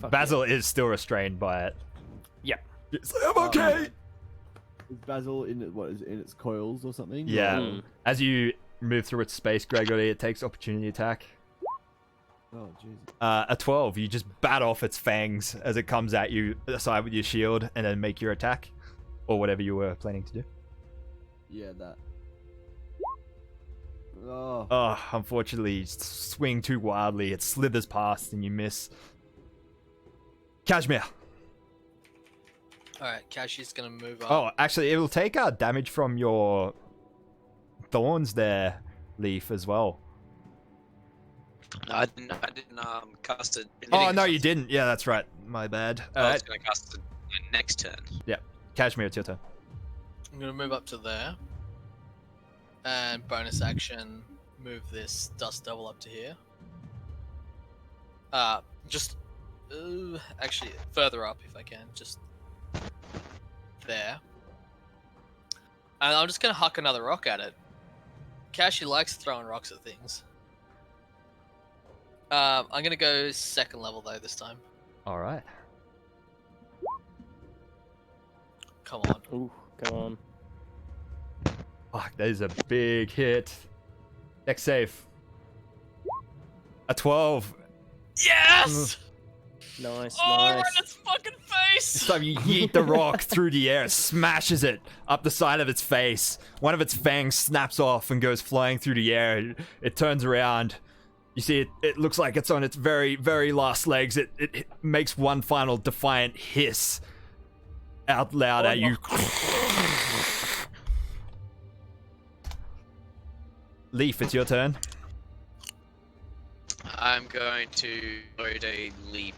Fuck Basil is still restrained by it. Yeah. It's like, I'm okay. Is Basil in its coils or something? Yeah. Mm. As you move through its space, Gregory, it takes opportunity attack. Oh Jesus. A 12. You just bat off its fangs as it comes at you aside with your shield, and then make your attack, or whatever you were planning to do. Yeah, that. Oh. Oh, unfortunately, you swing too wildly. It slithers past, and you miss. Kashmir. Alright, Kashi's gonna move up. Oh, actually, it will take damage from your thorns there, Leaf, as well. I didn't cast it. Oh, no, you didn't. Yeah, that's right. My bad. I was gonna cast it next turn. Kashmir, it's your turn. I'm gonna move up to there. And bonus action, move this Dust Devil up to here. Actually, further up if I can. Just there. And I'm just gonna huck another rock at it. Kashi likes throwing rocks at things. I'm gonna go 2nd level though this time. All right. Come on. Ooh, come on. Fuck, that is a big hit. Dex save. A 12. Yes! Nice, Oh, right nice. in its fucking face! This time you yeet the rock through the air, smashes it up the side of its face. One of its fangs snaps off and goes flying through the air. It turns around. You see, it looks like it's on its very, very last legs. It makes one final defiant hiss out loud at you. Leaf, it's your turn. I'm going to load a leap,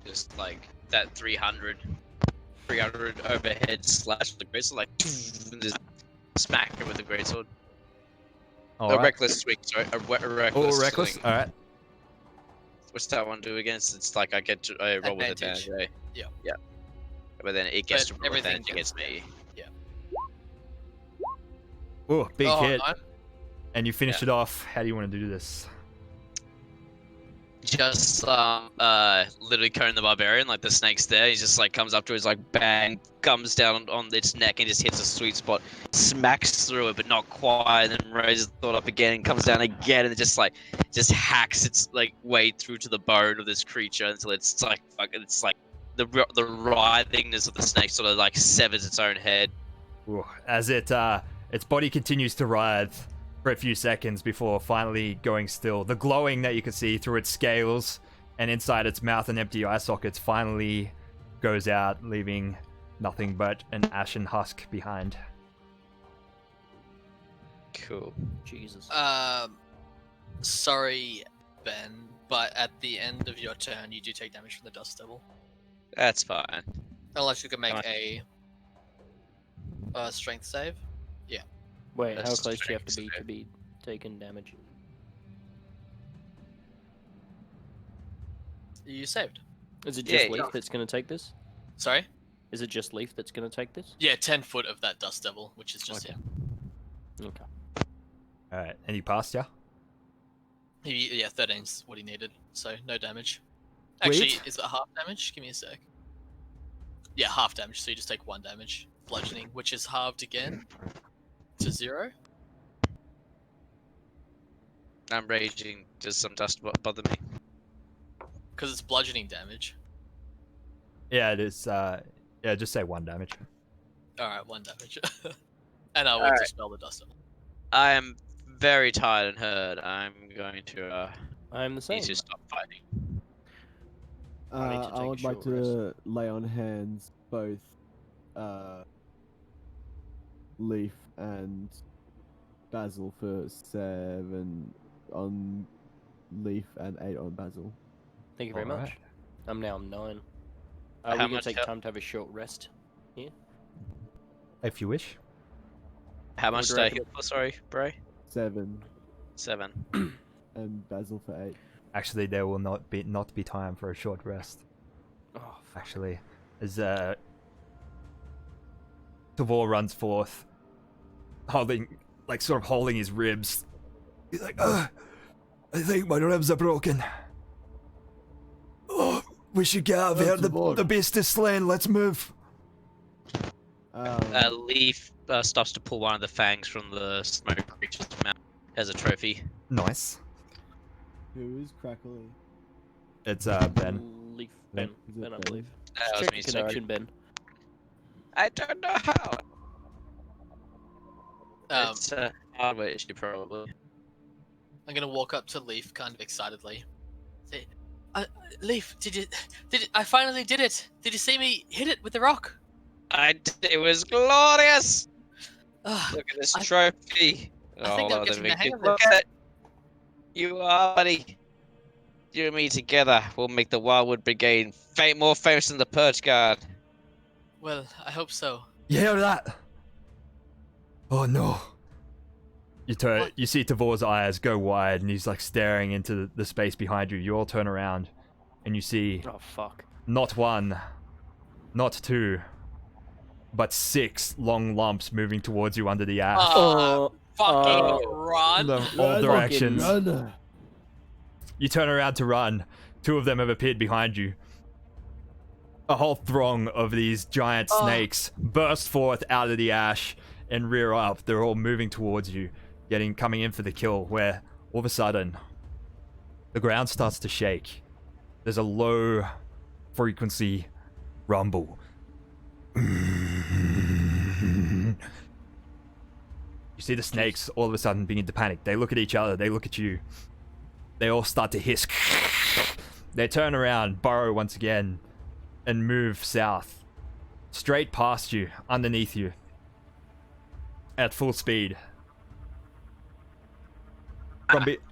just like that 300 overhead slash with the greatsword, like and just smack it with the greatsword. All A right. reckless swing, sorry, a reckless. Oh, reckless. swing. All right. what's that one do against? It's like I get to roll with Advantage. advantage. Yeah. Yeah. But then it gets But to roll everything advantage against me. Ooh, big hit. 9. And you finish Yeah. it off. How do you want to do this? Just literally Conan the Barbarian, like the snake's there. He just like comes up to it, like bang, comes down on its neck and just hits a sweet spot, smacks through it, but not quite, and then raises the thought up again and comes down again, and it just hacks its like way through to the bone of this creature until it's like the writhingness of the snake sort of like severs its own head. Ooh, as its body continues to writhe for a few seconds before finally going still. The glowing that you can see through its scales and inside its mouth and empty eye sockets finally goes out, leaving nothing but an ashen husk behind. Cool. Jesus. Sorry, Ben, but at the end of your turn, you do take damage from the Dust Devil. That's fine. Unless you can make Fine. a strength save. Wait, how That's close do you have to strength, be to be taking damage? You saved. Is it Yeah, just yeah. Leaf that's going to take this? Sorry? Is it just Leaf that's going to take this? Yeah, 10 foot of that Dust Devil, which is just Okay. him. Okay. Alright, and he passed ya? Yeah, 13's what he needed, so no damage. Wait. Actually, is it half damage? Give me a sec. Yeah, half damage, so you just take 1 damage. Bludgeoning, which is halved again to 0. I'm raging. Does some dust bother me? Because it's bludgeoning damage. Yeah, it is, yeah, just say 1 damage. Alright, 1 damage. And I will Alright. dispel the dust. I am very tired and hurt. I'm going to I'm the same. need to stop fighting. I need to take I a would like short rest. to lay on hands both Leaf and Basil for 7 on Leaf and 8 on Basil. Thank you very Alright. much. I'm now 9. How We're going much to take health? time to have a short rest. If you wish. How much do did I reckon? heal for? Sorry, Bray? 7 7. and Basil for 8. Actually, there will not be time for a short rest. Oh, Actually, as Tavor runs forth, holding his ribs. He's like, I think my ribs are broken. Oh, we should get out of here. The beast is slain. Let's move. Leaf stops to pull one of the fangs from the smoke creature's mouth as a trophy. Nice. Who is Crackly? It's Ben. Leaf. Ben. Ben. Is it Ben, I Ben? believe. That was Check me, the sorry. connection, Ben. I don't know how. Um, It's a hardware issue, probably. I'm gonna walk up to Leaf kind of excitedly. Say, Leaf, I finally did it! Did you see me hit it with the rock? It was glorious! Ugh, Look at this I- trophy. I think I'm Lord, getting the Victor, hang of look it. at it. You are, buddy. You and me together will make the Wildwood Brigade more famous than the Perch Guard. well, I hope so. You hear that? Oh no. What? You see Tavor's eyes go wide and he's like staring into the space behind you. You all turn around and you see Oh, fuck. not 1, not 2, but 6 long lumps moving towards you under the ash. Fucking run! In all directions. Run. You turn around to run. 2 of them have appeared behind you. A whole throng of these giant snakes burst forth out of the ash and rear up. They're all moving towards you, coming in for the kill, where all of a sudden the ground starts to shake. There's a low frequency rumble. You see the snakes all of a sudden begin to panic. They look at each other, they look at you. They all start to hiss. They turn around, burrow once again, and move south. Straight past you, underneath you. At full speed.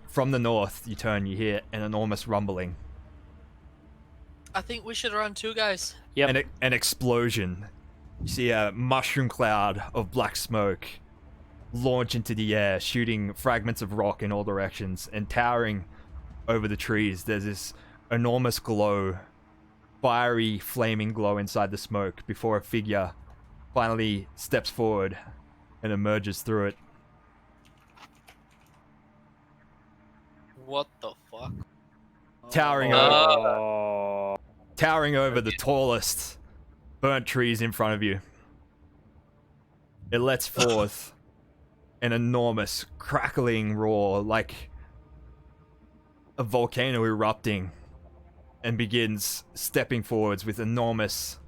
From the north, you turn, you hear an enormous rumbling. I think we should run too, guys. Yep. An explosion. You see a mushroom cloud of black smoke launch into the air, shooting fragments of rock in all directions, and towering over the trees. There's this enormous glow, fiery, flaming glow inside the smoke before a figure finally steps forward and emerges through it. What the fuck? Towering over the tallest burnt trees in front of you. It lets forth an enormous crackling roar like a volcano erupting and begins stepping forwards with enormous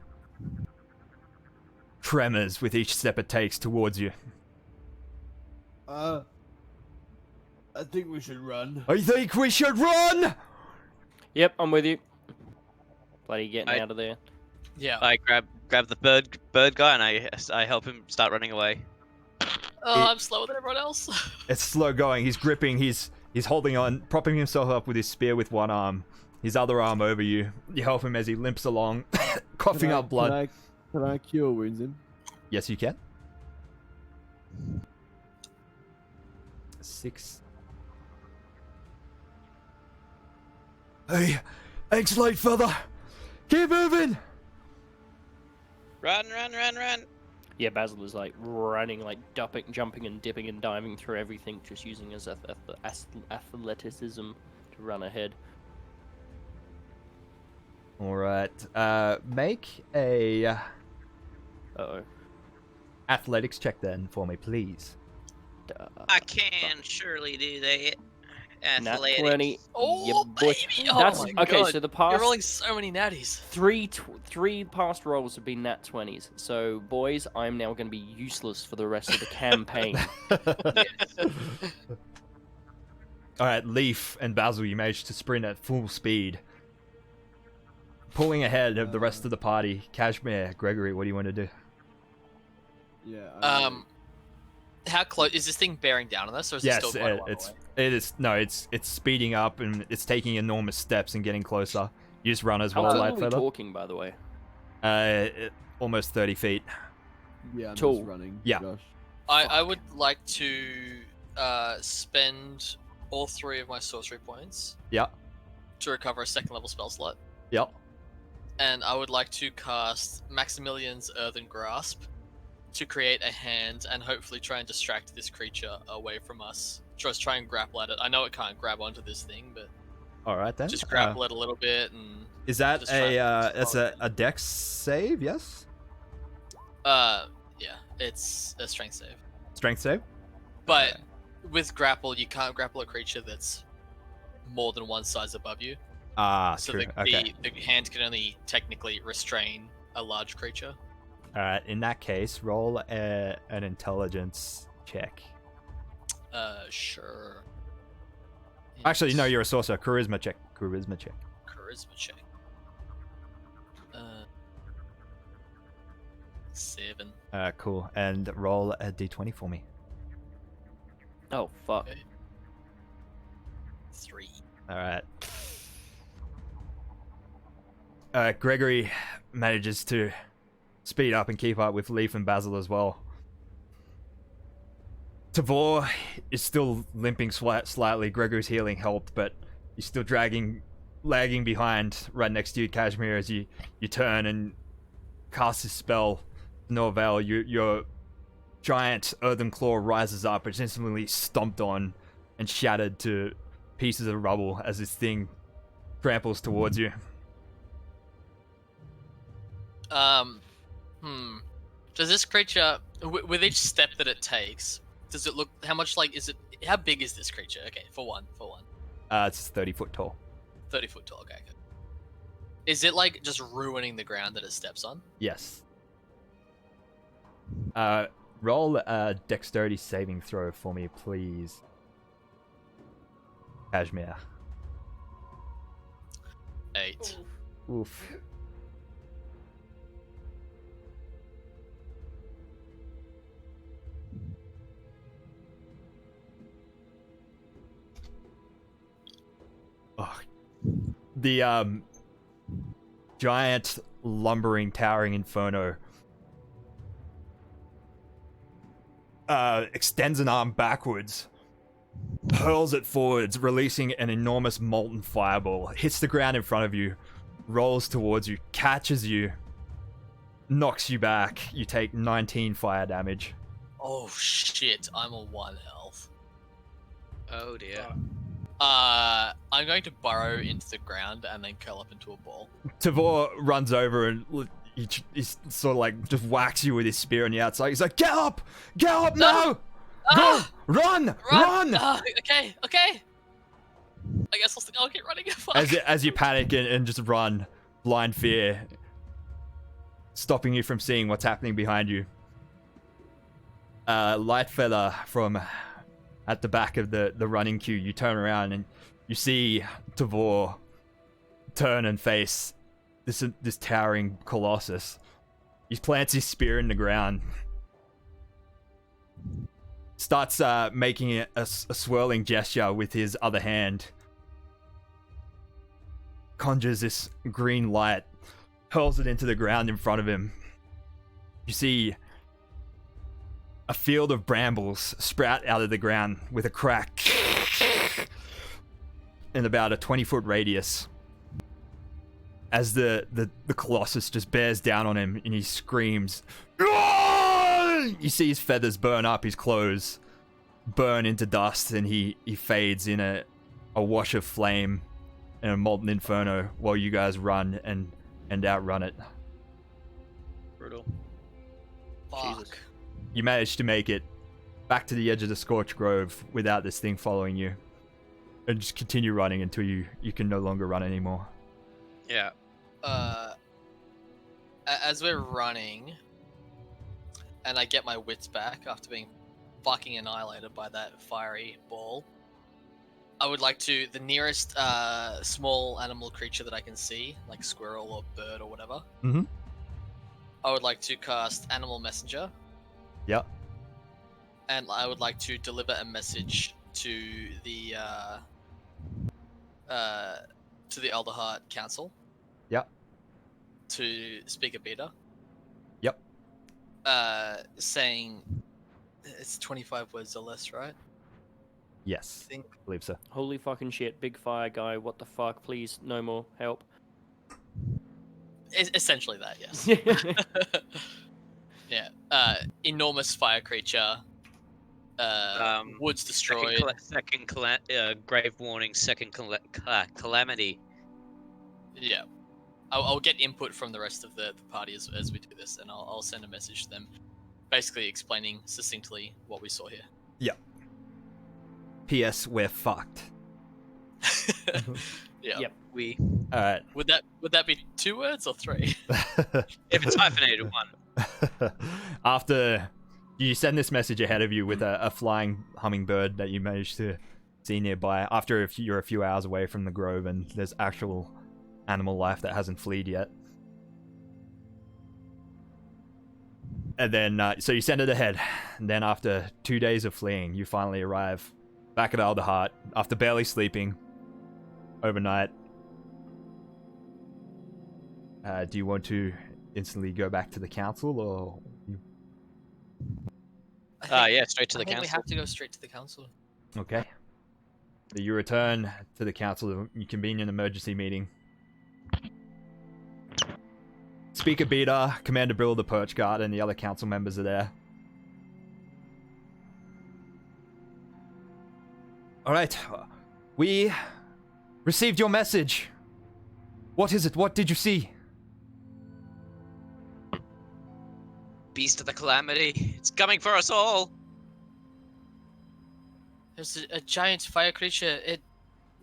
tremors with each step it takes towards you. I think we should run. I think we should run! Yep, I'm with you. Bloody getting out of there. Yeah. I grab the bird guy and I help him start running away. I'm slower than everyone else. It's slow going. He's gripping. He's holding on, propping himself up with his spear with one arm. His other arm over you. You help him as he limps along, coughing up blood. Can I cure wounds him? Yes, you can. 6. Hey, thanks, late fella. Keep moving. Run! Yeah, Basil is like running, like jumping and dipping and diving through everything, just using his athleticism to run ahead. All right. Make a Uh-oh. athletics check then for me, please. I can surely do that. Nat Athletics. 20. Oh, Yeah, boy. baby! Oh That's my okay. God. So the You're past rolling so many natties. three past rolls have been nat 20s. So boys, I'm now going to be useless for the rest of the campaign. All right, Leaf and Basil, you managed to sprint at full speed, pulling ahead of the rest of the party. Kashmir, Gregory, what do you want to do? Yeah. How close is this thing bearing down on us, or is it Yes, still quite a while it's away? it is. No, it's speeding up and it's taking enormous steps and getting closer. You just run as How well, tall are we Lightfeather. talking, by the way? Almost 30 feet. Yeah, I'm Tall. just running. Yeah. Josh. I would like to spend all 3 of my sorcery points Yep. to recover a 2nd level spell slot, Yep. and I would like to cast Maximilian's Earthen Grasp to create a hand and hopefully try and distract this creature away from us. Just try and grapple at it. I know it can't grab onto this thing, but All right then. just grapple it a little bit and Is that just try and that's follow a dex save? Yes. yeah, it's a strength save. Strength save. But with grapple, you can't grapple a creature that's more than one size above you. Ah, So true. the hand can only technically restrain a large creature. All right. In that case, roll an intelligence check. Sure. Actually, no, you're a sorcerer. Charisma check. Charisma check. Charisma check. 7. Cool. And roll a d20 for me. Oh, fuck. Okay. 3. All right. Gregory manages to speed up and keep up with Leaf and Basil as well. Tavor is still limping slightly. Gregory's healing helped, but he's still lagging behind right next to you, Kashmir, as you turn and cast his spell. No avail. Your giant earthen claw rises up. It's instantly stomped on and shattered to pieces of rubble as this thing tramples towards you. Does this creature, with each step that it takes, does it look, how big is this creature? Okay, for one. It's 30 foot tall. 30 foot tall, okay, good. Is it like just ruining the ground that it steps on? Yes. Roll a dexterity saving throw for me, please. Kashmir. 8. Oof. Oh. The giant lumbering towering inferno extends an arm backwards hurls it forwards, releasing an enormous molten fireball, hits the ground in front of you, rolls towards you, catches you, knocks you back. You take 19 fire damage. Oh shit, I'm on 1 health. Oh dear. I'm going to burrow into the ground and then curl up into a ball. Tavor runs over and he's sort of like just whacks you with his spear on the outside. He's like, get up now! Go! Run! Okay. I guess I'll keep running. Fuck. As you panic and just run, blind fear, stopping you from seeing what's happening behind you. Lightfeather from at the back of the running queue, you turn around and you see Tavor turn and face this towering colossus. He plants his spear in the ground, starts making a swirling gesture with his other hand, conjures this green light, hurls it into the ground in front of him. You see a field of brambles sprout out of the ground with a crack in about a 20-foot radius as the colossus just bears down on him and he screams. You see his feathers burn up, his clothes burn into dust, and he fades in a wash of flame and a molten inferno while you guys run and outrun it. Brutal. Fuck. You manage to make it back to the edge of the Scorched Grove without this thing following you, and just continue running until you can no longer run anymore. Yeah. As we're running, and I get my wits back after being fucking annihilated by that fiery ball, I would like to, the nearest small animal creature that I can see, like squirrel or bird or whatever, I would like to cast Animal Messenger. Yep. And I would like to deliver a message to the Elderheart Council. Yep. To Speaker Beta. Yep. Saying it's 25 words or less, right? Yes. I believe so. Holy fucking shit, big fire guy, what the fuck, please, no more, help. Essentially that, yes. Yeah. Enormous fire creature. Woods destroyed. Second grave warning. Second calamity. Yeah. I'll get input from the rest of the party as we do this, and I'll send a message to them, basically explaining succinctly what we saw here. Yep. P.S. We're fucked. Yeah. Yep. We. All right. Would that be 2 words or 3? If it's hyphenated, 1. After you send this message ahead of you with a flying hummingbird that you managed to see nearby, after you're a few hours away from the grove and there's actual animal life that hasn't fled yet. And then, so you send it ahead. And then after 2 days of fleeing, you finally arrive back at Elderheart after barely sleeping overnight. Do you want to instantly go back to the council, or? Yeah, straight to the I think council. we have to go straight to the council. Okay. So you return to the council. You convene an emergency meeting. Speaker Beta, Commander Brill, the Perch Guard, and the other council members are there. All right. We received your message. What is it? What did you see? Beast of the calamity. It's coming for us all. There's a giant fire creature.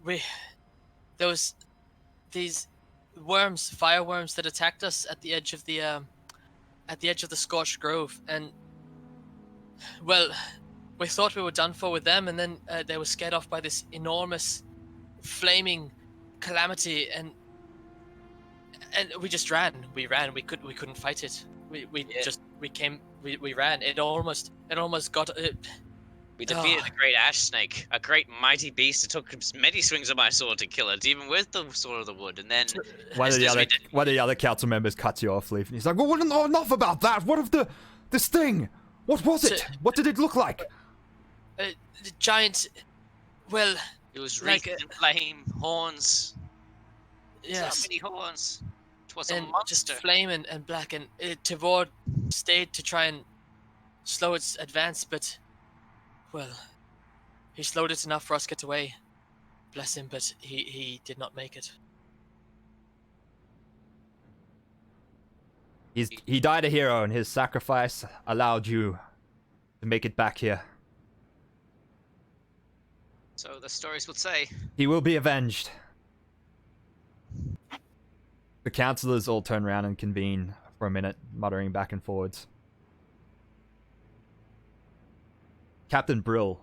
There was these worms, fire worms, that attacked us at the edge of the Scorched Grove, and well, we thought we were done for with them, and then they were scared off by this enormous, flaming calamity, and we just ran. We ran. We couldn't fight it. We ran. It almost got. We defeated the great ash snake, a great mighty beast. It took many swings of my sword to kill it, even with the sword of the wood. And then one of the other council members cuts you off, Leaf, and he's like, "Well, enough about that. What of this thing? What was it? What did it look like?" The giant Well, It was like, wreathed in flame, horns. yes, So many horns. It was a and just monster. flame and black, and Tavor stayed to try and slow its advance, but, well, he slowed it enough for us to get away. Bless him, but he did not make it. He died a hero, and his sacrifice allowed you to make it back here. So the stories would say. He will be avenged. The councillors all turn around and convene for a minute, muttering back and forwards. Captain Brill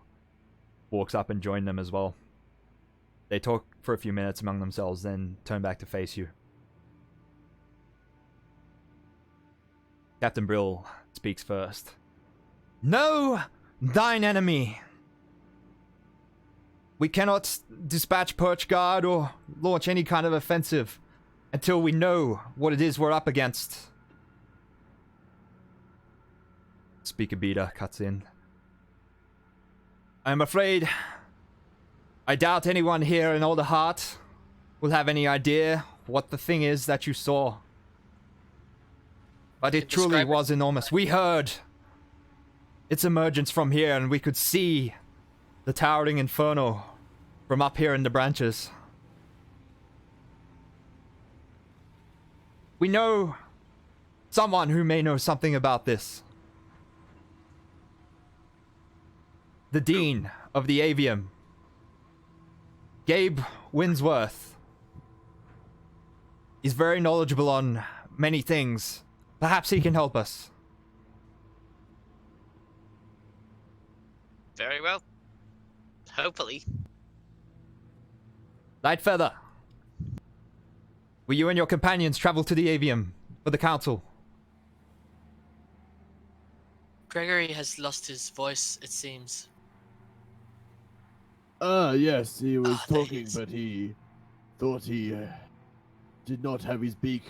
walks up and joins them as well. They talk for a few minutes among themselves, then turn back to face you. Captain Brill speaks first. Know thine enemy. We cannot dispatch Perch Guard or launch any kind of offensive until we know what it is we're up against. Speaker Beater cuts in. I'm afraid I doubt anyone here in all the heart will have any idea what the thing is that you saw. But it truly Describe it. was enormous. We heard its emergence from here, and we could see the towering inferno from up here in the branches. We know someone who may know something about this. The Dean of the Avium, Gabe Winsworth. He's very knowledgeable on many things. Perhaps he can help us. Very well. Hopefully. Lightfeather, will you and your companions travel to the Avium for the council? Gregory has lost his voice, it seems. Yes, he was Ah, there he talking, is. but he thought he did not have his beak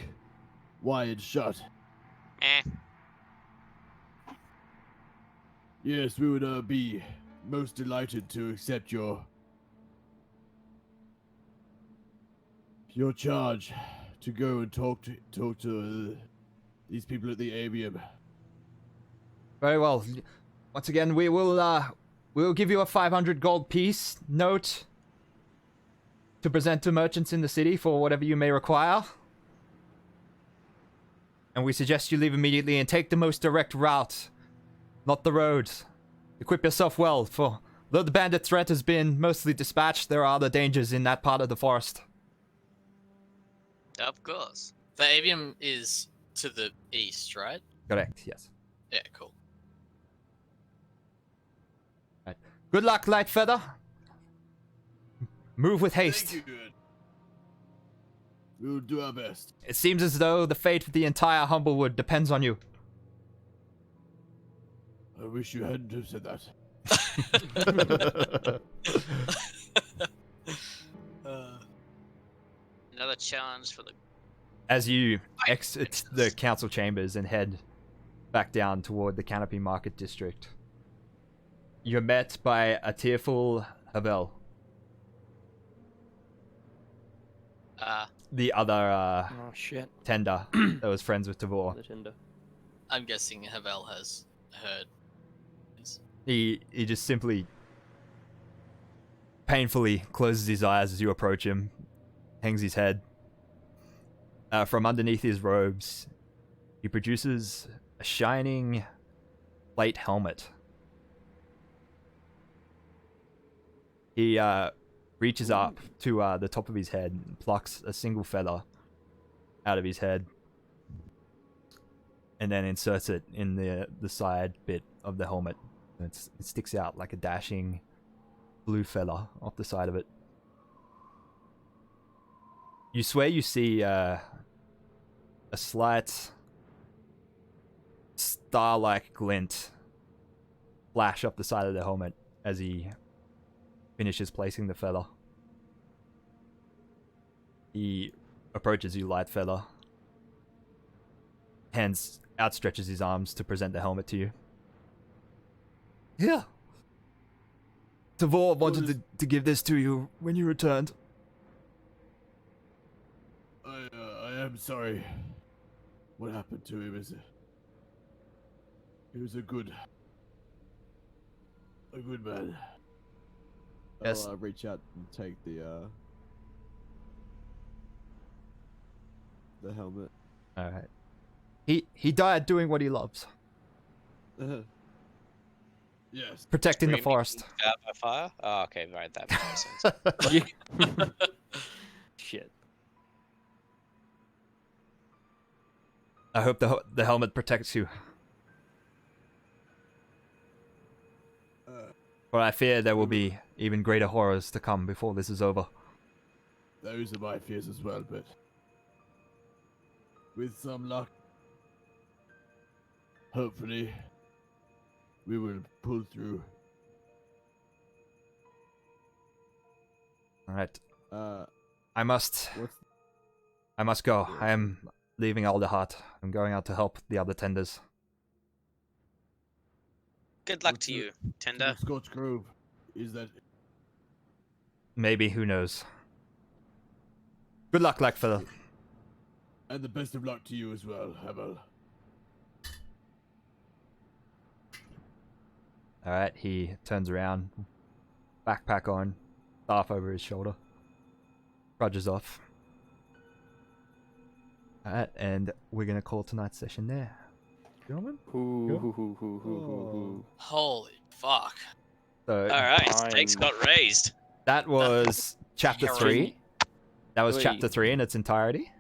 wired shut. Eh. Yes, we would be most delighted to accept your charge to go and talk to these people at the Avium. Very well. Once again, we will give you a 500 gold piece note to present to merchants in the city for whatever you may require. And we suggest you leave immediately and take the most direct route, not the roads. Equip yourself well, for though the bandit threat has been mostly dispatched, there are other dangers in that part of the forest. Of course. The Avium is to the east, right? Correct, yes. Yeah, cool. Good luck, Lightfeather. Move with haste. Thank you. We will do our best. It seems as though the fate of the entire Humblewood depends on you. I wish you hadn't have said that. Another challenge for the. As you exit the council chambers and head back down toward the Canopy Market District, you're met by a tearful Havel. The other Oh shit. tender that was friends with Tavor. The Tinder. I'm guessing Havel has heard. He just simply painfully closes his eyes as you approach him, hangs his head. From underneath his robes, he produces a shining plate helmet. He reaches up to the top of his head and plucks a single feather out of his head, and then inserts it in the side bit of the helmet. It sticks out like a dashing blue feather off the side of it. You swear you see a slight star-like glint flash up the side of the helmet as he finishes placing the feather. He approaches you, Lightfeather. Outstretches his arms to present the helmet to you. Here. Tavor wanted to give this to you when you returned. I am sorry. What happened to him is he was a good man. Yes. I'll reach out and take the helmet. All right. He died doing what he loves, Yes. protecting the Screaming forest. Out by fire? Oh, okay, right, that makes sense. Shit. I hope the helmet protects you. For I fear there will be even greater horrors to come before this is over. Those are my fears as well, but with some luck, hopefully, we will pull through. All right. What's I must go. I am leaving Alderheart. I'm going out to help the other tenders. Good luck to you, Tender. Scorch Grove? Is that Maybe, who knows? Good luck, Blackfeather. and the best of luck to you as well, Hamel. All right. He turns around, backpack on, staff over his shoulder, trudges off. All right, and we're gonna call tonight's session there. Gentlemen. Holy fuck. So Alright, stakes Fine. got raised. that was chapter Harrowing. 3. That was Wait. chapter 3 in its entirety.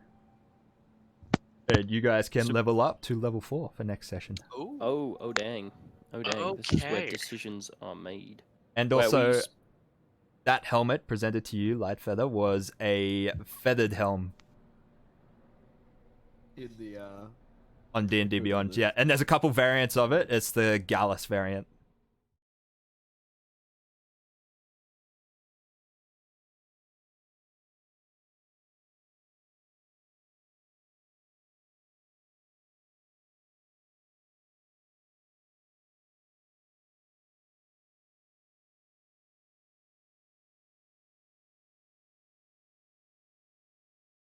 And you guys can level up to level 4 for next session. Ooh. Oh dang. Oh dang. This is where Okay. decisions are made. And Where we also, use- that helmet presented to you, Lightfeather, was a feathered helm in the on D&D Beyond. Yeah, and there's a couple variants of it. It's the Gallus variant.